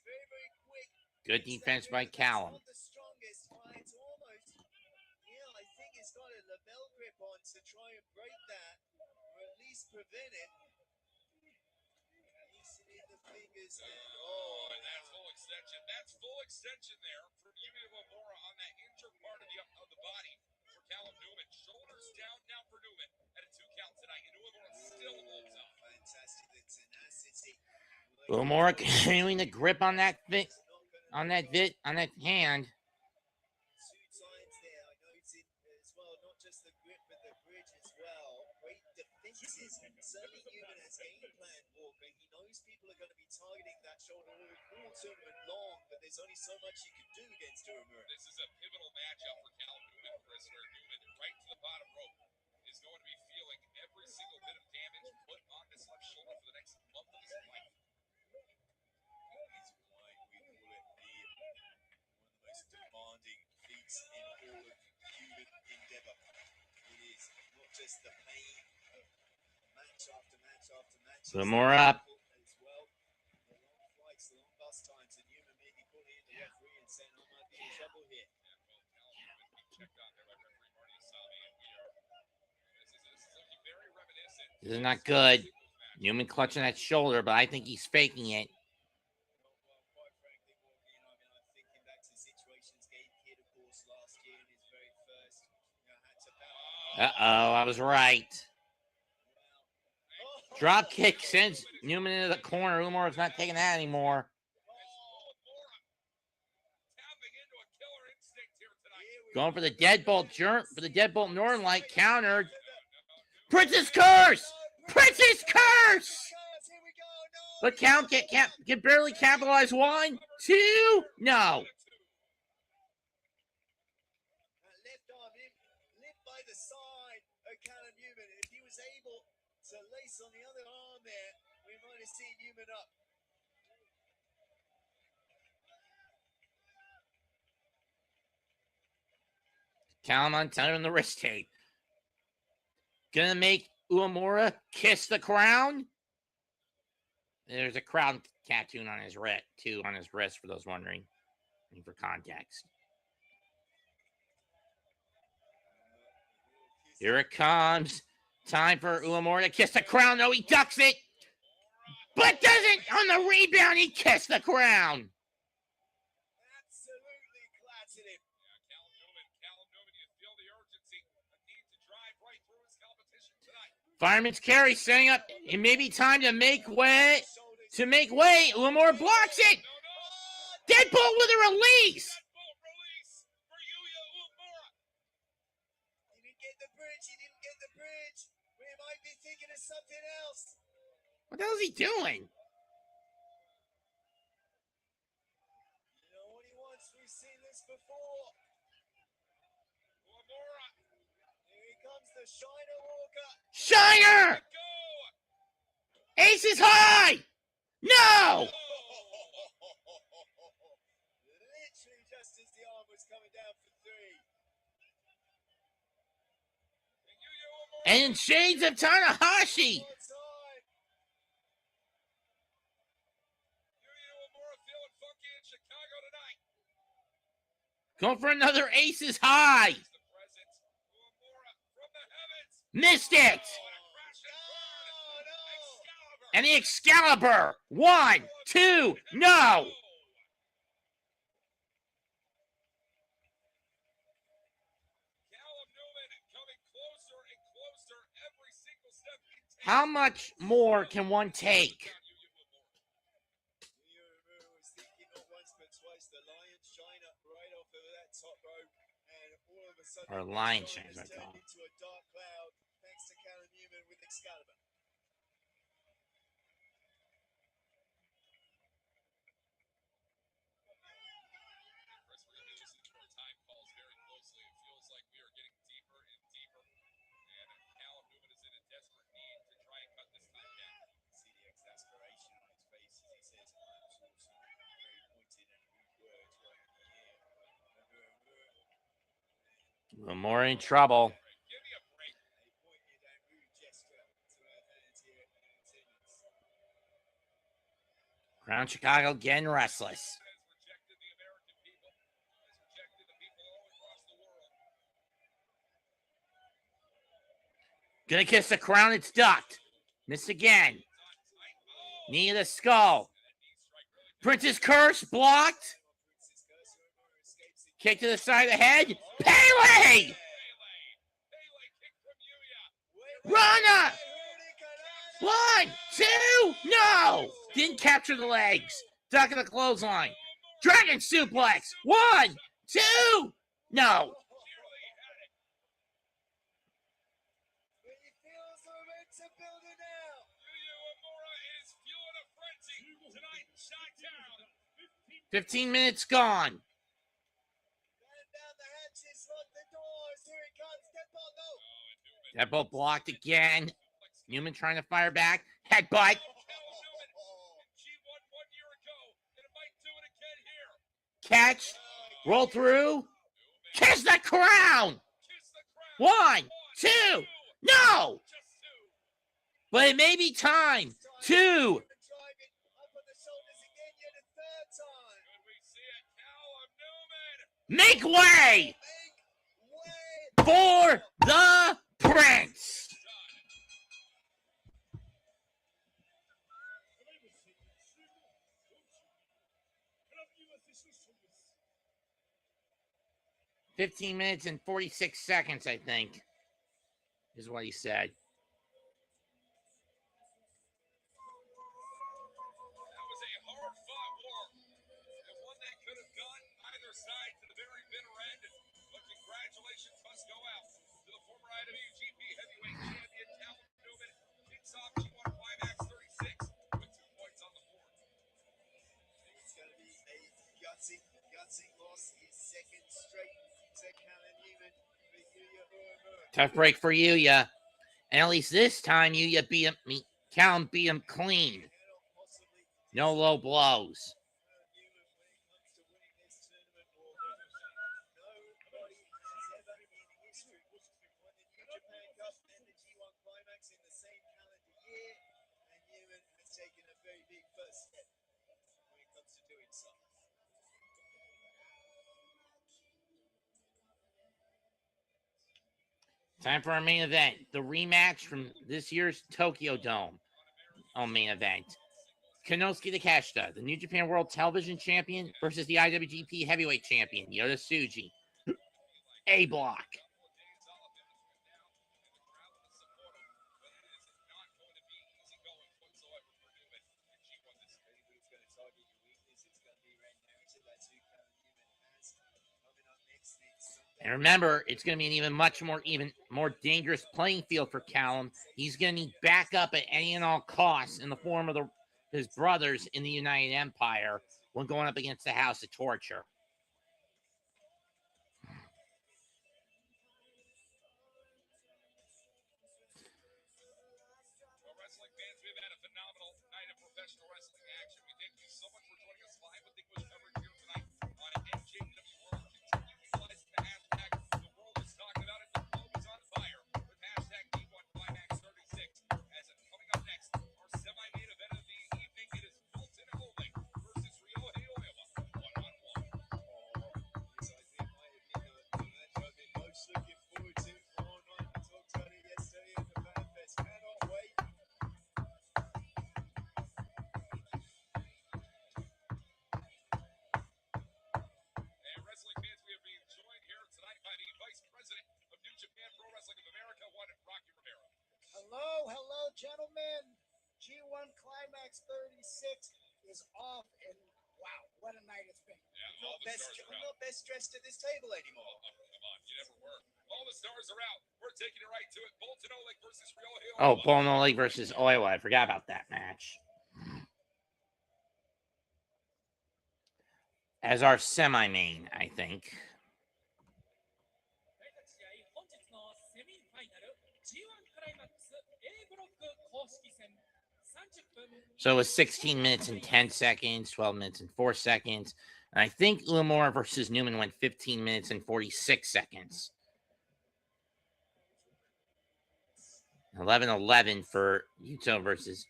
Good defense by Callum. Not the strongest, right? It's almost, yeah, I think it's got a label grip on to try and break that, or at least prevent it. Easing in the fingers and And that's full extension. That's full extension there from Yuya Uemura on that injured part of the body for Callum Newman. Shoulders down now for Newman at a 2 count tonight. And Uemura still holds up. fantastic, the tenacity. Uemura continuing the grip on that hand. 2 times there, I noted as well, not just the grip, but the bridge as well. Great defenses. Certainly Newman has game plan, Walker. He knows people are going to be targeting that shoulder all tournament long, but there's only so much you can do against Uemura. This is a pivotal matchup for Callum Newman, Chris, where Newman, right to the bottom rope, is going to be feeling every single bit of damage put on this left shoulder for the next month of his life. That is why we call it one of the most demanding feats in all of human endeavor. It is not just the pain of match after match after match. Uemura up. As well. The long flights, the long bus times, and Newman may be calling in the referee and saying, I might be in trouble here. Checked on there by referee Marty Asami, and this is looking very reminiscent. This is not good. Newman clutching that shoulder, but I think he's faking it. Well, quite frankly, Walker, I'm thinking back to situations Gabe Kidd, of course, last year in his very first, had to bow. Uh-oh, I was right. Drop kick sends Newman into the corner. Uemura's not taking that anymore. Going for the deadbolt Northern Light, countered. Princess Curse! Princess Curse! But Count can barely capitalize. 1, 2, no. Left arm lit by the side of Callum Newman. If he was able to lace on the other arm there, we might have seen Newman up. Callum on the wrist tape. Gonna make Uemura kiss the crown. There's a crown tattoo on his wrist, for those wondering, for context. Here it comes. Time for Uemura to kiss the crown. No, he ducks it. But doesn't. On the rebound, he kissed the crown. Absolutely clattered him. Callum Newman, you feel the urgency, a need to drive right through his competition tonight. Fireman's carry setting up. It may be time to make way. Uemura blocks it. Deadbolt with a release. Deadbolt release for Yuya Uemura. He didn't get the bridge. We might be thinking of something else. What the hell is he doing? You know what he wants? We've seen this before. Uemura. Here comes the Shiner Walker. Shiner! Go! Ace is high! No! Literally just as the arm was coming down for 3. And in shades of Tanahashi. More time. Yuya Uemura feeling funky in Chicago tonight. Going for another ace is high. The present Uemura from the heavens. Missed it. No. And the Excalibur. 1, 2, no. Callum Newman coming closer and closer every single step. How much more can one take? Uemura was thinking not once but twice. The Lion Shiner right off of that top rope, and all of a sudden, Or Lion the Shiner, has I turned thought. into a dark cloud thanks to Callum Newman with Excalibur. Chris, we're going to be listening to our time calls very closely. It feels like we are getting deeper and deeper. And Callum Newman is in a desperate need to try and cut this time down. See the exasperation on his face as he says some very pointed and rude words right here. Uemura in trouble. Give me a break. A pointed and rude gesture to our fans here in attendance. Crown Chicago getting restless. Has rejected the Gonna kiss the crown. It's ducked. Miss again. Knee of the skull. Prince's Curse blocked. Kick to the side of the head. Pele! Rana! 1, 2, no! Didn't capture the legs. Duck in the clothesline. Dragon suplex. 1, 2, no. He feels the momentum building now. 15 minutes gone. Man down the hatches, lock the doors. Here he comes. Step on, no. That both blocked again. Newman trying to fire back. Headbutt. Catch. Roll through. Kiss the crown. 1, 2, no. But it may be time to Drive it up on the shoulders again, yet a third time. make way Make way. for the Prince. "15 minutes and 46 seconds, I think, is what he said. That was a hard-fought war, and one that could have gone either side to the very bitter end. But congratulations must go out to the former IWGP Heavyweight Champion Callum Newman. Kicks off G-1 Climax 36 with 2 points on the board. It's going to be a gutsy loss. His second straight to Callum Newman for Yuya Uemura. Tough break for Yuya. And at least this time, Yuya beat him. Callum beat him clean. Cannot possibly No low blows. Newman when it comes to winning this tournament war. Nobody has ever in history won the New Japan Cup and the G1 Climax in the same calendar year, and Newman has taken a very big first step when it comes to doing so. Time for our main event. The rematch from this year's Tokyo Dome main event. Konosuke Takeshita, the New Japan World Television Champion, versus the IWGP Heavyweight Champion, Yota Tsuji. A block. And remember, it's going to be an even more dangerous playing field for Callum. He's going to need backup at any and all costs in the form of his brothers in the United Empire when going up against the House of Torture. Well, wrestling fans, we've had a phenomenal night of professional wrestling action. We thank you so much for joining us live with the English coverage here tonight on NJW World. Continue utilizing the hashtag the world is talking about it. The globe is on fire with hashtag G1 Climax 36. As it's coming up next, our semi-main event of the evening, it is Bolton Holding versus Ryohei Oiwa, 1-on-1. Yes, I think might have been the match I've been most looking forward to all night. I talked about it yesterday at the Fan Fest. Cannot wait. And wrestling fans, we are being joined here tonight by the Vice President of New Japan Pro Wrestling of America, Rocky Romero. Hello, gentlemen. G1 Climax 36 is off, and wow, what a night it's been. Yeah, all the stars are I'm out. not best dressed at this table anymore. Oh, come on, you never were. All the stars are out. We're taking it right to it. Bolton Oleg versus Ryohei Oiwa. Oh, Bolton Oleg versus Oiwa. I forgot about that match. As our semi-main, I think. 第8試合本日のセミファイナル G1 クライマックス A ブロック公式戦30分 So it was 16 minutes and 10 seconds, 12 minutes and 4 seconds. And I think Uemura versus Newman went 15 minutes and 46 seconds. 11-11 for Yuto versus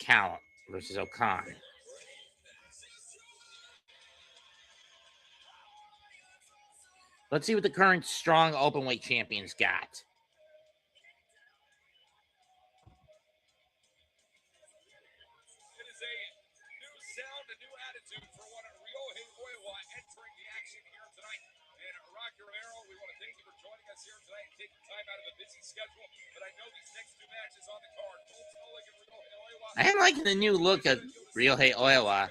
Callum versus O'Khan. Let's see what the current strong openweight champions got. a new attitude for one Ryohei Oiwa entering the action here tonight. And Rocky Romero, we want to thank you for joining us here tonight and taking time out of a busy schedule. But I know these next two matches on the card, Colton Oleg and Ryohei Oiwa. I am liking the new look of Ryohei Oiwa.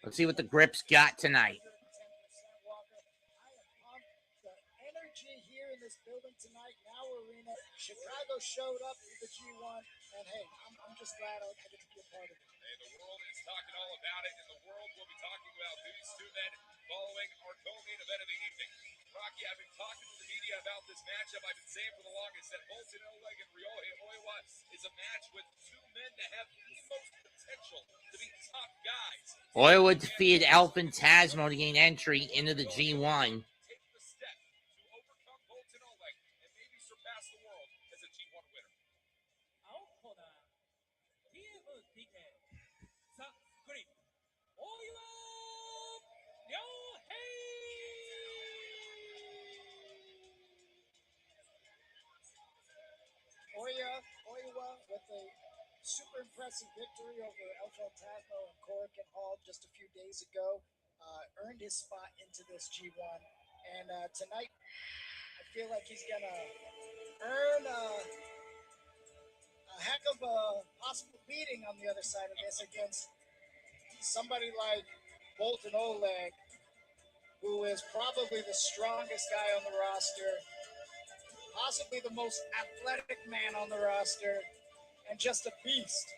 Let's see what the Grips got tonight. Energy here in this building tonight, now arena. Chicago showed up for the G1, and hey, I'm just glad I get to be a part of it. And the world is talking all about it, and the world will be talking about these two men following our co-main event of the evening. Rocky, I've been talking to the media about this matchup. I've been saying for the longest that Colton Oleg and Ryohei Oiwa is a match with two men that have the most potential to be top guys. Oiwa defeated Alpha Tasmo to gain entry into the G1. Take the step to overcome Colton Oleg and maybe surpass the world as a G1 winner. 青コーナー TMDK ザ・グリップ大岩良平 Oiwa with a super impressive victory over El Fantasmo and Korakuen Hall just a few days ago. Earned his spot into this G1. And tonight, I feel like he's going to earn a heck of a possible beating on the other side of this against somebody like Bolton Oleg, who is probably the strongest guy on the roster, possibly the most athletic man on the roster, and just a beast.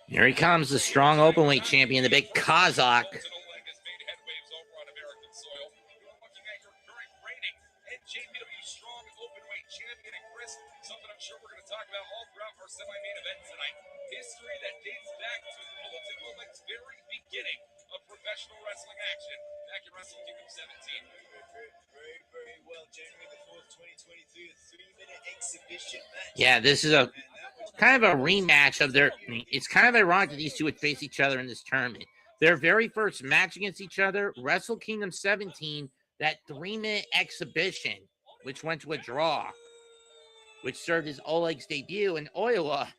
Here he comes, the strong openweight champion, the big Kazakh. Colton Oleg has made headwaves over on American soil. You're looking at your current reigning NJPW strong openweight champion, and Chris, something I'm sure we're going to talk about all throughout our semi-main event tonight. History that dates back to Colton Oleg's very beginning of professional wrestling action back in Wrestle Kingdom 17. Very well. January the 4th, 2023, a 3-minute exhibition match. Yeah, this is a kind of a rematch of their. It's kind of ironic that these two would face each other in this tournament. Their very first match against each other, Wrestle Kingdom 17, that 3-minute exhibition, which went to a draw, which served as Oleg's debut, and Oiwa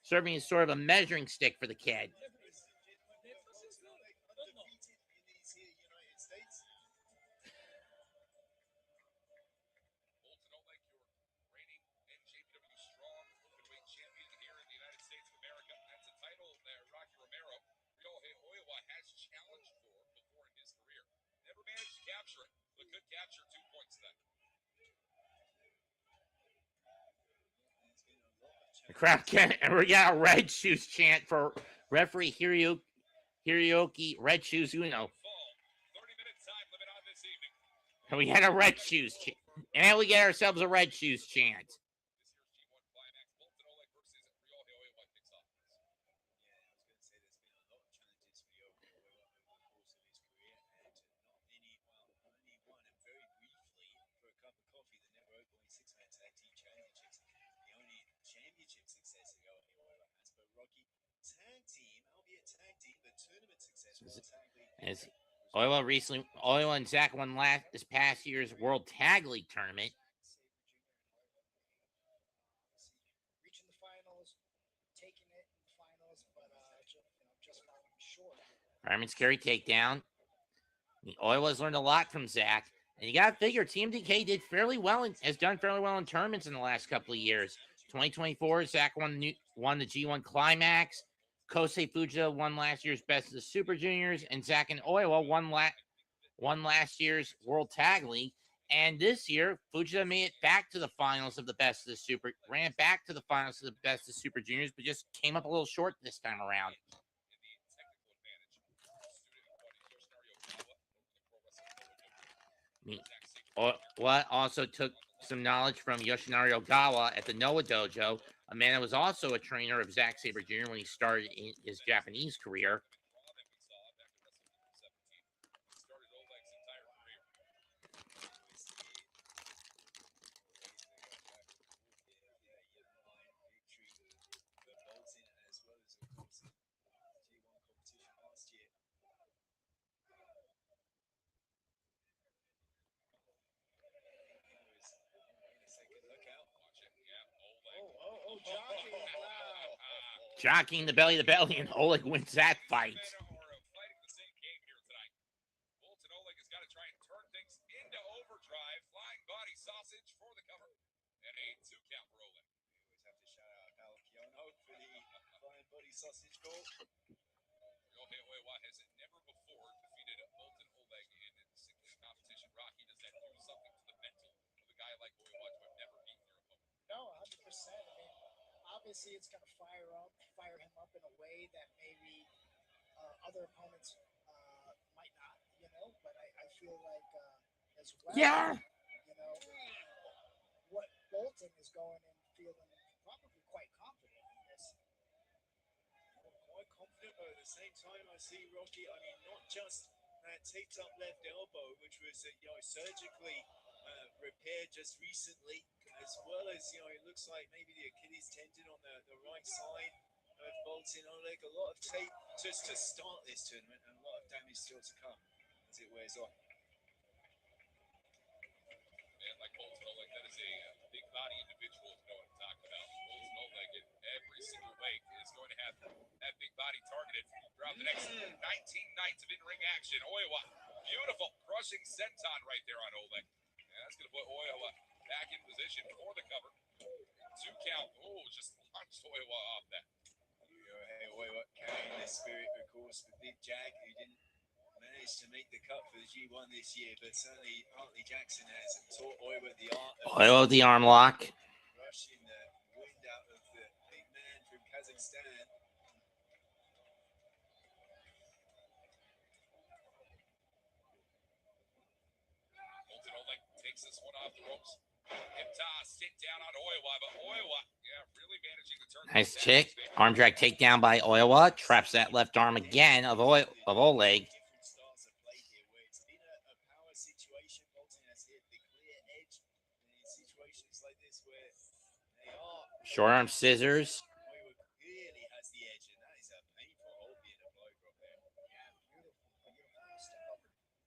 serving as sort of a measuring stick for the kid. Colton Oleg, your reigning NJPW strong openweight champion here in the United States of America. That's a title that Rocky Romero, Ryohei Oiwa has challenged for before in his career. Never managed to capture it, but could capture 2 points then. The crowd can't. We got a red shoes chant for referee Hiroki Red Shoes Uno. 30-minute time limit on this evening. And we had a red shoes chant. And we get ourselves a red shoes chant. This year's G1 Climax, Colton Oleg versus Ryohei Oiwa kicks off. Yeah, I was going to say there's been a lot of challenges for Oiwa over the course of his career, and only one, and very briefly for a cup of coffee, the never openly 6-man tag team championships. The only championship success that Oiwa has, but Rocky tag team, albeit tag team, but tournament success. As Oiwa and Zach won this past year's World Tag League tournament. Reaching the finals, taking it in the finals, but just falling short. Fireman's carry takedown. Oiwa's learned a lot from Zach. And you got to figure TMDK did fairly well and has done fairly well in tournaments in the last couple of years. 2024, Zach won the G1 Climax. Kosei Fujita won last year's Best of the Super Juniors, and Zach and Oiwa won last year's World Tag League. And this year, Fujita made it back to the finals of the Best of the Super, ran back to the finals of the Best of the Super Juniors, but just came up a little short this time around. What also took some knowledge from Yoshinari Ogawa at the Noah Dojo, a man that was also a trainer of Zack Sabre Jr. when he started in his Japanese career. Jockeying the belly to belly, and Oleg wins that fight. Fighting the same game here tonight. Bolton Oleg has got to try and turn things into overdrive. Flying body sausage for the cover. And a 2 count for Oleg. We always have to shout out Al Kiono for the flying body sausage call. Ryohei Oiwa has never before defeated Bolton Oleg in singles competition. Rocky, does that do something to the mental of a guy like Oiwa to have never beaten your opponent? No, 100%. I mean, obviously, it's going to fire him up in a way that maybe other opponents might not, But I feel like as well, Yeah. What Bolton is going in feeling probably quite confident in this. Quite confident, but at the same time, I see Rocky. I mean, not just that taped up left elbow, which was surgically repaired just recently, as well as it looks like maybe the Achilles tendon on the right side of Bolton Oleg. A lot of tape just to start this tournament, and a lot of damage still to come as it wears on. Man like Bolton Oleg, that is a big body individual, if you know what I'm talking about. Bolton Oleg in every single weight is going to have that big body targeted throughout the next 19 nights of in-ring action. Oiwa, beautiful crushing senton right there on Oleg. And that's going to put Oiwa back in position for the cover. 2 count. Oh, just launched Oiwa off that. Oiwa carrying the spirit, of course, for Big Jag, who didn't manage to make the cut for the G1 this year, but certainly Hartley Jackson has taught Oiwa the art of The arm lock. rushing the wind out of the big man from Kazakhstan. Bolton Oleg takes this one off the ropes. Hip toss, sit down on Oiwa, but Oiwa, really managing to turn. Nice kick. Arm drag takedown by Oiwa. Traps that left arm again of Oleg. Different styles of play here, where it's been a power situation. Bolton has hit the clear edge in situations like this where they are. Short arm scissors. Oiwa clearly has the edge, and that is a painful hold being applied from there. Yeah, beautiful step up.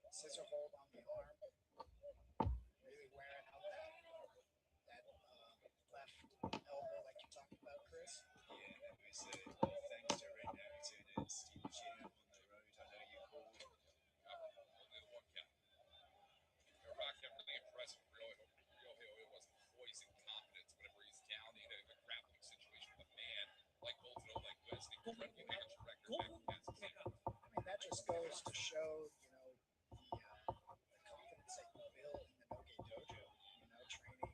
Scissor hold on the arm. Really wearing out that left elbow like you talked about, Chris. Yeah, that was thanks to Red Narrator and Steve Jam on the road. I know you called. Only the 1 count. Rocky, I'm really impressed with Ryohei Oiwa's poise and confidence whenever he's down in a grappling situation with a man like Bolton Oleg, who has an incredible amateur record back in Kazakhstan. I mean, that just goes to show, the confidence that you build in the Noge Dojo. Training,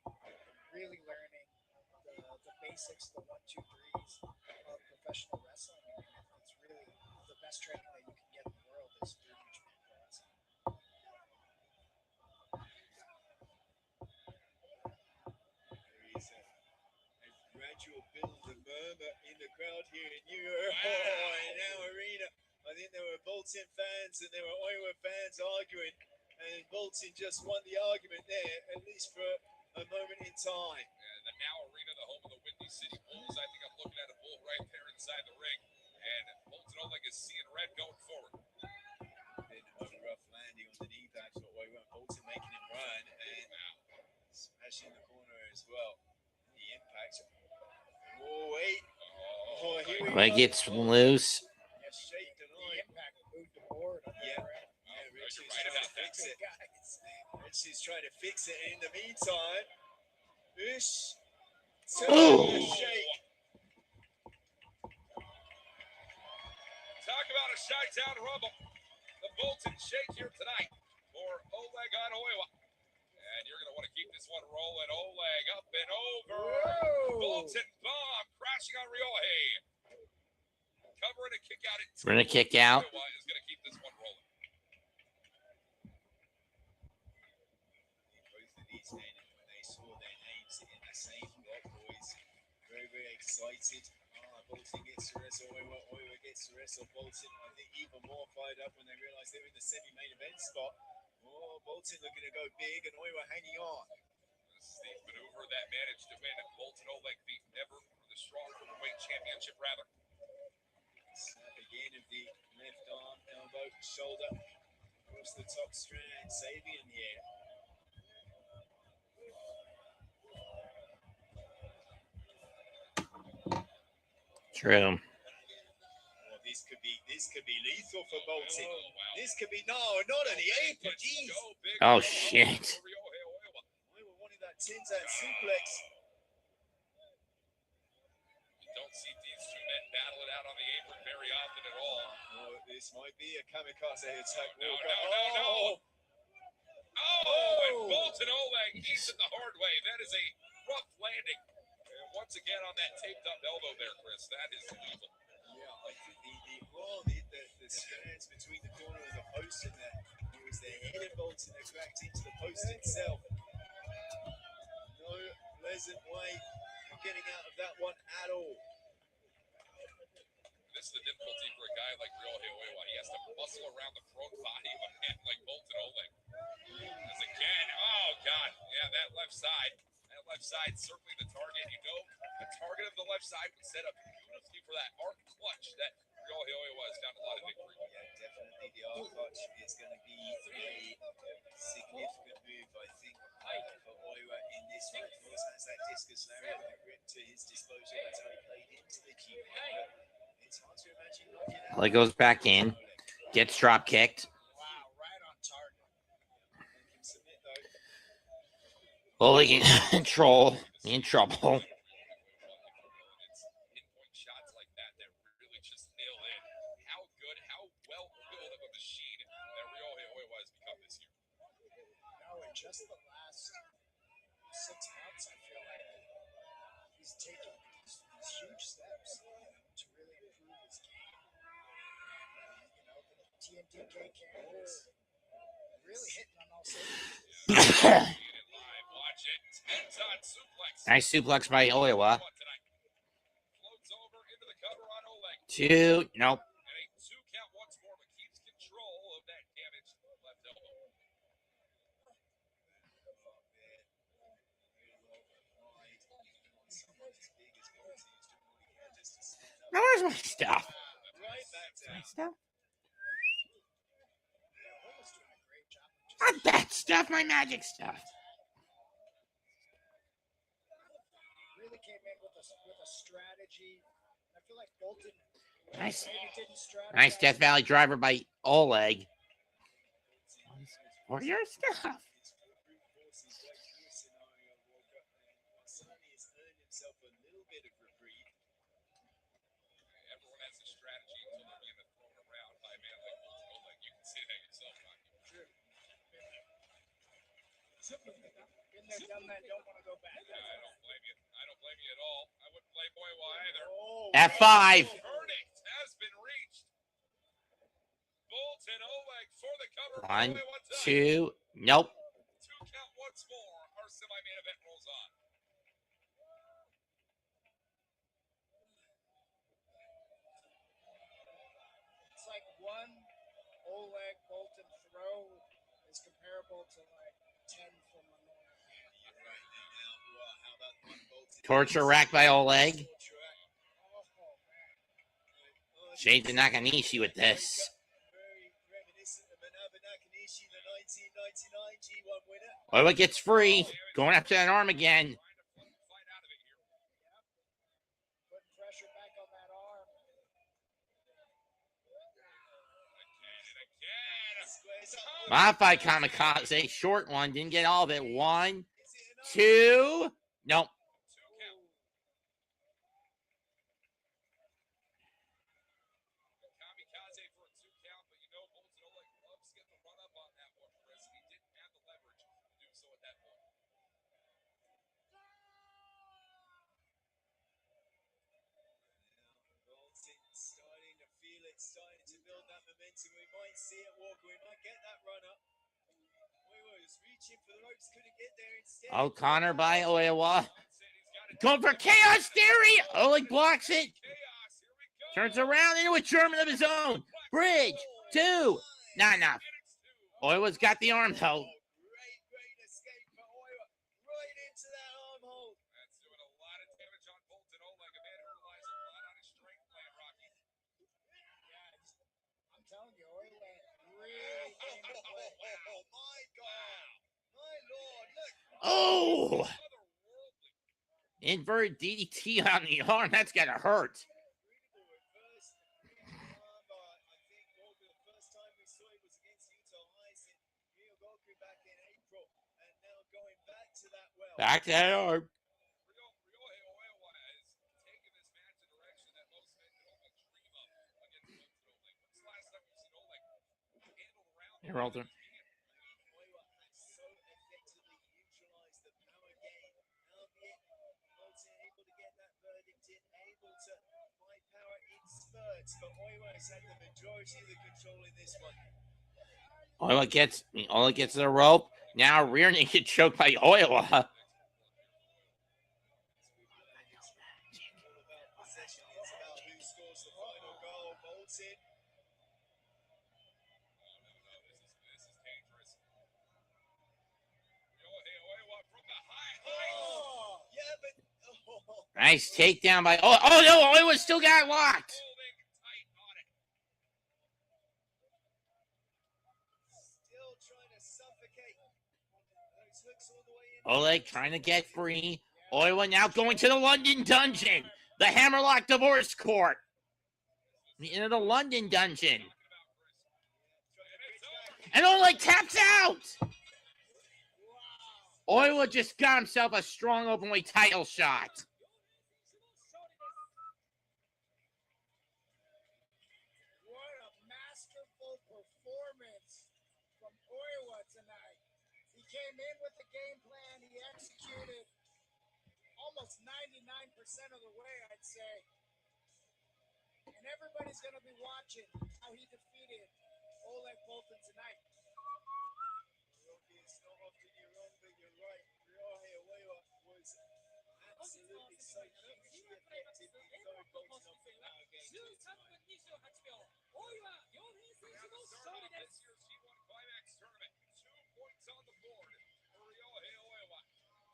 really learning the basics, the 1, 2, 3s of professional wrestling. I mean, it's really the best training that you can get in the world is through New Japan Pro Wrestling. There is a gradual build, a murmur in the crowd here in New York. In our arena. I think there were Bolton fans and there were Oiwa fans arguing, and Bolton just won the argument there, at least for a moment in time. And the Now Arena, the home of the Windy City Bulls. I think I'm looking at a bull right there inside the ring, and Bolton Oleg is seeing red going forward. Then a rough landing on the knee pad for Oiwa. Bolton making him run and smashing the corner as well. The impact. Oh wait! Oh, here we go. Gets loose. Shake the The impact moved the board. Yeah. Richie's right trying to fix it. Richie's trying to fix it. In the meantime, Ish. Shake. Talk about a Chi-Town rumble. The Bolton shake here tonight for Oleg on Oiwa. And you're going to want to keep this one rolling. Oleg up and over. Whoa. Bolton bomb crashing on Ryohei. Covering a kick out. We're going to kick out. Oiwa is going to keep this one rolling. Both of these men, when they saw their names in the same block, boys, very, very excited. Bolton gets to wrestle Oiwa. Oiwa gets to wrestle Bolton. I think even more fired up when they realized they were in the semi-main event spot. Oh, Bolton looking to go big and Oiwa hanging on. This is the maneuver that managed to win Bolton Oleg the strong cruiserweight championship, rather. Snap again of the left arm, elbow, shoulder, across the top strand, Sabian here. True. This could be lethal for Bolton. This could be, no, not on the apron, jeez. Oh, shit. We were wanting that Tinzat suplex. You don't see these two men battle it out on the apron very often at all. Oh, this might be a kamikaze attack. No. Oh, And Bolton Oleg eats it the hard way. That is a rough landing. And once again on that taped up elbow there, Chris. That is lethal. yeah, I think the strands between the corner and the post, and that it was the head of Bolton that cracked into the post itself. No pleasant way of getting out of that one at all. This is the difficulty for a guy like Ryohei Oiwa. He has to muscle around the front body of a man like Bolton Oleg. As again, oh God, yeah, that left side certainly the target. You know, the target of the left side was set up beautifully for that arc clutch that Ryohei Oiwa has found a lot of victory. Yeah, definitely the arc clutch is going to be a significant move, I think, for Oiwa in this match. He also has that discus lariat with a grip to his disposal. That's how he played into the G1. It's hard to imagine knocking out. Well, he goes back in, gets drop kicked. Wow, right on target. Make him submit, though. Oleg in control, in trouble. It's pinpoint shots like that that really just nail in how good, how well-oiled of a machine that Ryohei Oiwa has become this year. No, in just the last 6 months, I feel like he's taken these huge steps to really improve his game. You know, the TMDK cameras really hitting on all cylinders. Seeing it live, watch it. 10-ton suplex. Nice suplex by Oiwa. Floats over into the cover on Oleg. 2, nope. And a 2 count once more, but keeps control of that damaged left elbow. Now where's my stuff? Right back My down. stuff? Oiwa's doing a great job of just Not that stuff, my magic stuff. really came in with a strategy. I feel like Bolton Nice. maybe didn't strategize. Nice Death Valley driver by Oleg. For your stuff. Everyone has a strategy until they're being thrown around by a man like Bolton Oleg. You can see that yourself, Rocky. Been there, done that, don't want to go back. I don't blame you. I don't blame you at all. I wouldn't blame Oiwa either. F5. Verdict has been reached. Bolton Oleg for the cover. 1, Only one time. 2, nope. 2 count once more. Our semi-main event rolls on. It's like one Oleg Bolton throw is comparable to like 10 from Lenore. Torture rack by Oleg. Oh, man. Shades of Nakanishi with this. Very reminiscent of Manabu Nakanishi, the 1999 G1 winner. Oiwa gets free. Going after that arm again. Trying to fight out of it here. Putting pressure back on that arm. Again. Modified kamikaze. Short one. Didn't get all of it. 1, 2. Nope. 2 count. Kamikaze for a 2 count, but you know Bolton Oleg loves to get the run up on that one, Chris. He didn't have the leverage to do so at that point. Bolton starting to feel it, starting to build that momentum. We might see it, Walker. We might get that run up. We was reaching for the ropes, couldn't get there instead. O'Connor by Oiwa. He's got it. Going for Chaos Theory. Oleg blocks it. Chaos. Here we go. Turns around into a German of his own. Bridge. 2. Not enough. Oiwa's got the arm though. Great escape for Oiwa. Right into that arm hold. That's doing a lot of damage on Bolton Oleg, a man who relies a lot on his strength plan, Rocky. Yeah, I'm telling you, Oiwa really came to play. Oh my God. My Lord, look. Oh. Otherworldly. Inverted DDT on the arm. That's gotta hurt. February, back in April, and now going back to that well. Back to that arm. Ryohei Oiwa has taken this match a direction that most men could only dream of against Moto Oleg. When's the last time you've seen Oleg handled around the Here, Alder. Oiwa has so effectively neutralized the power game, albeit Bolton able to get that verdict in, able to find power in spurts, but Oiwa has had the majority of the control in this one. Oiwa gets the rope. Now rear naked choke by Oiwa. All about possession. It's about who scores the final goal. Bolton. This is dangerous. Ryohei Oiwa from the high. Oh, yeah, but Nice takedown by. Oh no! Oiwa still got locked. Holding tight on it. still trying to suffocate. Those hooks all the way in. Oleg trying to get free. Oiwa now going to the London dungeon. The Hammerlock Divorce Court. Into the London dungeon. And Oleg taps out. Oiwa just got himself a strong openweight title shot. What a masterful performance from Oiwa tonight. He came in with the game plan. He executed almost 99% of the way, I'd say. And everybody's going to be watching how he defeated Oleg Bolton tonight. It's not often you're wrong, but you're right. Ryohei Oiwa was absolutely so hugely effective in throwing Bolton off the power game tonight. 13 this year's G-1 Climax tournament. 2 points on the board for Ryohei Oiwa.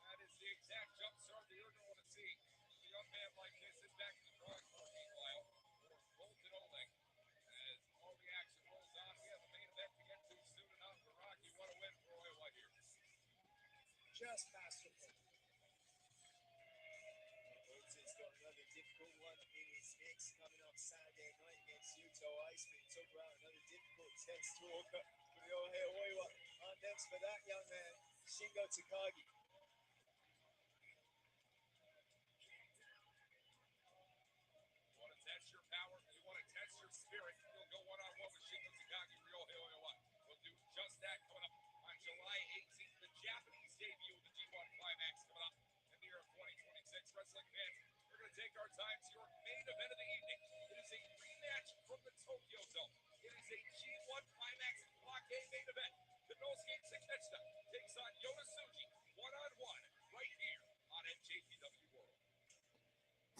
That is the exact jump start that you're going to see. A young man like this is back to the drawing board, meanwhile, for Bolton Oleg. As all the action rolls on, we have a main event to get to soon enough. For Rocky, what a win for Oiwa here. Just masterful. Bolton's got another difficult one in his mix coming up Saturday night against Yuto Iceman. Talk about another difficult test to walk up for Ryohei Oiwa. Next for that young man, Shingo Takagi. You want to test your power, you want to test your spirit, you'll go one-on-one with Shingo Takagi. Ryohei Oiwa will do just that coming up on July 18th, the Japanese debut of the G1 Climax coming up in the year of 2026. Wrestling fans, we're going to take our time to your main event of the evening. It is a rematch from the Tokyo Dome. It is a G1 Climax blockade main event. Konosuke Takeshita takes on Yota Tsuji one-on-one right here on NJPW World.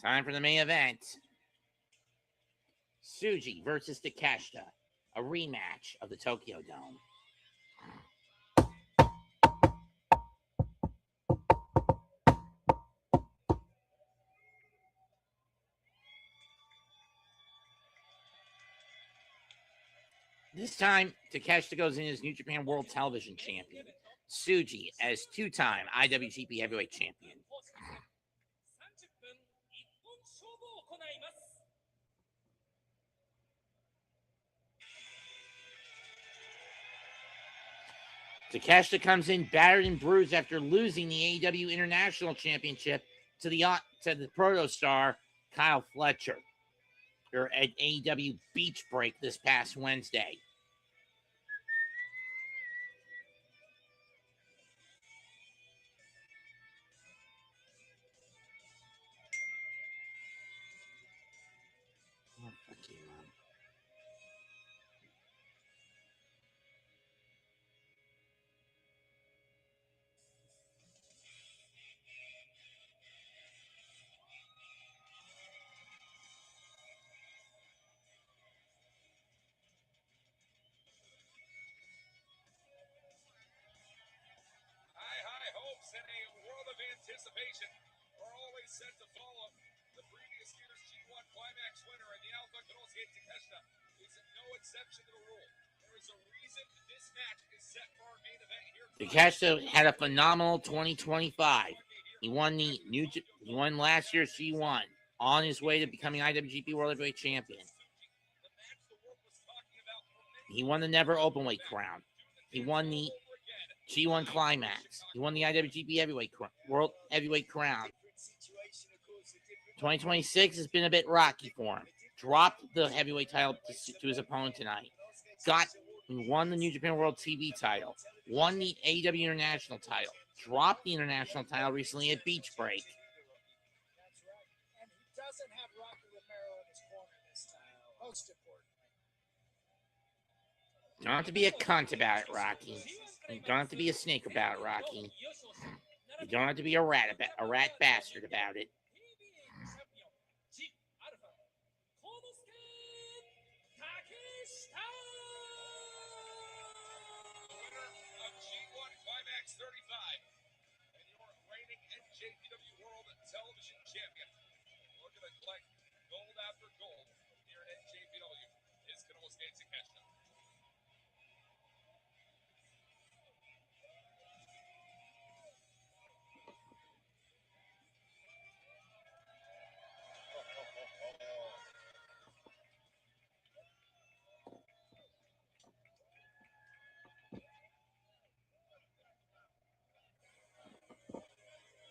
Time for the main event. Tsuji versus Takeshita. A rematch of the Tokyo Dome. This time, Takeshita goes in as New Japan World Television Champion. Tsuji as two-time IWGP Heavyweight Champion. Takeshita comes in battered and bruised after losing the AEW International Championship to the proto-star Kyle Fletcher at AEW Beach Break this past Wednesday. Oh, fuck you, Mom. High hopes and a world of anticipation are always set to follow. The previous year's G1 Climax winner and the Alpha Konosuke Takeshita is no exception to the rule. There is a reason this match is set for our main event here. Takeshita had a phenomenal 2025. He won last year's G1 on his way to becoming IWGP World Heavyweight Champion. The match the world was talking about for many He won the Never Openweight crown. He won the over again. G-1 Climax. He won the IWGP World Heavyweight crown. 2026 has been a bit rocky for him. Dropped the heavyweight title to his opponent tonight. Won the New Japan World TV title. Won the AEW International title. Dropped the international title recently at Beach Break. That's right. And he doesn't have Rocky Romero in his corner this time. Most importantly. You don't have to be a cunt about it, Rocky. You don't have to be a snake about it, Rocky. You don't have to be a rat bastard about it. G-1 Climax 35 and your reigning NJPW World Television Champion. Looking to collect gold after gold here at NJPW is Konosuke Takeshita.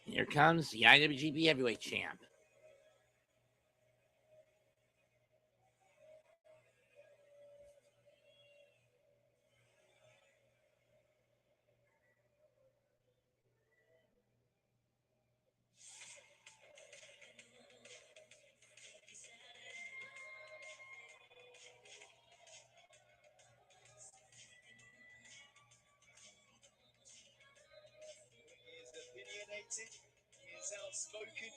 Here comes the IWGP Heavyweight Champ. He is opinionated, he is outspoken,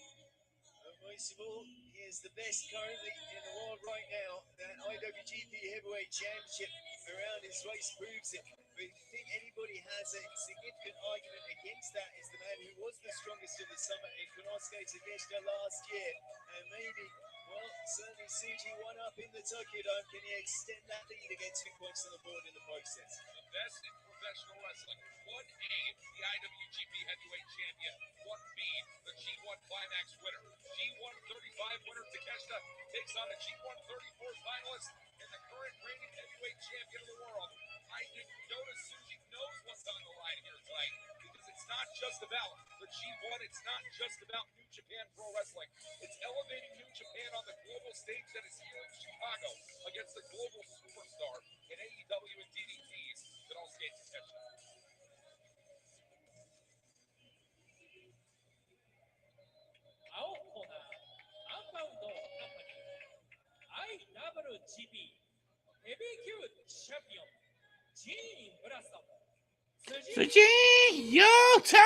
and most of all, he is the best currently in the world right now. That IWGP Heavyweight Championship around his waist proves it. But if you think anybody has a significant argument against that, is the man who was the strongest of the summer in Konosuke Takeshita last year. And maybe, well, certainly Tsuji won up in the Tokyo Dome. Can he extend that lead against 2 points on the board in the process? The best in professional wrestling. 1A, the IWGP Heavyweight Champion. 1B, the G1 Climax winner. G1 35 winner Takeshita takes on the G1 34 finalist and the current reigning heavyweight champion of the world. I think Yota Tsuji knows what's on the line here tonight because it's not just about the G1. It's not just about New Japan Pro Wrestling. It's elevating New Japan on the global stage that is here in Chicago against the global superstar in AEW and DDT's Konosuke Takeshita. 青コーナーアンバウンドカンパニー IWGP ヘビー級チャンピオンジーン・ブラスト Tsuji Yota!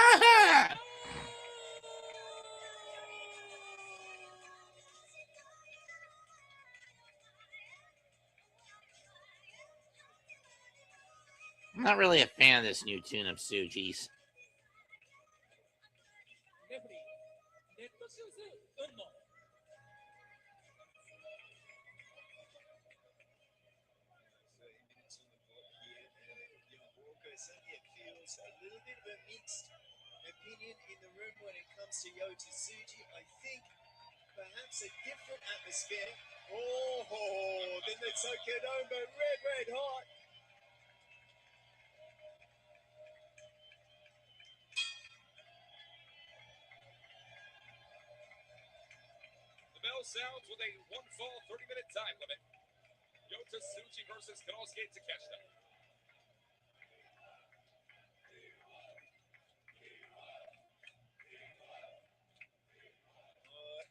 I'm not really a fan of this new tune of Tsuji's. レフリーネットシューズ運動 30 minutes on the clock here, and Walker, certainly it feels a little bit of a mixed opinion in the room when it comes to Yota Tsuji. I think perhaps a different atmosphere. Oh, than the Tokyo Dome, but red hot. The bell sounds with a 1-fall 30-minute time limit. Yota Tsuji versus Konosuke Takeshita.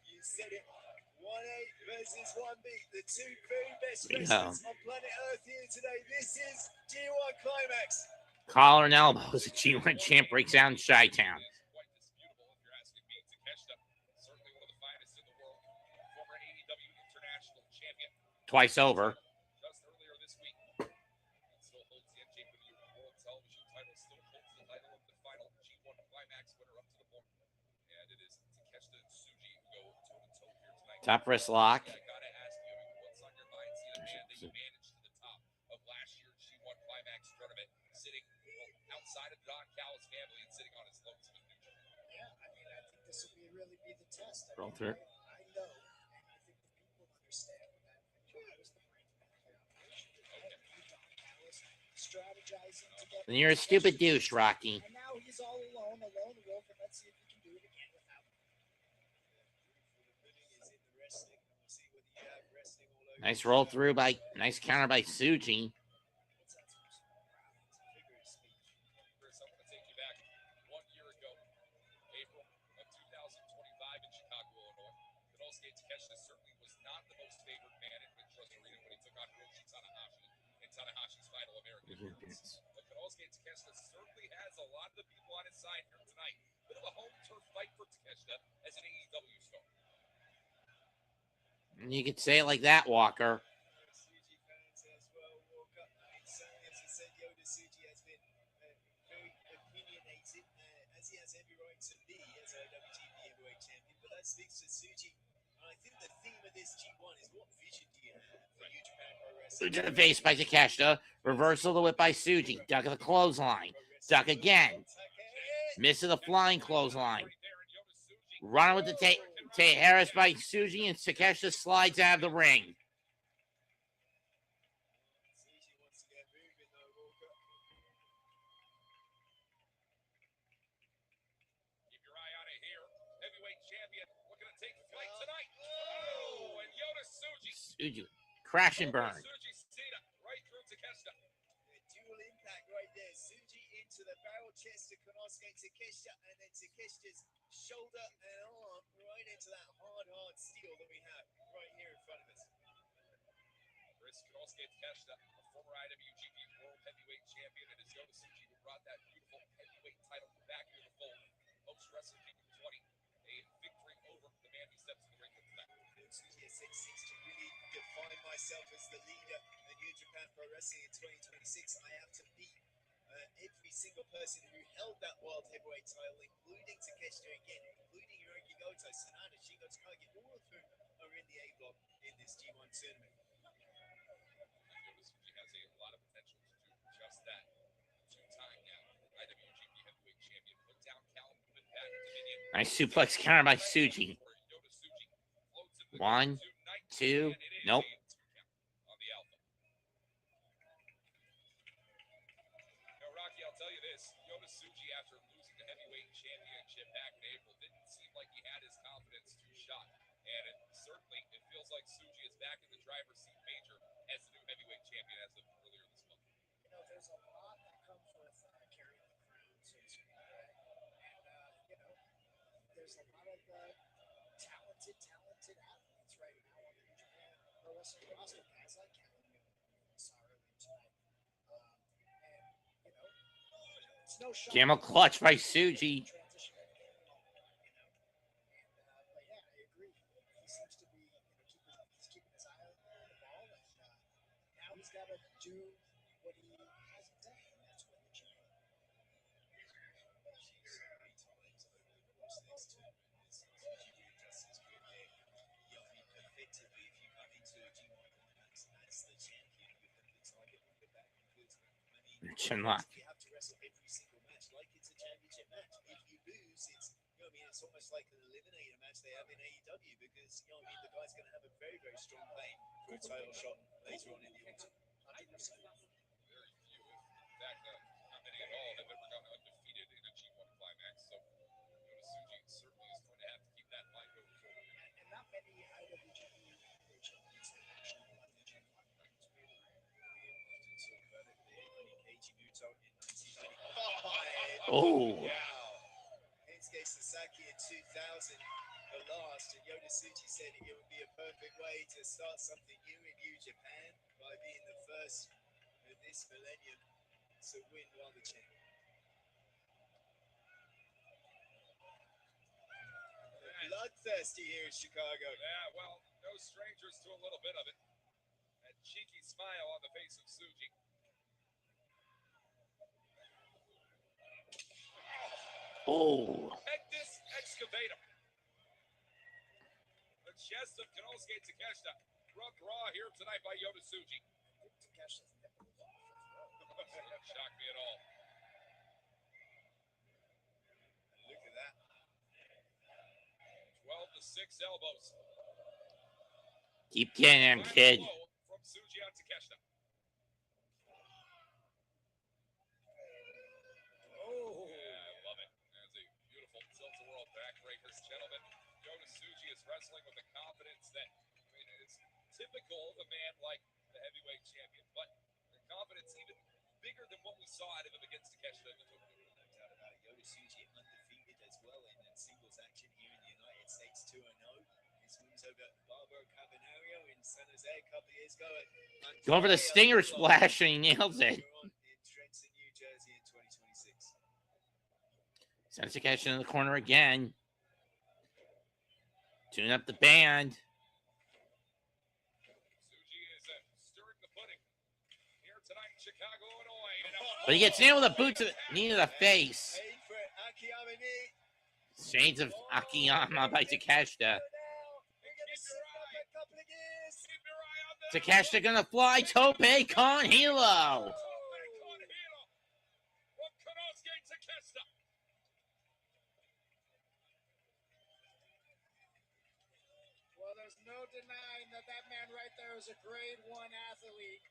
You said it. 1A versus 1B, the 2 very best Yeah. wrestlers on planet Earth here today. This is G1 Climax. Collar and elbows. The G1 champ breaks out in Chi-Town. Quite disputable if you're asking me. Takeshita, certainly one of the finest in the world. Former AEW International Champion. Twice over. Just earlier this week. Still holds the NJPW World Television title. Still holds the title of the final G1 Climax winner up to the point. And it is Takeshita and Tsuji who go toe-to-toe here tonight. Top wrist lock. I gotta ask you, what's on your mind seeing a man that you managed to the top of last year's G1 Climax tournament, sitting outside of Don Callis' family and sitting on his low team? Yeah, I mean, I think this will really be the test. I Roll mean, through. I know, and I think the people understand that I was the brains behind the operation. Don Callis, strategizing to get. Then you're a stupid douche, Rocky. And now he's all alone, a lone wolf, and let's see if he can do it again without. Nice roll through by, nice counter by Suji. Chris, I'm going to take you back 1 year ago, April of 2025 in Chicago, Illinois. Konosuke Takeshita certainly was not the most favored man in Wintrust Arena when he took on Hiroshi Tanahashi in Tanahashi's final American appearance. But Konosuke Takeshita certainly has a lot of the people on his side here tonight. Bit of a home turf fight for Takeshita as an AEW star. You could say it like that, Walker. Suji fans as well, Walker. Certainly, as I said, Yoda Suji has been very opinionated, as he has every right to be as IWGP Heavyweight Champion. But that speaks to Suji. And I think the theme of this G1 is what vision do you have for New Japan Pro Wrestling? To the face by Takeshita. Reversal of the whip by Suji. Duck of the clothesline. Duck again. Misses the flying clothesline. Running with the Tay Harris by Suji, and Takeshita slides out of the ring. Suji wants to get moving though, Walker. Keep your eye on it here. Heavyweight champion looking to take flight tonight. Oh, and Yoda Suji. Suji, crash and burn. Suji Cena right through Takeshita. Dual impact right there. Suji into the barrel chest of Konosuke Takeshita, and then Takeshita's shoulder and arm right into that hard steel that we have right here in front of us. Chris Konosuke Takeshita, a former IWGP World Heavyweight Champion, and it's Yoda Suji who brought that beautiful heavyweight title back into the fold. Post Wrestle Kingdom 20, a victory over the man who steps in the ring with tonight. Suji has said seeks to really define myself as the leader of New Japan Pro Wrestling in 2026. I have to beat every single person who held that World Heavyweight title, including Takeshita again, including Hiroki Goto, Sanada, Shingo Takagi, all of whom are in the A block in this G1 tournament. Yoda Suji has a lot of potential to do just that. Two-time now IWGP Heavyweight Champion. Put down Cal, moving back to Dominion. Nice suplex counter by Suji. Where Yoda Suji floats into the 1, 2, and it is nope. a 2 count on the Alpha. Now, Rocky, I'll tell you this. Yoda Suji, after losing the heavyweight championship back in April, didn't seem like he had his confidence too shot. And it feels like Suji is back in the driver's seat major as the new heavyweight champion as of earlier this month. You know, there's a lot that comes with carrying the crown, so to speak. And, you know, there's a lot of talented athletes right now on the New Japan Pro Wrestling roster, guys like Callum we saw earlier tonight. And, you know, it's no shock. Camel clutch by Suji. Transition at the end, you know. And, but yeah, I agree. He seems to be, you know, he's keeping his eye on the ball, and now he's got to do what he hasn't done, and that's win the G1. Effectively, if you come into a G1 Climax as the champion with the target on your back, because I mean, Chinlock. you have to wrestle every single match like it's a championship match. If you lose, it's, you know what I mean, it's almost like an eliminator match they have in AEW, because, you know what I mean, the guy's going to have a very, very strong claim for a title shot later on in the autumn. 100%. Very few, in fact, not many at all, have ever gone undefeated in a G1 Climax. So Yoda Suji certainly is going to have to keep that in mind going forward. And not many IWGP heavyweight champions have actually won the G1. Oh. Wow. Kensuke Sasaki in 2000, the last, and Yoda Suji said it would be a perfect way to start something new in New Japan by being the first of this millennium to win while the champion. Bloodthirsty here in Chicago. Yeah, well, no strangers to a little bit of it. That cheeky smile on the face of Suji. Oh. Pectus excavator. The chest of Konosuke Takeshita. Rubbed raw here tonight by Yoda Suji. Takeshi's nipple was off. Doesn't shock me at all. Look at that. 12 to 6 elbows. Keep getting him, Final kid. blow from Suji on Takeshita. typical of a man like the heavyweight champion, but the confidence even bigger than what we saw out of him against Takeshita in the Tokyo. No doubt about it. Yota Tsuji undefeated as well in singles action here in the United States, 2-0. His wins over Barbaro Cavernario in San Jose a couple of years ago. Going for the stinger splash, and he nails it. In Trenton, New Jersey in 2026. Sends Takeshita in the corner again. Tune up the band. Tsuji is stirring the pudding here tonight in Chicago, Illinois. But he gets nailed with a boot to the knee to the face. Paid for it, Akiyama knee. Shades of Akiyama by Takeshita. Takeshita gonna fly. Tope Con Hilo. Well, there's no denying that that man right there is a grade 1 athlete.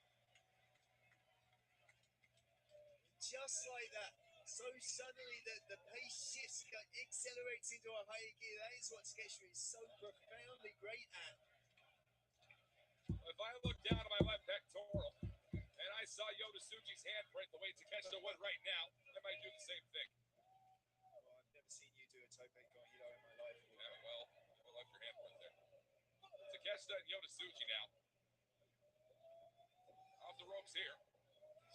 Just like that, so suddenly the pace shifts, accelerates into a high gear. That is what Takeshita is so profoundly great at. If I look down at my left pectoral and I saw Yota Tsuji's handprint the way Takeshita would right now, I might do the same thing. Well, I've never seen you do a Tope Con Hilo in my life. Yeah, well, I left your handprint there. Takeshita and Yota Tsuji now. Off the ropes here.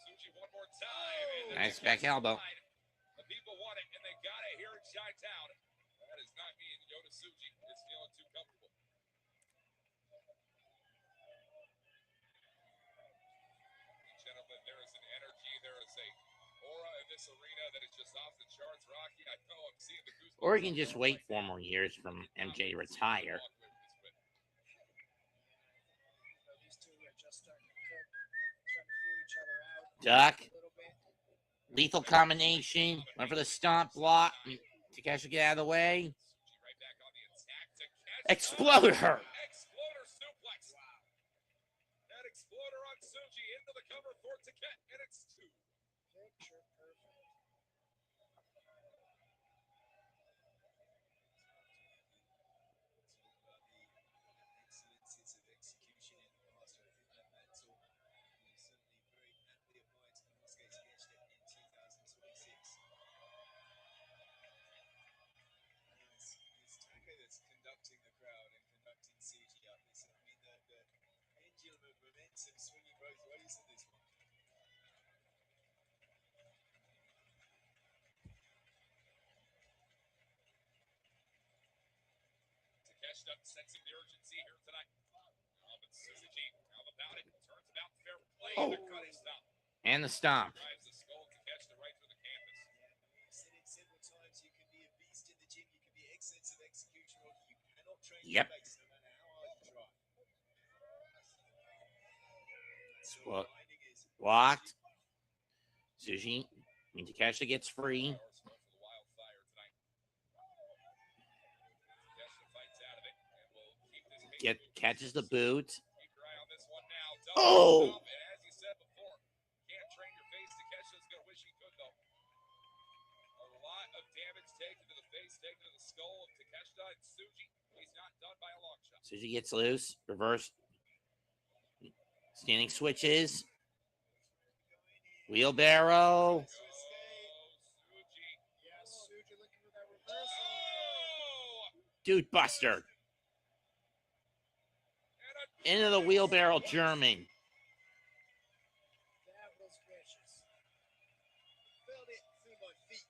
Tsuji one more time. Nice back elbow. The people want it, and they got it here in Chi-Town. That is not me and Yota Tsuji. It's feeling too comfortable. Gentlemen, there is an energy, there is a aura in this arena that is just off the charts, Rocky. I know I'm seeing the goosebumps. Or you can just wait 4 more years from MJ to retire. These two are just starting to cook, starting to feel each other out Duck. a little bit. Lethal combination. Went for the stomp block. Takeshita get out of the way. Right back on the attack. Takeshita. Exploder. Exploder suplex. Wow. That exploder on Tsuji into the cover for Takeshita, and it's 2. Picture perfect. Excellences of execution in the past. I think that mantle is certainly very aptly applied to Konosuke Takeshita in 2026. It's Taka that's conducting the crowd and conducting Tsuji up. I mean, the pendulum of momentum swinging both ways in this one. Takeshita sensing the urgency here tonight. But Tsuji, how about it? Turns about fair play. Oh. The cut is stop. And the stomp. Drives the skull of Takeshita right through the canvas. We've said it several times. You can be a beast in the gym. You can be excellence of execution, or you cannot train Yep. your face no matter how hard you try. So Well, grinding is blocked. Tsuji. Takeshita gets free. Power spot for the wildfire tonight. Takeshita fights out of it and will keep this pace. Catches the boot. Keep your eye on this one now. Double Oh! stomp, and as you said before, can't train your face. Takeshita's gonna wish he could though. A lot of damage taken to the face, taken to the skull of Takeshita and Tsuji. He's not done by a long shot. Tsuji gets loose. Reverse. Standing switches. Wheelbarrow. Tsuji. Yes, Tsuji looking for that reversal. Oh! Dude buster. And a Into the wheelbarrow German. That was vicious. felt it through my feet.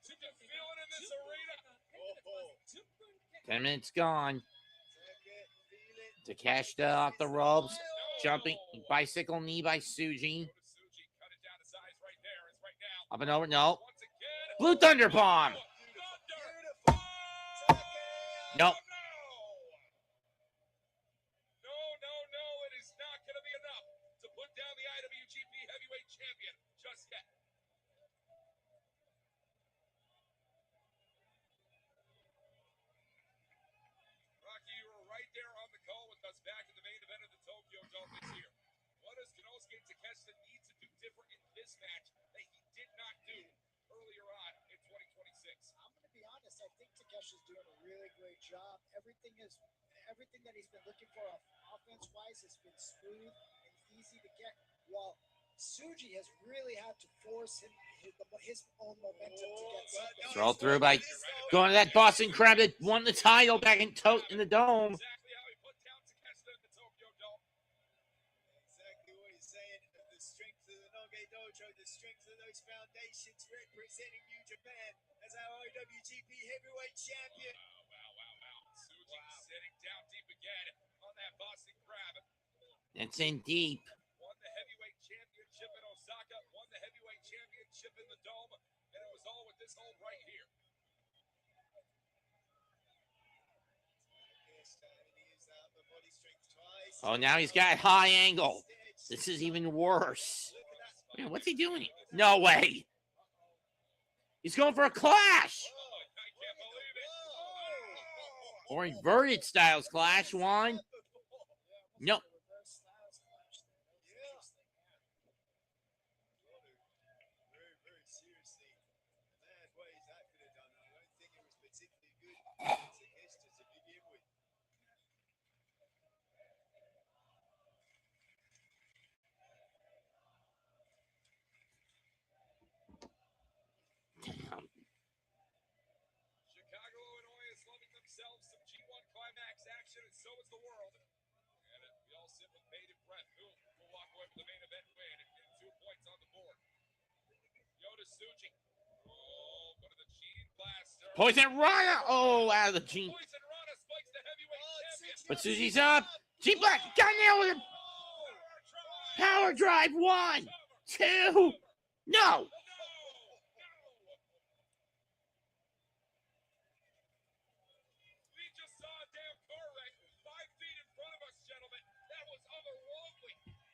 You can feel it in this arena. 10 minutes gone. Taka, feel it. Takeshita off the ropes. No! Jumping. Bicycle knee by Tsuji. Tsuji cut it down to size right there. It's right now. Up and over. No. Once again. Blue Thunder Bomb. Thunder. Beautiful. Taka. Nope. No. It is not going to be enough to put down the IWGP Heavyweight Champion just yet. Rocky, you were right there on the call with us back in the main event of the Tokyo Dome this year. What does Konosuke Takeshita need to do different in this match that he did not do earlier on in 2026? I'm going to be honest. I think Takeshi's doing a really great job. Everything that he's been looking for offense-wise has been smooth and easy to get. While Suji has really had to force his own momentum to get something. Throw through by going to that Boston Crab that won the title back in the Dome. Exactly how he put down Takeshita in the Tokyo Dome. Exactly what he's saying. The strength of the Noge Dojo, the strength of those foundations representing New Japan as our IWGP Heavyweight Champion. Wow. Suji sitting down deep again on that Boston Crab. It's in deep. Won the heavyweight championship in Osaka, won the heavyweight championship in the Dome, and it was all with this hold right here. Oh, now he's got high angle. This is even worse. Man, what's he doing? No way. He's going for a clash. I can't believe it. Or inverted styles clash. One. No. Very seriously. Mad ways that could have done. I don't think it was particularly good Takeshita to begin with. Damn. Chicago, Illinois is loving themselves some G-1 Climax action, and so is the world. And we all sit with bated breath. Who will walk away with the main event win and 2 points on the board? Yoda Suji. Oh, go to the Gene Blaster. Poison Rana. Oh, out of the Gene. Poison Rana spikes the heavyweight champion. But Susie's up. Gene Black got nailed with him. Power drive. 1, 2. No. We just saw a damn car wreck 5 feet in front of us, gentlemen. That was otherworldly.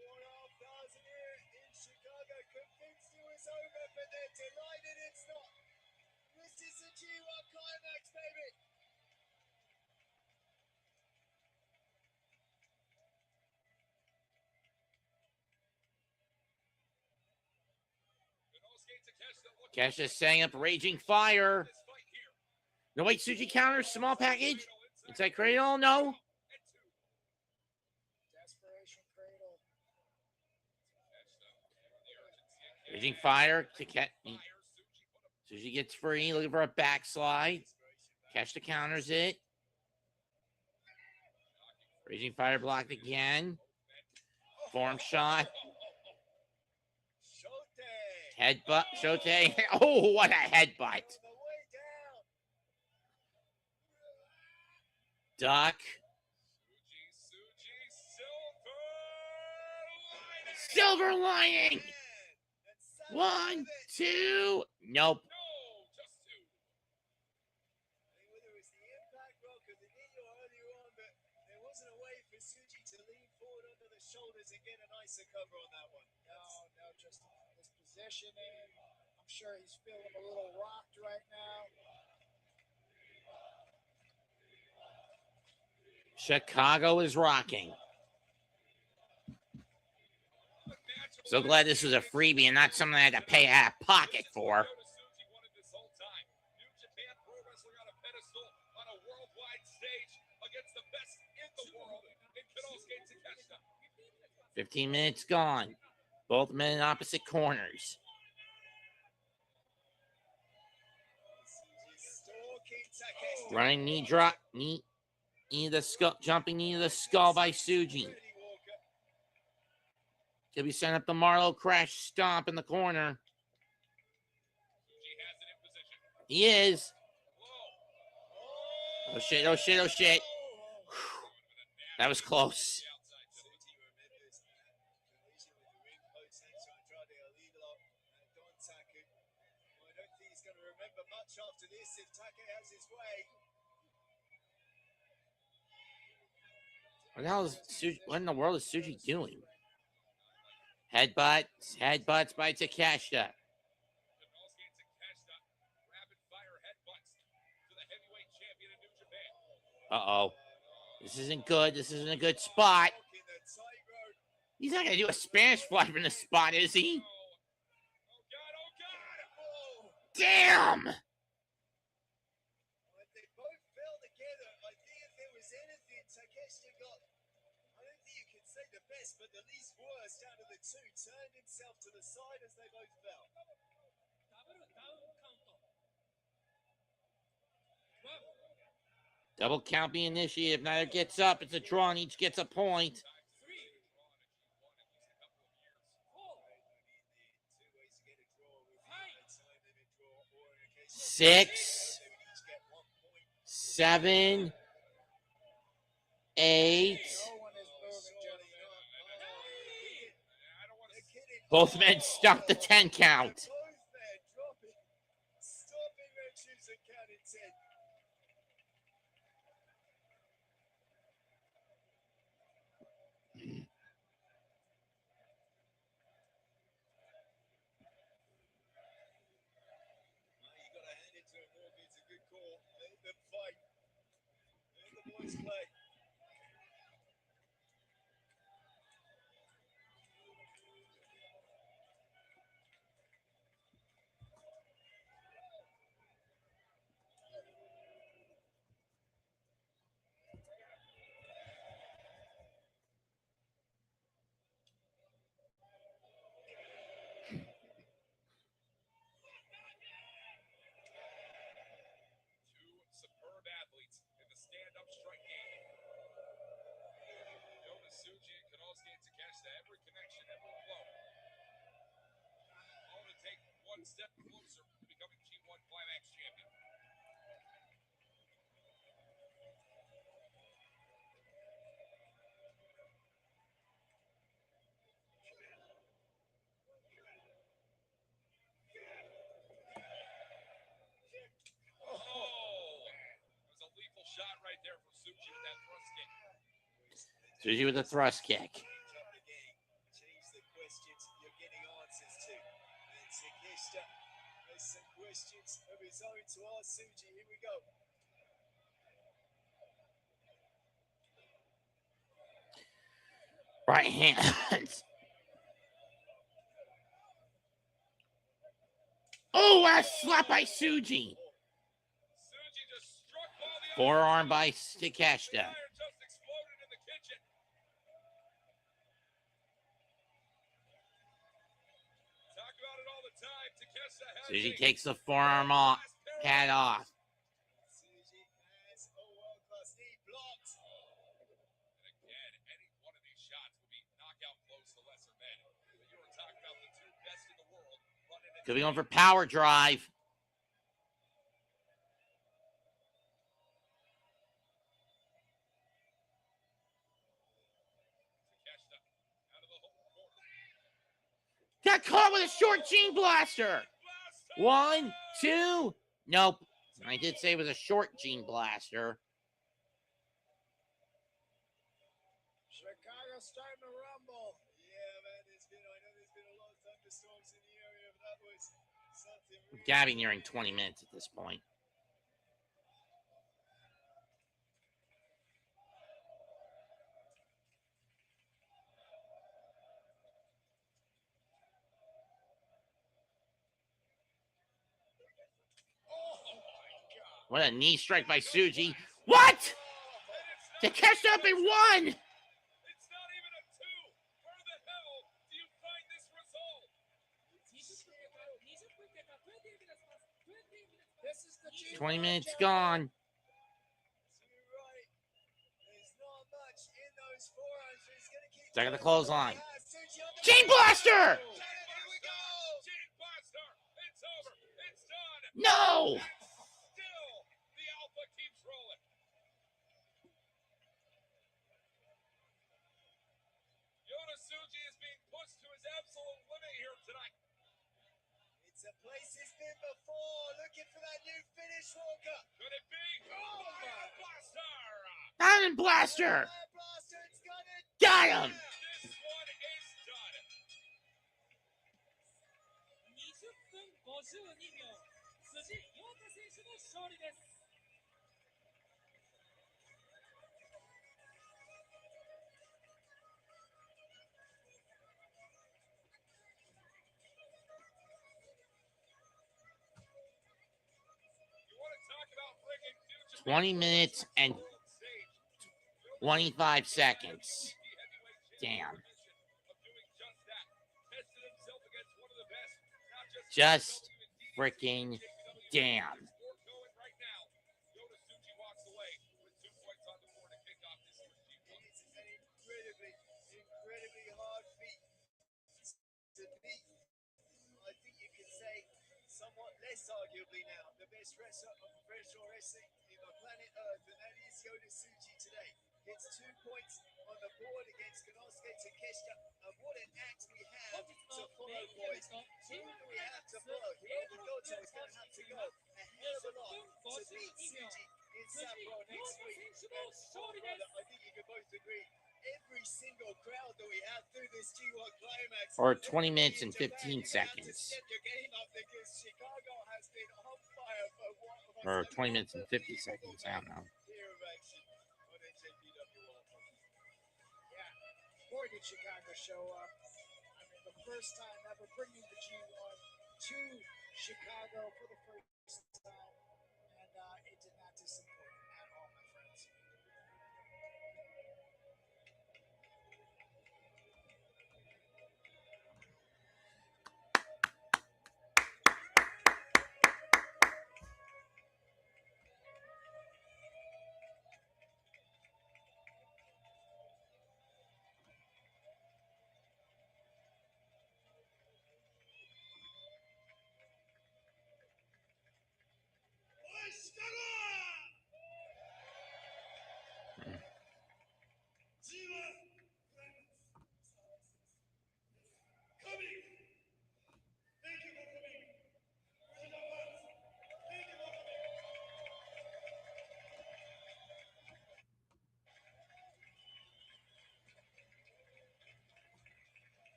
4,500 here in Chicago, convinced it was over, but they're delighted it's not. This is the G1 Climax, baby. Cash is setting up Raging Fire. No, wait, Suji counters, small package. Inside cradle, no. Desperation cradle. Raging Fire to Suji gets free, looking for a backslide. Cash the counters it. Raging Fire blocked again. Form shot. Headbutt. Shote. Oh, what a headbutt. Duck. Silver lining. 1, 2. Nope. Whether it was the impact rock or the knee earlier on, but there wasn't a way for Suji to lean forward under the shoulders and get a nicer cover on that one. No, just his positioning. I'm sure he's feeling a little rocked right now. Chicago is rocking. So glad this was a freebie and not something I had to pay out of pocket for. New Japan Pro Wrestling on a pedestal on a worldwide stage against the best in the world in Konosuke Takeshita. 15 minutes gone. Both men in opposite corners. Running knee drop, knee to the skull, jumping knee to the skull by Suji. Could be setting up the Marlowe crash stomp in the corner. He is. Oh shit, oh shit, oh shit. Whew. That was close. After this, if Take has his way. What in the world is Suji doing? Headbutts by Takeshita. Uh-oh. This isn't good. This isn't a good spot. He's not going to do a Spanish fly from this spot, is he? Damn! They both fell together. best but the least worst out of the two, turned himself to the side as they both fell. ダブルダウンカウント。ワン、 Double count the initiative. Neither gets up. It's a draw, and each gets a point. 3、4、5、 6, 7, 8. No one is moving, gentlemen. Both men stuck the 10 count. Both men dropping, stopping their shoes and counting 10. You got to hand it to him, Morgan. It's a good call. Let them fight. Let the boys play. Two superb athletes in the stand-up strike game. Yonasuji and Konosuke Takeshita, every connection, every flow. All to take one step closer to becoming G-1 Climax champion. There's a lethal shot right there for Suji with that thrust kick. Suji with a thrust kick. Change up the game. Change the questions you're getting answers to. And Takeshita has some questions of his own to ask Suji. Here we go. Right hands. Oh, a slap by Suji. Suji just struck while the Forearm by The Takeshita. fire just exploded in the kitchen. Talk about it all the time. Takeshita has Suji a takes the forearm off, pad off. Suji has a world-class knee blocked. And again, any one of these shots would be knockout blows to lesser men. But you were talking about the two best in the world running into Could be going for power drive. Takeshita out of the home corner. Got caught with a short gene blaster. Blaster! 1, 2. Nope. I did say it was a short gene blaster. Chicago starting to rumble. Yeah, man, I know there's been a lot of thunderstorms in the area, but that was something really Gabby nearing 20 minutes at this point. What a knee strike by Suji. What? Takeshita up in 1. It's not even a 2. Where the hell do you find this result? 20分経過、20分経過、20 minutes pass, 20 minutes pass. This is the G1 20 minutes champion. gone. too right. There's not much in those forearms, but he's going to keep Second the going. clothesline. Yeah, Suji on the Gene blaster! Here we go. Gene Blaster! It's over! It's done! No! Still, the Alpha keeps rolling. Yonasuji is being pushed to his absolute limit here tonight. It's a place he's been before, looking for that new finish, Walker. Could it be? Oh, Fire Blaster! Diamond blaster. Fire blaster, it's gonna Got him. This one is done. 20分52秒、辻陽太選手の勝利です。You want to talk about bringing future 20 minutes and 25 seconds. damn. of doing just that. Tested himself against one of the best, not Just WWD, freaking damn. sport going right now. Yota Tsuji walks away with 2 points on the board to kick off this year's G1. It's an incredibly hard feat to beat. I think you can say, somewhat less arguably now, the best wrestler of professional wrestling in the planet Earth, and that is Yota Tsuji today. Gets 2 points on the board against Konosuke Takeshita, and what an act we have to follow, boys. Who do we have to follow? Hiroki Goto is going to have to go a hell of a lot to beat Tsuji in Sapporo next week. And, brother, I think you can both agree, every single crowd that we have through this G1 Climax, Or 20 minutes and 15 seconds. step your game up because Chicago has been on fire for what was Or an 20 minutes and 50 unbelievable seconds. I don't know. year of action on NJPW All. Yeah, boy, did Chicago show up. I mean, the first time ever bringing the G1 to Chicago for the first time, and it did not disappoint at all, my friends.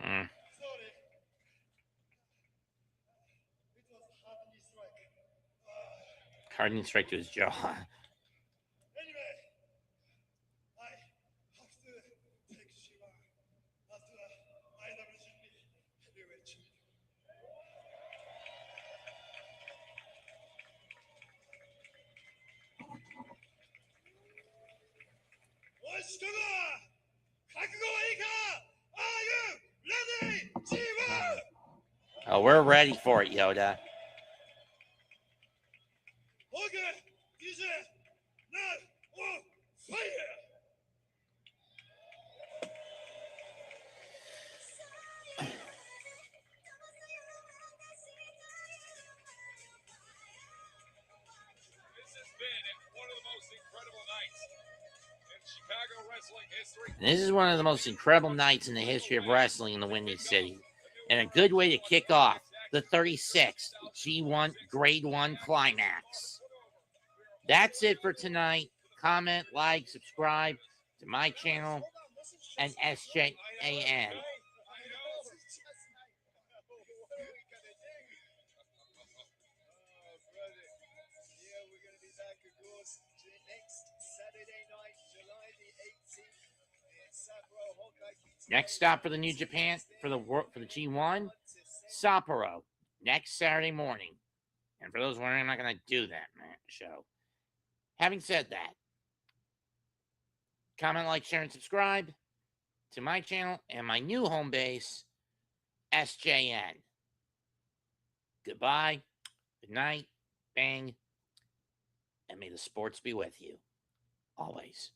Mm. Hardening straight to his jaw. Anyway, I have to take Shiva after IWGP heavyweight champion. Are you ready? G1! Oh, we're ready for it, Yoda. Okay, DJ, now, on fire! This has been one of the most incredible nights in Chicago wrestling history. This is one of the most incredible nights in the history of wrestling in the Windy City. And a good way to kick off the 36th G1 Grade 1 Climax. That's it for tonight. Comment, like, subscribe to my channel and SJAN. Next stop for the New Japan for the G1, Sapporo, next Saturday morning. And for those wondering, I'm not going to do that show. Having said that, comment, like, share, and subscribe to my channel and my new home base, SJN. Goodbye, good night, bang, and may the sports be with you always.